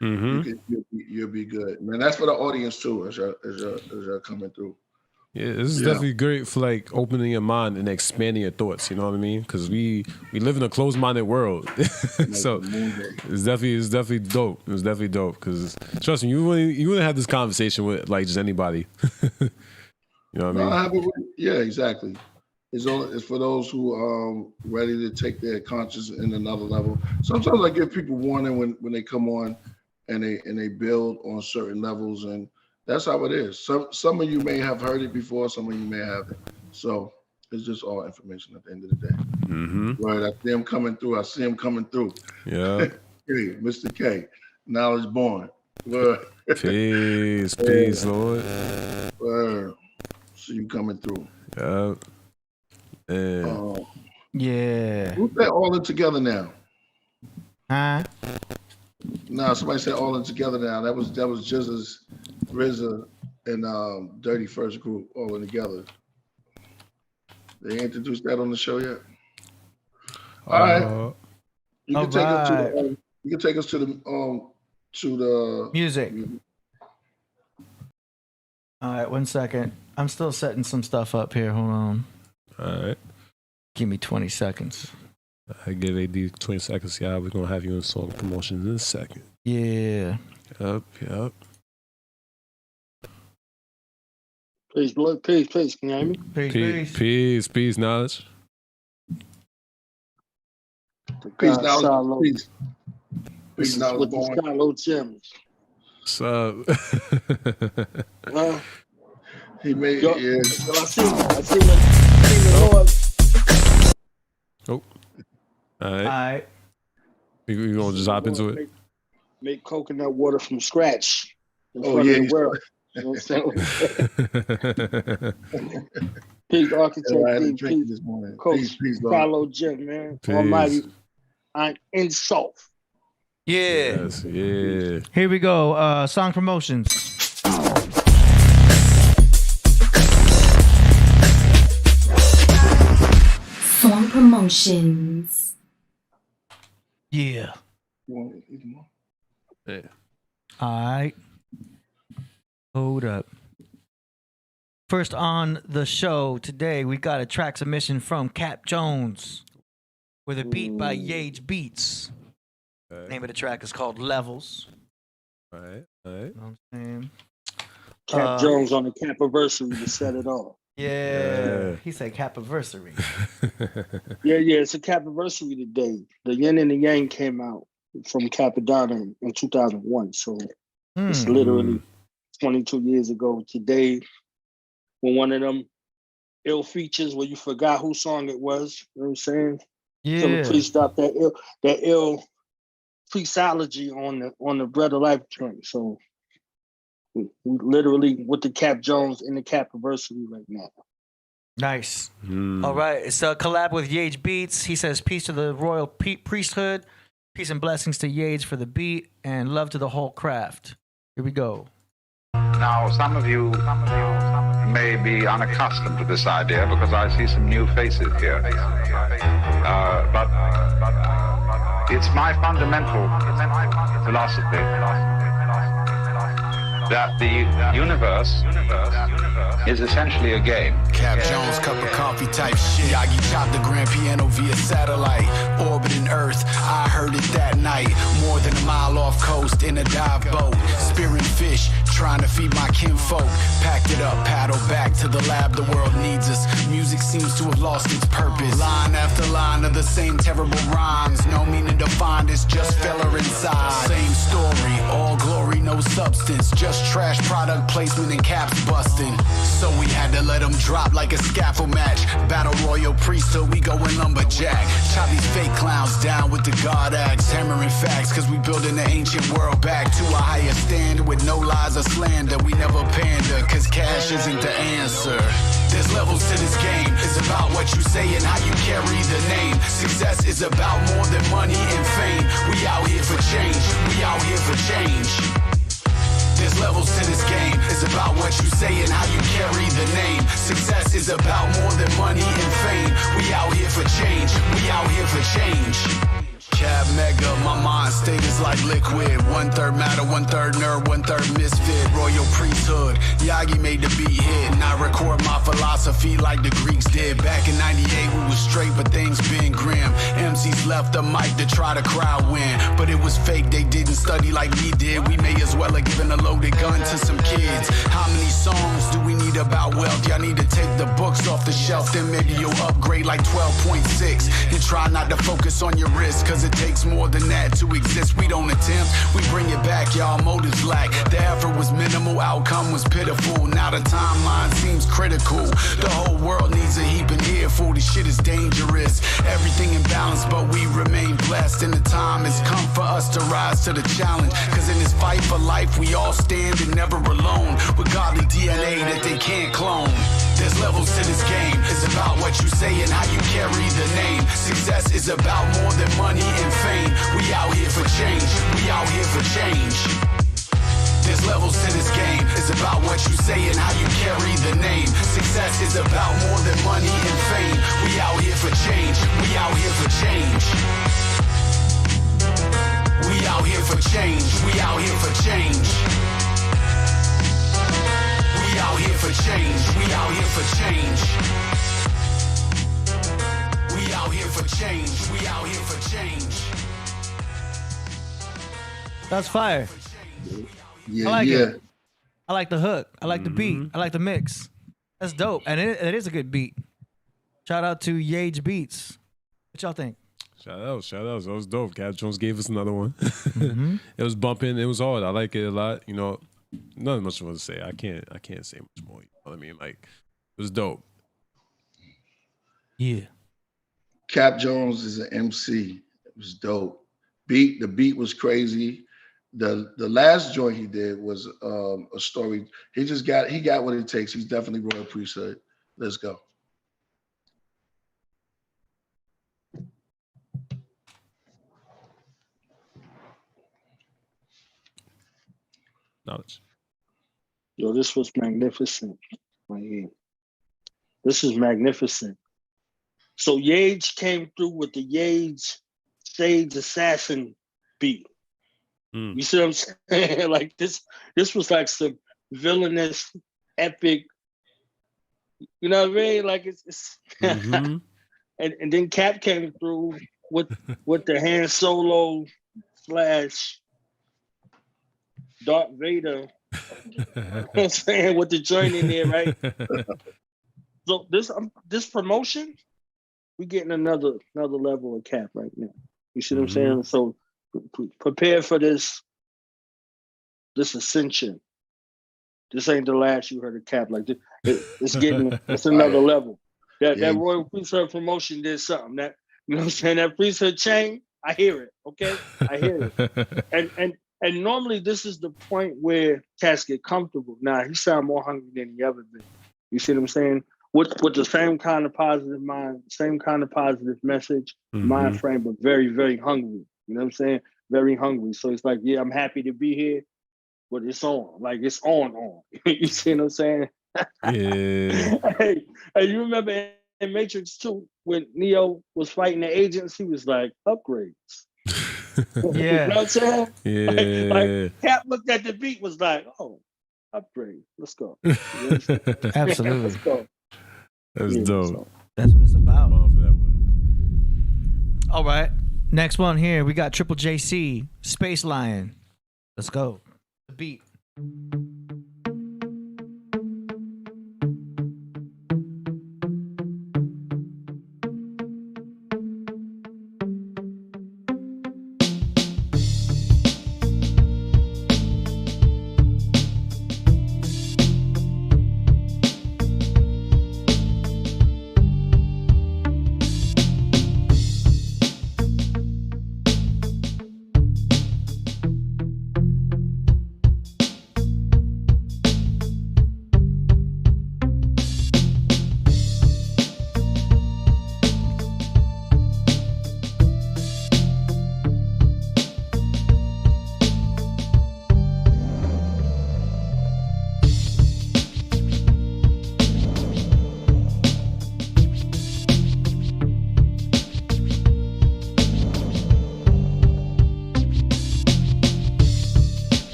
you'll be good. Man, that's for the audience too, as you're coming through. Yeah, this is definitely great for like opening your mind and expanding your thoughts. You know what I mean? Because we live in a closed-minded world, so it's definitely dope. It's definitely dope. Because trust me, you wouldn't have this conversation with like just anybody. You know what I mean? Yeah, exactly. It's for those who ready to take their conscience in another level. Sometimes I give people warning when they come on and they build on certain levels, and that's how it is. Some of you may have heard it before, some of you may haven't. So it's just all information at the end of the day. Mm-hmm. Right, I see him coming through. Yeah. Hey, Mr. K, knowledge born. Word. Peace, Lord. Word. See you coming through. Yeah. Yeah. Who's that all in together now? Huh? No, somebody said all in together now. That was Jizz's, RZA, and Dirty First group all in together. They introduced that on the show yet? All right. You can take us to the music. All right, 1 second. I'm still setting some stuff up here. Hold on. All right. Give me 20 seconds. I give AD 20 seconds. Yeah, we're gonna have you in song promotions in a second. Yeah. Yep. Peace, blood. Peace. Can you hear me? Peace, knowledge. Peace, knowledge. Peace, knowledge. With the Skylo Gems. What's up? He made I it. see the Lord. Oh. All right. All right. You gonna just hop into it? Make coconut water from scratch in Oh, front yeah. of the world. You know what I'm saying? Peace, architect. Peace, Coach. Follow Jim, man. Peace. Almighty. I'm in soft. Yeah. Yes, yeah. Here we go. Song promotions. Song promotions. Yeah. Yeah. All right. Hold up. First on the show today, we got a track submission from Cap Jones with a beat by Yage Beats. Right. Name of the track is called Levels. All right. You know what I'm saying? Cap Jones on the Capiversary to set it off. Yeah. He said Capiversary. Yeah, it's a Capiversary today. The Yin and the Yang came out from Capadonna in 2001. So it's literally 22 years ago today. When one of them ill features where you forgot whose song it was, you know what I'm saying? Yeah. Killah Priest stopped that ill Priestology on the Bread of Life joint. So we literally with the Cap Jones in the Capiversary right now. Nice. All right. It's a collab with Yage Beats. He says peace to the royal priesthood, peace and blessings to Yage for the beat, and love to the whole craft. Here we go. Now, some of you may be unaccustomed to this idea because I see some new faces here. But it's my fundamental philosophy that the universe is essentially a game. Cap Jones, cup of coffee type shit. Yagi chopped the grand piano via satellite, orbiting Earth. I heard it that night. More than a mile off coast in a dive boat. Spearing fish, trying to feed my kinfolk. Packed it up, paddle back to the lab, the world needs us. Music seems to have lost its purpose. Line after line of the same terrible rhymes. No meaning to find, it's just filler inside. Same story, all glory, no substance. Just trash product placement and caps busting. So we had to let them drop like a scaffold match. Battle royal priesthood, we going lumberjack. Chop these fake clowns down with the God axe. Hammering facts, cause we building the ancient world back to a higher standard with no lies or slander. We never pander, cause cash isn't the answer. There's levels to this game. It's about what you say and how you carry the name. Success is about more than money and fame. We out here for change. We out here for change. There's levels to this game. It's about what you say and how you carry the name. Success is about more than money and fame. We out here for change. We out here for change. Cab mega, my mind state is like liquid. 1/3 matter, 1/3 nerd, 1/3 misfit. Royal priesthood, Yagi made the beat hit. And I record my philosophy like the Greeks did. Back in 98 we was straight, but things been grim. MCs left the mic to try to crowd win, but it was fake, they didn't study like we did. We may as well have given a loaded gun to some kids. How many songs do we need about wealth? Y'all need to take the books off the shelf, then maybe you'll upgrade like 12.6. And try not to focus on your wrist, cause it takes more than that to exist. We don't attempt, we bring it back, y'all motives lack. The effort was minimal, outcome was pitiful. Now the timeline seems critical. The whole world needs a heaping earful. This shit is dangerous, everything in balance, but we remain blessed. And the time has come for us to rise to the challenge. Cause in this fight for life, we all stand and never alone. With godly DNA that they can't clone. There's levels to this game. It's about what you say and how you carry the name. Success is about more than money and fame. We out here for change. We out here for change. There's levels to this game. It's about what you say and how you carry the name. Success is about more than money and fame. We out here for change. We out here for change. We out here for change. We out here for change. We out here for change. We out here for change. We out here for change. We out here for change. That's fire. Yeah, I like yeah. it. I like the hook. I like the beat. I like the mix. That's dope. And it is a good beat. Shout out to Yage Beats. What y'all think? Shout out. That was dope. Cap Jones gave us another one. It was bumping. It was hard. I like it a lot. You know, nothing much more to say. I can't say much more. You know what I mean? Like, it was dope. Yeah. Cap Jones is an MC. It was dope. The beat was crazy. The last joint he did was a story. He got what it takes. He's definitely royal priesthood. Let's go. Knowledge. Yo, this was magnificent. Right here. This is magnificent. So Yage came through with the Yage Sage Assassin beat. You see what I'm saying? Like this was like some villainous, epic. You know what I mean? Like it's and then Cap came through with the Han Solo / Darth Vader. You know what I'm saying? With the joint in there, right? So this promotion, we getting another level of Cap right now. You see what I'm saying? So prepare for this ascension. This ain't the last you heard of Cap. Like this, it's another level. That Royal Priesthood promotion did something. That, you know what I'm saying? That priesthood chain, I hear it. Okay, I hear it. And normally this is the point where cats get comfortable. Now he sound more hungry than he ever been. You see what I'm saying? With the same kind of positive mind, same kind of positive message, mind frame, but very, very hungry. You know what I'm saying? Very hungry. So it's like, yeah, I'm happy to be here, but it's on. Like it's on. You see what I'm saying? Yeah. Hey, you remember in Matrix 2 when Neo was fighting the agents, he was like, upgrades. Yeah. You know what I'm saying? Yeah. Like Cap looked at the beat, was like, oh, upgrade. Let's go. You know what I'm saying? Absolutely. Let's go. That's dope. So. That's what it's about. For that one. All right. Next one here, we got Triple JC, Space Lion. Let's go. The beat.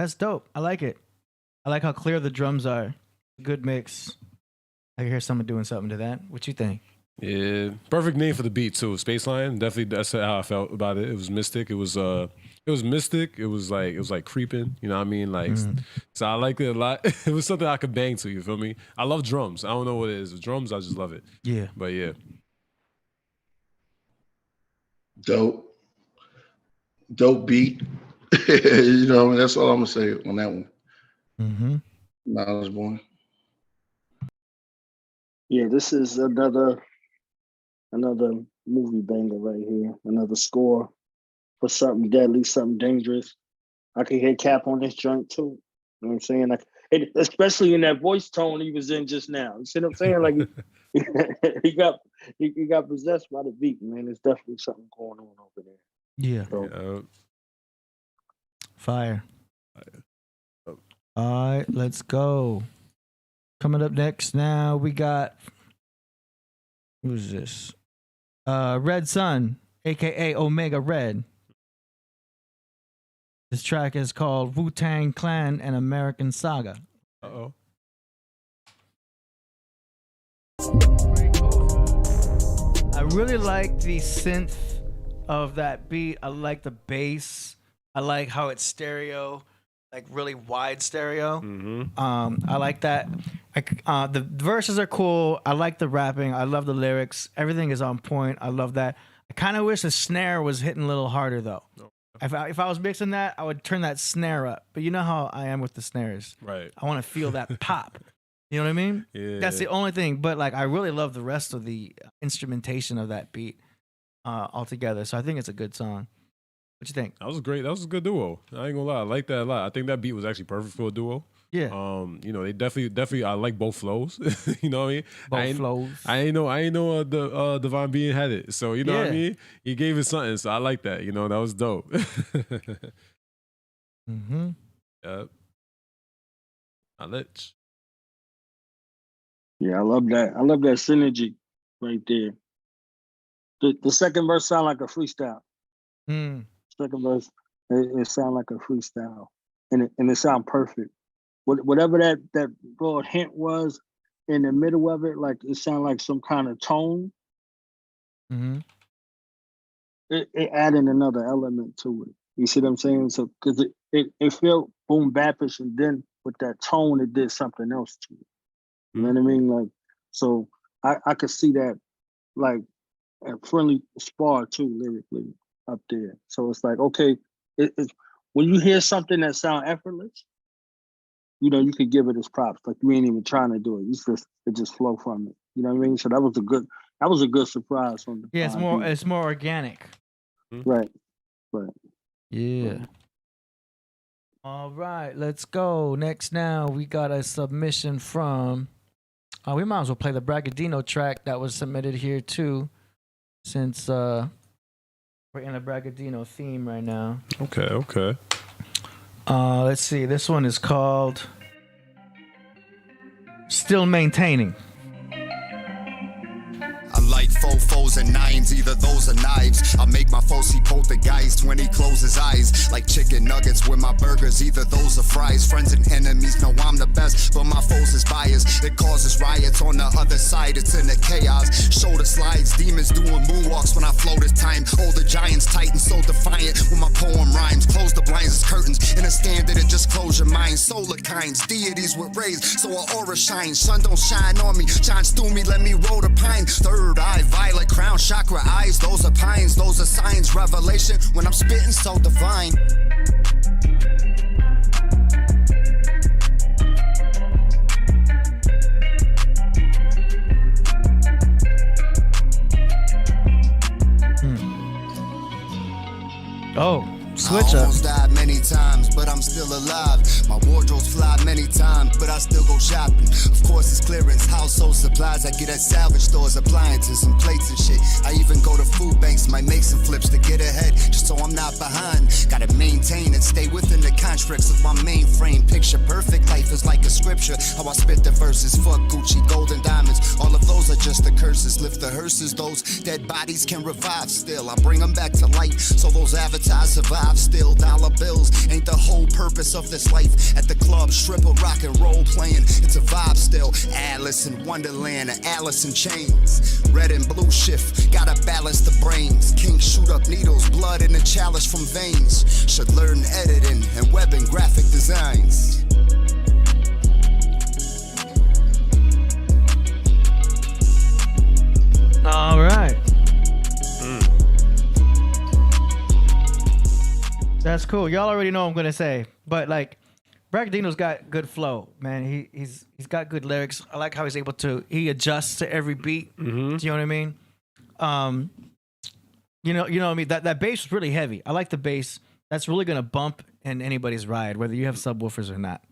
That's dope. I like it. I like how clear the drums are. Good mix. I can hear someone doing something to that. What you think? Yeah, perfect name for the beat too. Spaceline, definitely. That's how I felt about it. It was mystic. It was mystic. It was like creeping. You know what I mean? Like, so I liked it a lot. It was something I could bang to. You feel me? I love drums. I don't know what it is. Drums, I just love it. Yeah. But yeah. Dope beat. You know, that's all I'm gonna say on that one. Knowledge Born. Yeah, this is another movie banger right here. Another score for something deadly, something dangerous. I can hear Cap on this joint too. You know what I'm saying? Like, especially in that voice tone he was in just now. You see what I'm saying? Like he got possessed by the beat, man. There's definitely something going on over there. Yeah. So, Fire. All right, let's go. Coming up next now, we got, who's this? Red Sun, aka Omega Red. This track is called Wu-Tang Clan and American Saga. Uh-oh. I really like the synth of that beat. I like the bass. I like how it's stereo, like really wide stereo. I like that. The verses are cool. I like the rapping. I love the lyrics. Everything is on point. I love that. I kind of wish the snare was hitting a little harder though. If I was mixing that, I would turn that snare up. But you know how I am with the snares. Right. I want to feel that pop. You know what I mean? Yeah. That's the only thing. But like, I really love the rest of the instrumentation of that beat altogether. So I think it's a good song. What you think? That was great. That was a good duo. I ain't gonna lie. I like that a lot. I think that beat was actually perfect for a duo. Yeah. You know, they definitely. I like both flows. You know what I mean? Both flows. I ain't know the Divine Being had it. So you know what I mean? He gave it something. So I like that. You know, that was dope. Yep. Knowledge. yeah, I love that. I love that synergy right there. The second verse sound like a freestyle. Second verse, it sound like a freestyle, and it sound perfect. Whatever that broad hint was in the middle of it, like it sound like some kind of tone. It added another element to it. You see what I'm saying? So because it felt boom bapish, and then with that tone, it did something else to it. You know what I mean? Like, so I could see that, like a friendly spar too lyrically up there. So it's like, okay, it's when you hear something that sound effortless, you know, you could give it its props. Like you ain't even trying to do it. It just flow from it. You know what I mean? So that was a good surprise from the it's more organic. Right. Yeah. All right, let's go. Next now, we got a submission from, we might as well play the Bragadino track that was submitted here too, since we're in a Bragadino theme right now. Okay. Let's see. This one is called Still Maintaining. Unlike fofos and nines, either those are knives. I make my foes see poltergeist when he closes eyes. Like chicken nuggets with my burgers, either those are fries. Friends and enemies know I'm the best, but my foes is biased. It causes riots on the other side, it's in the chaos. Shoulder slides, demons doing moonwalks when I float at time. Older giants tight and so defiant when my poem rhymes. Close the blinds as curtains, in a standard it just close your mind. Solar kinds, deities with rays, so our aura shines. Sun don't shine on me, shines through me, let me roll the pine. Third eye, violet crown, chakra eyes, those are pines, those are signs. Revelation when I'm spitting so divine. Oh, switch I up. almost died many times, but I'm still alive. My wardrobe's fly many times, but I still go shopping. Of course, it's clearance, household supplies I get at salvage stores, appliances and plates and shit. I even go to food banks, might make some flips to get ahead, just so I'm not behind. Gotta maintain and stay within the constructs of my mainframe. Picture perfect life is like a scripture. How I spit the verses, fuck Gucci, gold and diamonds. All of those are just the curses. Lift the hearses, those dead bodies can revive still. I bring them back to light, so those avatars survive. still dollar bills ain't the whole purpose of this life. At the club, stripper, rock and roll playing, it's a vibe still. Alice in Wonderland, Alice in Chains. Red and blue shift, gotta balance the brains. Kings shoot up needles, blood in the chalice from veins. Should learn editing and web and graphic designs. All right. That's cool. Y'all already know what I'm gonna say, but like, Braggadino's got good flow, man. He's got good lyrics. I like how he's able to adjusts to every beat. Do you know what I mean? You know what I mean. That bass was really heavy. I like the bass. That's really gonna bump in anybody's ride, whether you have subwoofers or not.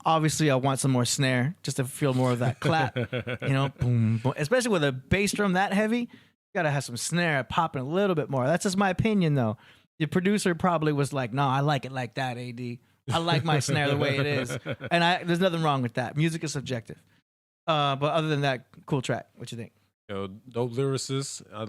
Obviously, I want some more snare just to feel more of that clap. You know, boom, boom. Especially with a bass drum that heavy, you gotta have some snare popping a little bit more. That's just my opinion, though. The producer probably was like, "No, I like it like that, AD. I like my snare the way it is," and there's nothing wrong with that. Music is subjective. But other than that, cool track. What you think? Yo, dope lyricist. I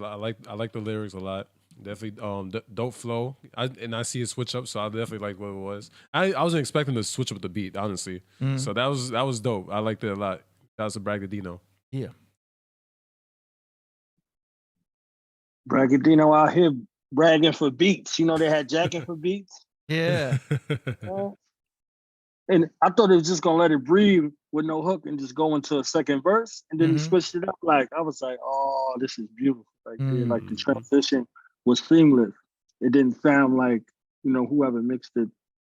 like the lyrics a lot. Definitely dope flow. I see it switch up, so I definitely like what it was. I wasn't expecting to switch up the beat, honestly. So that was dope. I liked it a lot. That was a Braggadino. Yeah. Braggadino out here bragging for beats. You know, they had jacking for beats. Yeah. And I thought it was just gonna let it breathe with no hook and just go into a second verse, and then he switched it up. Like I was like, "Oh, this is beautiful!" Like the transition was seamless. It didn't sound like, you know, whoever mixed it,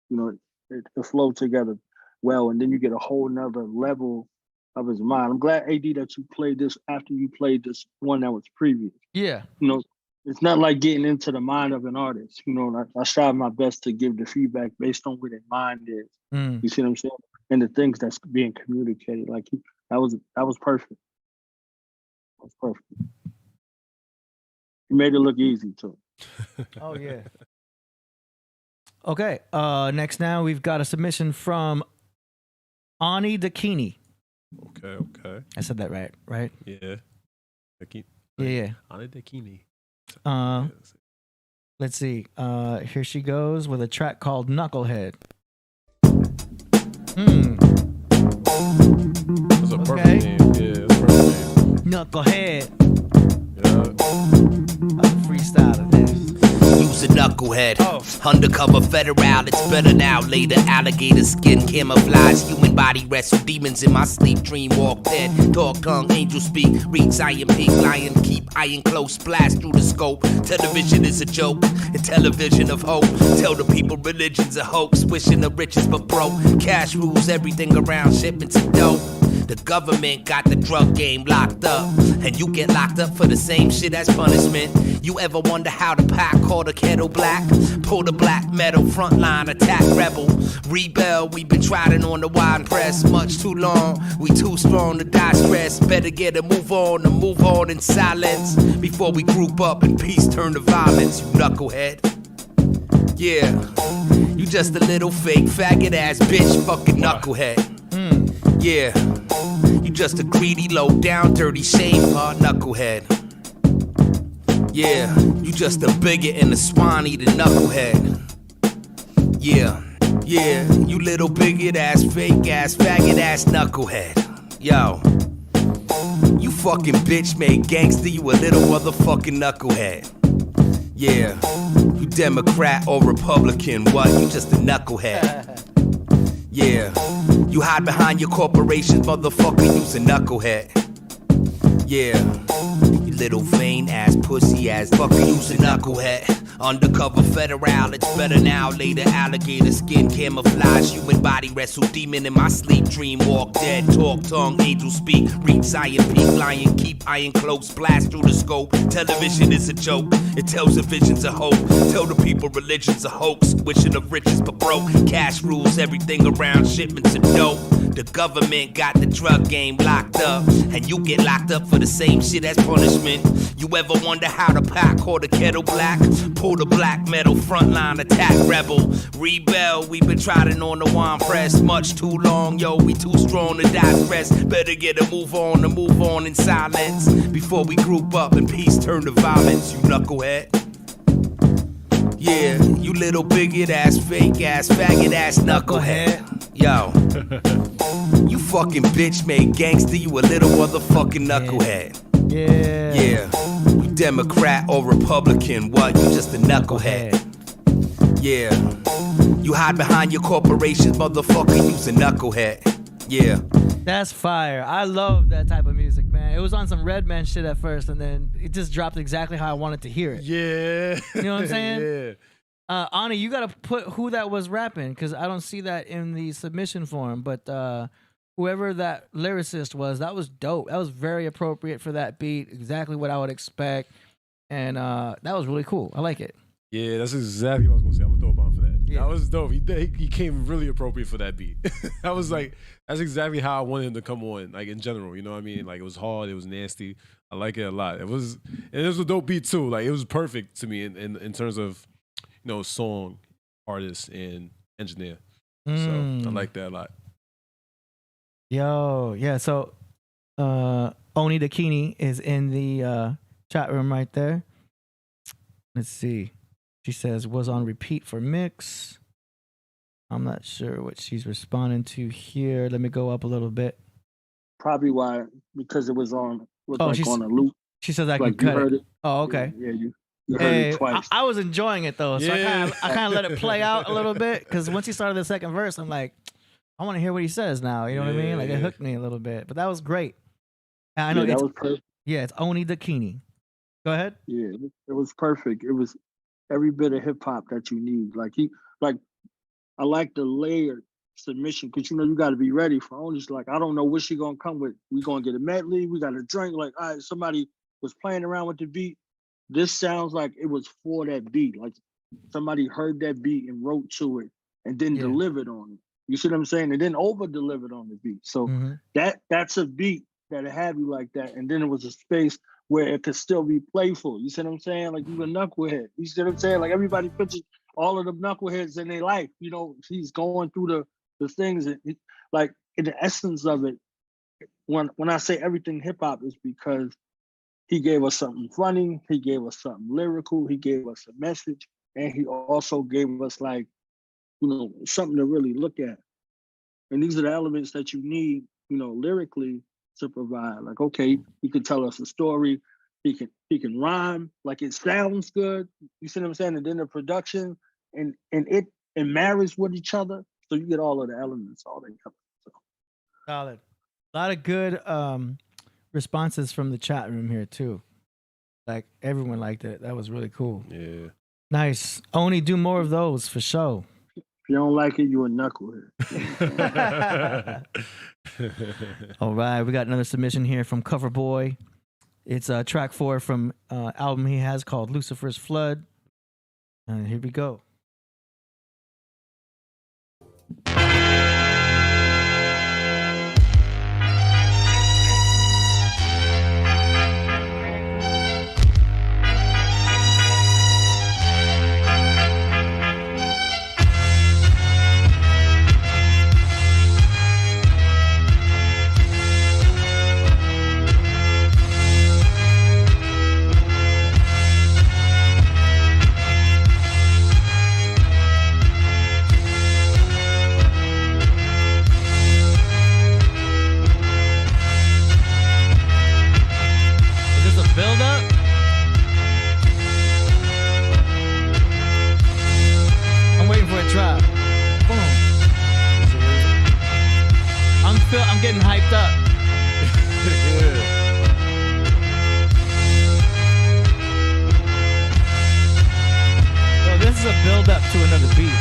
you know, it flowed together well, and then you get a whole nother level of his mind. I'm glad, AD, that you played this after you played this one that was previous. Yeah. You know, it's not like getting into the mind of an artist. You know, I strive my best to give the feedback based on where their mind is. You see what I'm saying? And the things that's being communicated. Like that was perfect. That was perfect. You made it look easy too. Oh yeah. Okay. Next now we've got a submission from Ani Dakini. Okay. I said that right? Yeah. Yeah. Ani Dakini. Let's see. Here she goes with a track called Knucklehead. That's a perfect name. Yeah, that's a perfect name. Knucklehead. Yeah. I'll freestyle of this. Use a knucklehead. Undercover federal, it's better now. Later, alligator skin, camouflage, human body wrestle demons in my sleep. Dream walk dead, dog tongue, angel speak. Read Zion Peak, lion keep iron close, blast through the scope. Television is a joke, a television of hope. Tell the people religion's a hoax, wishing the riches but broke. Cash rules everything around, shipments of dope. The government got the drug game locked up, and you get locked up for the same shit as punishment. You ever wonder how the pack called a kettle black? Pull the black metal, frontline, attack rebel. Rebel, we been trotting on the wide press much too long. We too strong to die stress. Better get a move on in silence before we group up and peace turn to violence, you knucklehead. Yeah, you just a little fake faggot ass bitch, fucking knucklehead. Yeah, you just a greedy, low down, dirty shame, knucklehead. Yeah, you just a bigot and a swine eating knucklehead. Yeah, you little bigot ass, fake ass, faggot ass knucklehead. Yo, you fucking bitch made gangster, you a little motherfucking knucklehead. Yeah, you Democrat or Republican, what? You just a knucklehead. Yeah, you hide behind your corporations, motherfucker, you's a knucklehead. Yeah, you little vain ass, pussy ass, fucker, you's a knucklehead. Undercover federal, it's better now. Later, alligator skin, camouflage, human body wrestle demon in my sleep. Dream walk dead, talk tongue, angel speak. Read Zion Peak, lion keep iron close, blast through the scope. Television is a joke, it tells the visions of hope. Tell the people religion's a hoax, wishing of riches but broke. Cash rules everything around, shipments of dope. The government got the drug game locked up, and you get locked up for the same shit as punishment. You ever wonder how the pack called the kettle black? Pull the black metal, frontline, attack rebel. Rebel, we been trotting on the wine press much too long, yo, we too strong to die stressed. Better get a move on in silence before we group up and peace turn to violence, you knucklehead. Yeah, you little bigot ass, fake ass, faggot ass knucklehead. Yo, you fucking bitch made gangster, you a little motherfucking knucklehead. Yeah, you Democrat or Republican, what? You just a knucklehead. Yeah, you hide behind your corporations, motherfucker, you's a knucklehead. Yeah. That's fire. I love that type of music, man. It was on some Redman shit at first, and then it just dropped exactly how I wanted to hear it. Yeah. You know what I'm saying? Yeah. Ani, you gotta put who that was rapping, because I don't see that in the submission form. But whoever that lyricist was, that was dope. That was very appropriate for that beat. Exactly what I would expect, and that was really cool. I like it. Yeah, that's exactly what I was gonna say. I'm gonna throw a bomb for that. Yeah. That was dope. He came really appropriate for that beat. I was like, that's exactly how I wanted him to come on, like in general. You know what I mean? Like it was hard, it was nasty. I like it a lot. It was a dope beat too. Like it was perfect to me in terms of, you know, song, artist, and engineer. So I like that a lot. Yo, yeah. So Oni Dakini is in the chat room right there. Let's see. She says was on repeat for mix. I'm not sure what she's responding to here. Let me go up a little bit. Probably why, because it was on. She's on a loop. She says I Like can you cut heard it. Oh, okay. Yeah, you heard it twice. I was enjoying it though, so Yeah. I kind of let it play out a little bit, because once he started the second verse, I'm like, I want to hear what he says now. You know what I mean? Like it hooked me a little bit, but that was great. And I know that was perfect. Yeah, it's Oni Dakini. Go ahead. Yeah, it was perfect. It was every bit of hip hop that you need. I like the layered submission, because you know you got to be ready for Oni's. Like, I don't know what she gonna come with. We gonna get a medley. We got a drink. Like, all right, somebody was playing around with the beat. This sounds like it was for that beat. Like somebody heard that beat and wrote to it and then delivered on it. You see what I'm saying? And then over delivered on the beat. So that's a beat that'll have you like that. And then it was a space where it could still be playful. You see what I'm saying? Like you a knucklehead. You see what I'm saying? Like everybody pictures all of the knuckleheads in their life. You know, he's going through the things. Like in the essence of it, when I say everything hip hop, is because he gave us something funny, he gave us something lyrical, he gave us a message, and he also gave us, like, you know, something to really look at. And these are the elements that you need, you know, lyrically to provide. Like, okay, he can tell us a story, he can rhyme, like it sounds good. You see what I'm saying? And then the production and it marries with each other. So you get all of the elements all together. So. Solid. A lot of good responses from the chat room here too. Like everyone liked it. That was really cool. Yeah. Nice. Only do more of those for sure. If you don't like it, you a knucklehead. All right, we got another submission here from CoverBoy. It's track 4 from album he has called Lucifer's Flood. And here we go. Build up. I'm waiting for a drop. Boom. I'm getting hyped up. Yo, this is a build up to another beat.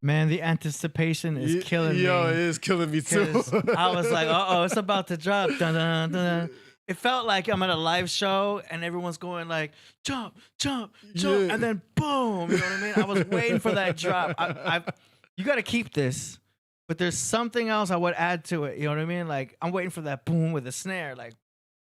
Man, the anticipation is killing me. Yo, it is killing me too. I was like, uh-oh, it's about to drop. Dun, dun, dun. It felt like I'm at a live show and everyone's going like, jump, jump, jump, and then boom. You know what I mean? I was waiting for that drop. you got to keep this, but there's something else I would add to it. You know what I mean? Like I'm waiting for that boom with the snare, like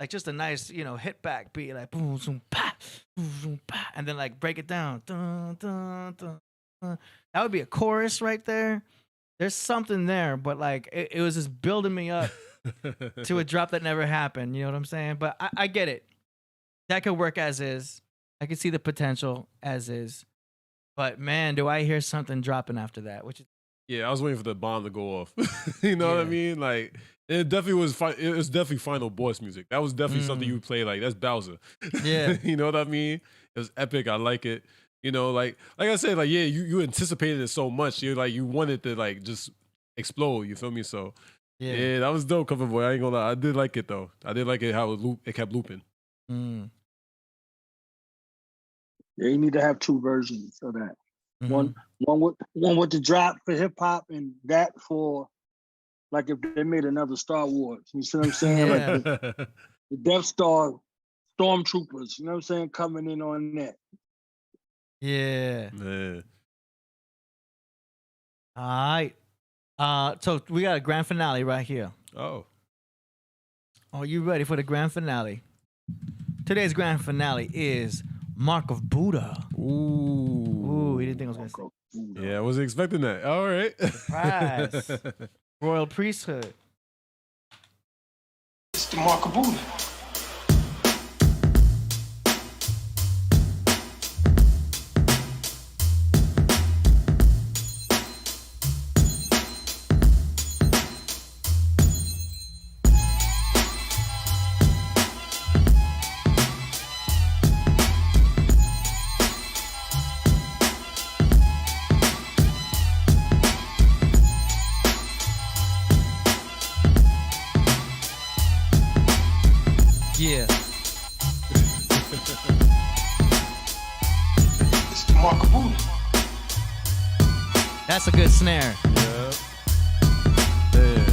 just a nice, hit back beat, like boom, zoom, pa, boom, zoom, pa, and then like break it down. Dun, dun, dun, dun. That would be a chorus right there. There's something there, but like it was just building me up to a drop that never happened. You know what I'm saying? But I get it. That could work as is. I can see the potential as is. But man, do I hear something dropping after that? Yeah, I was waiting for the bomb to go off. You know what I mean? Like it definitely was. It was definitely Final Boss music. That was definitely something you would play. Like that's Bowser. Yeah, you know what I mean? It was epic. I like it. Like I said, like you anticipated it so much. You wanted to like just explode. You feel me? So yeah, that was dope, CoverBoy. I ain't gonna lie. I did like it though. I did like it how it kept looping. Yeah, you need to have two versions of that. One with the drop for hip hop, and that for like if they made another Star Wars. You see what I'm saying? Yeah. Like the Death Star stormtroopers. You know what I'm saying? Coming in on that. Yeah. Man. All right. So we got a grand finale right here. Oh. Are you ready for the grand finale? Today's grand finale is Mark of Buddha. Ooh, you didn't think I was gonna say? Yeah, I wasn't expecting that. All right. Surprise. Royal priesthood. It's the Mark of Buddha. Yeah. It's the Mark of Buddha. That's a good snare. Yeah. Man.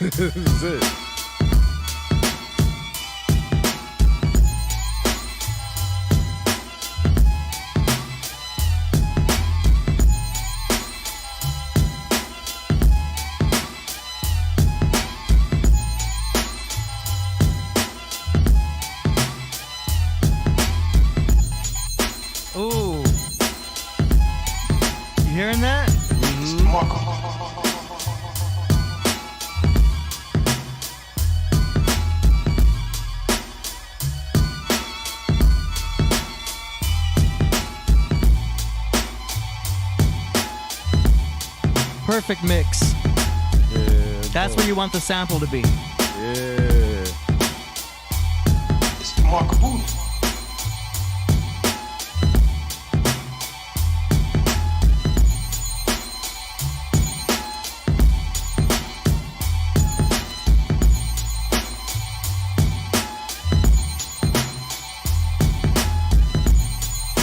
This is it. Ooh. You hearing that? Perfect mix. Yeah, that's where you want the sample to be. Yeah. It's the Mark of Buddha.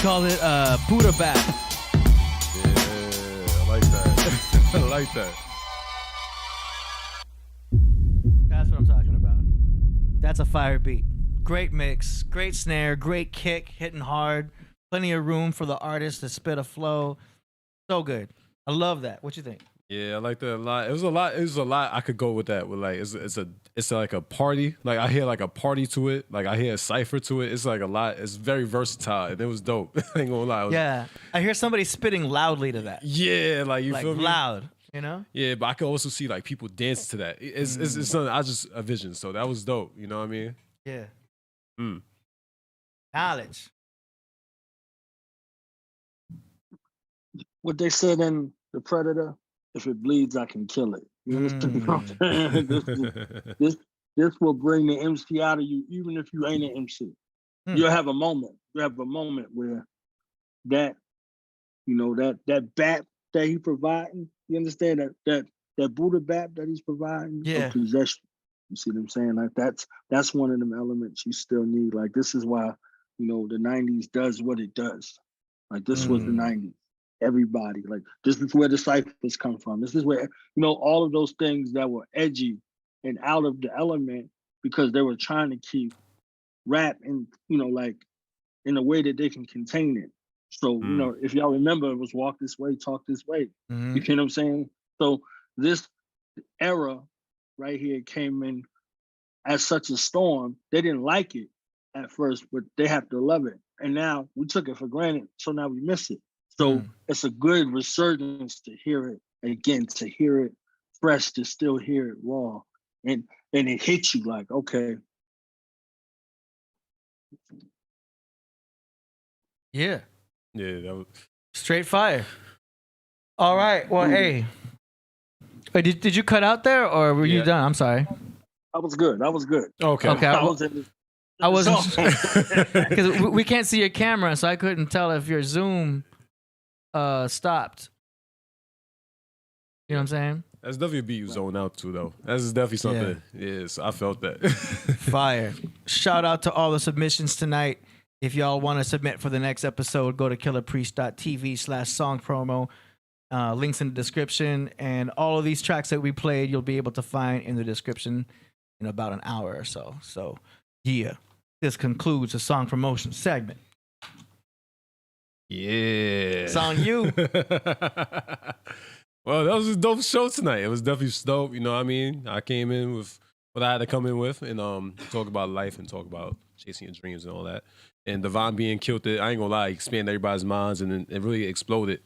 Call it Buddha Bat. Yeah, I like that. I like that. That's what I'm talking about. That's a fire beat. Great mix, great snare, great kick, hitting hard. Plenty of room for the artist to spit a flow. So good. I love that. What you think? Yeah, I like that a lot. It was a lot I could go with that. With like it's like a party. Like I hear like a party to it. Like I hear a cipher to it. It's like a lot. It's very versatile. And it was dope. I ain't gonna lie. Yeah. I hear somebody spitting loudly to that. Yeah, like you feel me? Loud, you know? Yeah, but I could also see like people dance to that. It's something I just a vision. So that was dope. You know what I mean? Yeah. Mm. Knowledge. What they said in The Predator, if it bleeds, I can kill it. You understand what I'm saying? This will bring the MC out of you, even if you ain't an MC. You'll have a moment. You have a moment where that, that bap that he providing, you understand that Buddha bap that he's providing, yeah, possession. You see what I'm saying? Like that's one of them elements you still need. Like this is why, you know, the 90s does what it does. Like this was the 90s. Everybody, like this is where the ciphers come from. This is where, you know, all of those things that were edgy and out of the element because they were trying to keep rap in, you know, like in a way that they can contain it. So, you know, if y'all remember, it was walk this way, talk this way. You know what I'm saying? So this era right here came in as such a storm. They didn't like it at first, but they have to love it. And now we took it for granted, so now we miss it. So it's a good resurgence to hear it again, to hear it fresh, to still hear it raw. And it hits you like, okay. Yeah. Yeah, that was straight fire. All right. Well, hey. Wait, did you cut out there or were you done? I'm sorry. I was good. Okay. Okay. I wasn't because we can't see your camera, so I couldn't tell if your Zoom stopped. You know what I'm saying? That's definitely a beat you zone out to, though. That's definitely something. Yes, I felt that. Fire. Shout out to all the submissions tonight. If y'all want to submit for the next episode, go to killerpriest.tv/song promo. Links in the description. And all of these tracks that we played, you'll be able to find in the description in about an hour or so. So, yeah. This concludes the song promotion segment. Yeah. It's on you. Well, that was a dope show tonight. It was definitely dope. You know what I mean? I came in with what I had to come in with and talk about life and talk about chasing your dreams and all that. And DivineBeing killed it. I ain't gonna lie, expand everybody's minds and it really exploded.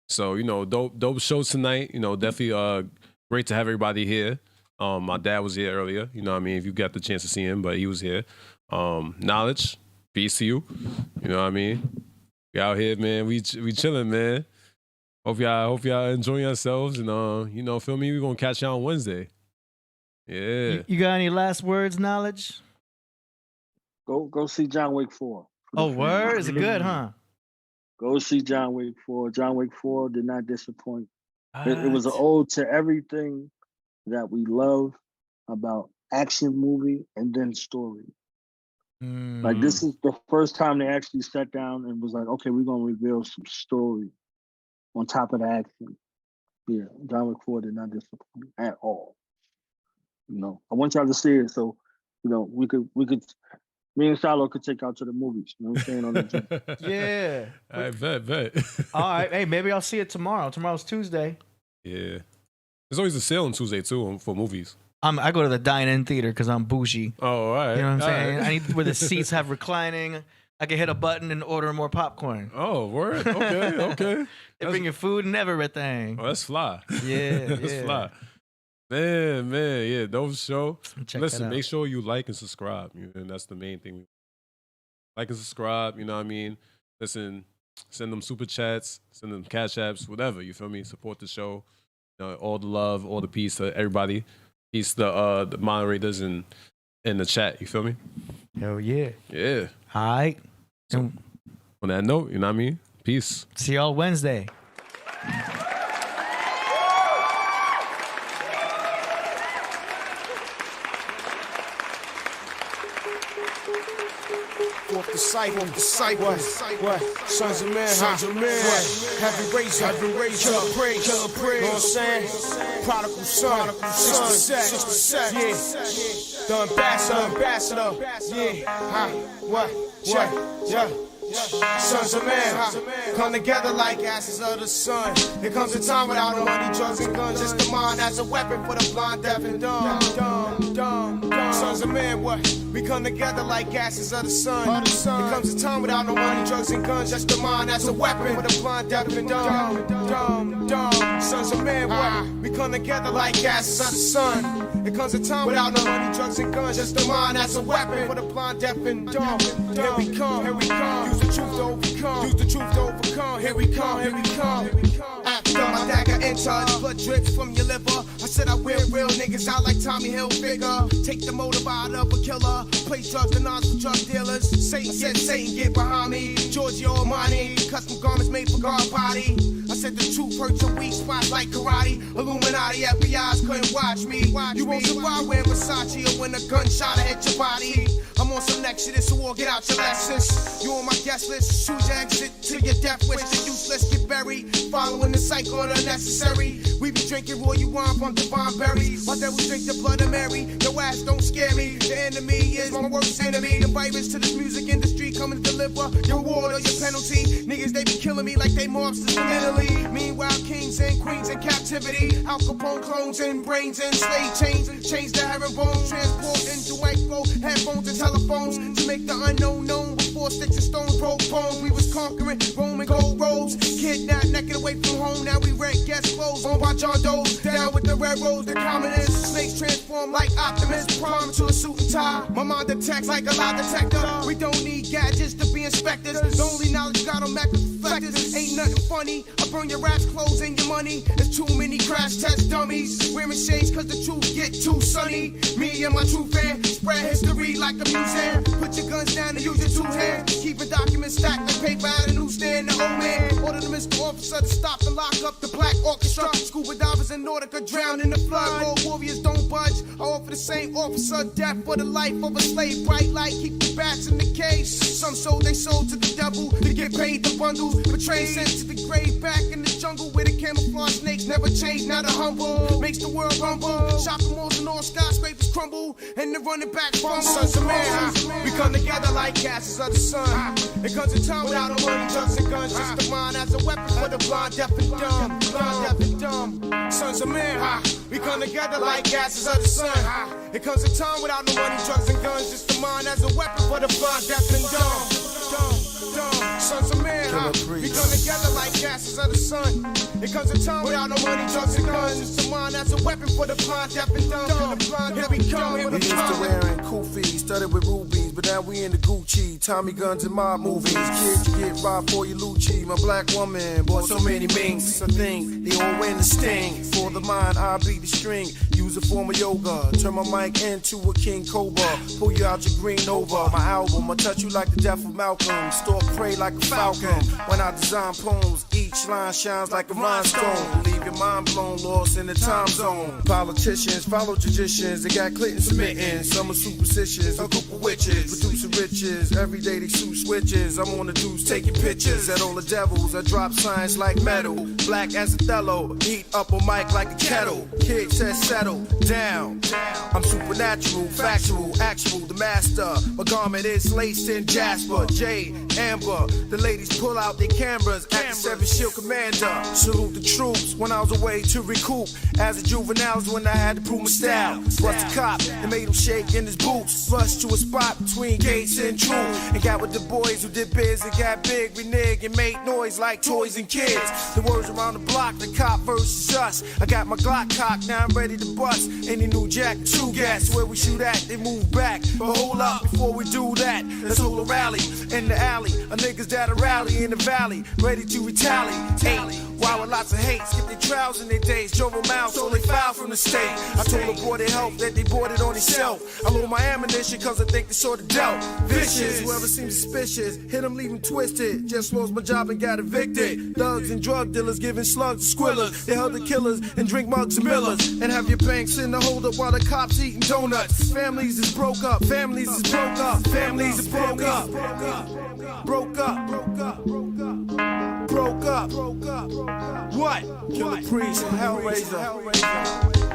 So, you know, dope show tonight. You know, definitely great to have everybody here. My dad was here earlier. You know what I mean? If you got the chance to see him, but he was here. Knowledge, peace to you. You know what I mean? We out here, man. We chilling, man. Hope y'all enjoying yourselves and you know, feel me? We're gonna catch y'all on Wednesday. Yeah. You got any last words, Knowledge? Go see John Wick 4. Oh, word? Is it good, huh? Go see John Wick 4. John Wick 4 did not disappoint. It was an ode to everything that we love about action movie and then story. Like this is the first time they actually sat down and was like, okay, we're gonna reveal some story on top of the action. Yeah, John Wick 4 did not disappoint at all. You know, I want y'all to see it so, you know, we could me and Shiloh could take out to the movies. You know what I'm saying? On the yeah. I bet. All right. Hey, maybe I'll see it tomorrow. Tomorrow's Tuesday. Yeah. There's always a sale on Tuesday, too, for movies. I go to the dine-in theater because I'm bougie. Oh, all right. You know what I'm saying? Right. I need where the seats have reclining. I can hit a button and order more popcorn. Oh, word? Okay. They bring your food and everything. Oh, that's fly. Yeah, that's fly. Man, yeah, dope show. Listen, make sure you like and subscribe. And that's the main thing. Like and subscribe, you know what I mean? Listen, send them super chats, send them cash apps, whatever, you feel me? Support the show. You know, all the love, all the peace to everybody. Peace to the moderators and in the chat, you feel me? Hell yeah. Yeah. All right. So, on that note, you know what I mean? Peace. See y'all Wednesday. Off the cycle, what? Sons of man, heavy razor, Killah Priest, you know what I'm saying? Prodigal son, 67, yeah. The ambassador, yeah. What? Yeah. Sons of man, come together like ashes of the sun. There comes a time without no money, drugs, and guns. Just the mind as a weapon for the blind, deaf, and dumb. Sons of man, what? We come together like ashes of the sun. There comes a time without no money, drugs, and guns. Just the mind as a weapon for the blind, deaf, and dumb. Sons of man, what? We come together like ashes of the sun. There comes a time without no money, drugs, and guns. Just the mind as a weapon for the blind, deaf, and dumb. Here we come. Use the truth to overcome. Here we come. After my dagger enters, blood drips from your liver. I said I wear real niggas out like Tommy Hilfiger. Take the motive out of a killer. Play drugs and odds for drug dealers. Satan said Satan get behind me. Giorgio Armani, custom garments made for God body. I said the truth hurts your weak spots like karate. Illuminati, FBI's couldn't watch me. You won't survive wearing Versace or when a gunshot hit your body. I'm on some next shit, so we'll get out your Lexus. You on my guest list, choose your exit to your death wish. The useless get buried, following the cycle of the necessary. We be drinking royal wine from divine berries. My devils drink the blood of Mary. Your ass don't scare me. The enemy is my worst enemy. The virus to this music industry coming to deliver your reward or your penalty. Niggas, they be killing me like they mobsters from Italy. Meanwhile, kings and queens in captivity. Al Capone clones and brains and slave chains. Change the herringbone, transport into white gold, headphones and telephones to make the unknown known. Before sticks and stones broke bones, we was conquering Roman gold roads. Kidnapped, naked away from home. Now we rent guest clothes on by John Doe's. Down with the red rose, the communists. Snakes transform like Optimus Prime to a suit and tie. My mind detects like a lie detector. We don't need gadgets to be inspectors. The only knowledge got on Mac reflectors. Ain't nothing funny. I burn your rap's clothes and your money. There's too many crash test dummies. Wearing shades cause the truth get too sunny. Me and my true fan spread history like a museum. Put your guns down and use your two hands. Keep a document stacked like paper at a newsstand. The old man ordered the Mr. Officer to stop and lock up the black orchestra. Scuba divers in Nautica drown in the flood. Road warriors don't budge. I offer the same officer death for the life of a slave. Bright light, keep the bats in the cage. Some sold they sold to the devil to get paid the bundles. Betrayed sent to the grave back in the jungle where the camouflage snakes never change. Now the humble makes the world rumble. Shopping malls and all skyscrapers crumble. And the running back fumble. Sons of man, we come together like gases of the sun. It comes a time without no money, drugs and guns. Just the mind as a weapon for the blind, deaf and dumb. Blind, deaf and dumb. Sons of man, we come together like gases of the sun. It comes a time without no money, drugs and guns. Just the mind as a weapon for the blind, deaf and dumb. Sons of man, we come together like gases of the sun. It comes a time without no money, drugs and guns. Just the mind as a weapon for the blind, deaf and dumb. Here we come, here we used to wearing kufis, studded with rubies, but now we in the Gucci, Tommy guns and mob movies. Kids, you get robbed for your Lucci. My black woman bought so many minks. I think they all win the sting. For the mind, I beat the string. Use a form of yoga. Turn my mic into a king cobra. Pull you out your green over. My album, I touch you like the death of Malcolm. Stalk prey like a falcon. When I design poems, each line shines like a rhinestone. Leave your mind blown, lost in the time zone. Politicians follow traditions. They got Clinton submitting. Some are superstitious. A group of witches, producing riches. Every day they shoot switches. I'm on the dudes taking pictures. At all the devils, I drop signs like metal. Black as Othello, heat up a mic like a kettle. Kid says settle down. I'm supernatural, factual, actual, the master. My garment is laced in jasper, jade, amber. The ladies pull out their cameras at the 7 Shield Commander. Salute the troops when I was away to recoup. As a juvenile when I had to prove my style. Bust a cop and made him shake in his boots. Rushed to a spot between Gates and Truth. And got with the boys who did biz and got big. We nig and made noise like toys and kids. The words around the block, the cop versus us. I got my Glock cocked, now I'm ready to bust. Any new jack, 2 gas, where we shoot at, they move back. But hold up, before we do that, let's hold a rally in the alley. A niggas that'll rally in the valley, ready to retaliate. Why with lots of hate, skip their trials in their days, drove them out, so they filed from the state. I told the boy they help that they bought it on himself. I load my ammunition cause I think they sorta dealt. Vicious, whoever seems suspicious, hit them, leave them twisted. Just lost my job and got evicted. Thugs and drug dealers giving slugs to squillers. They held the killers and drink mugs and millers. And have your banks in the hold up while the cops eating donuts. Families is broke up, families is broke up, families is broke up. Broke up, broke up, broke up, broke up. What? Killah Priest, Hellraiser.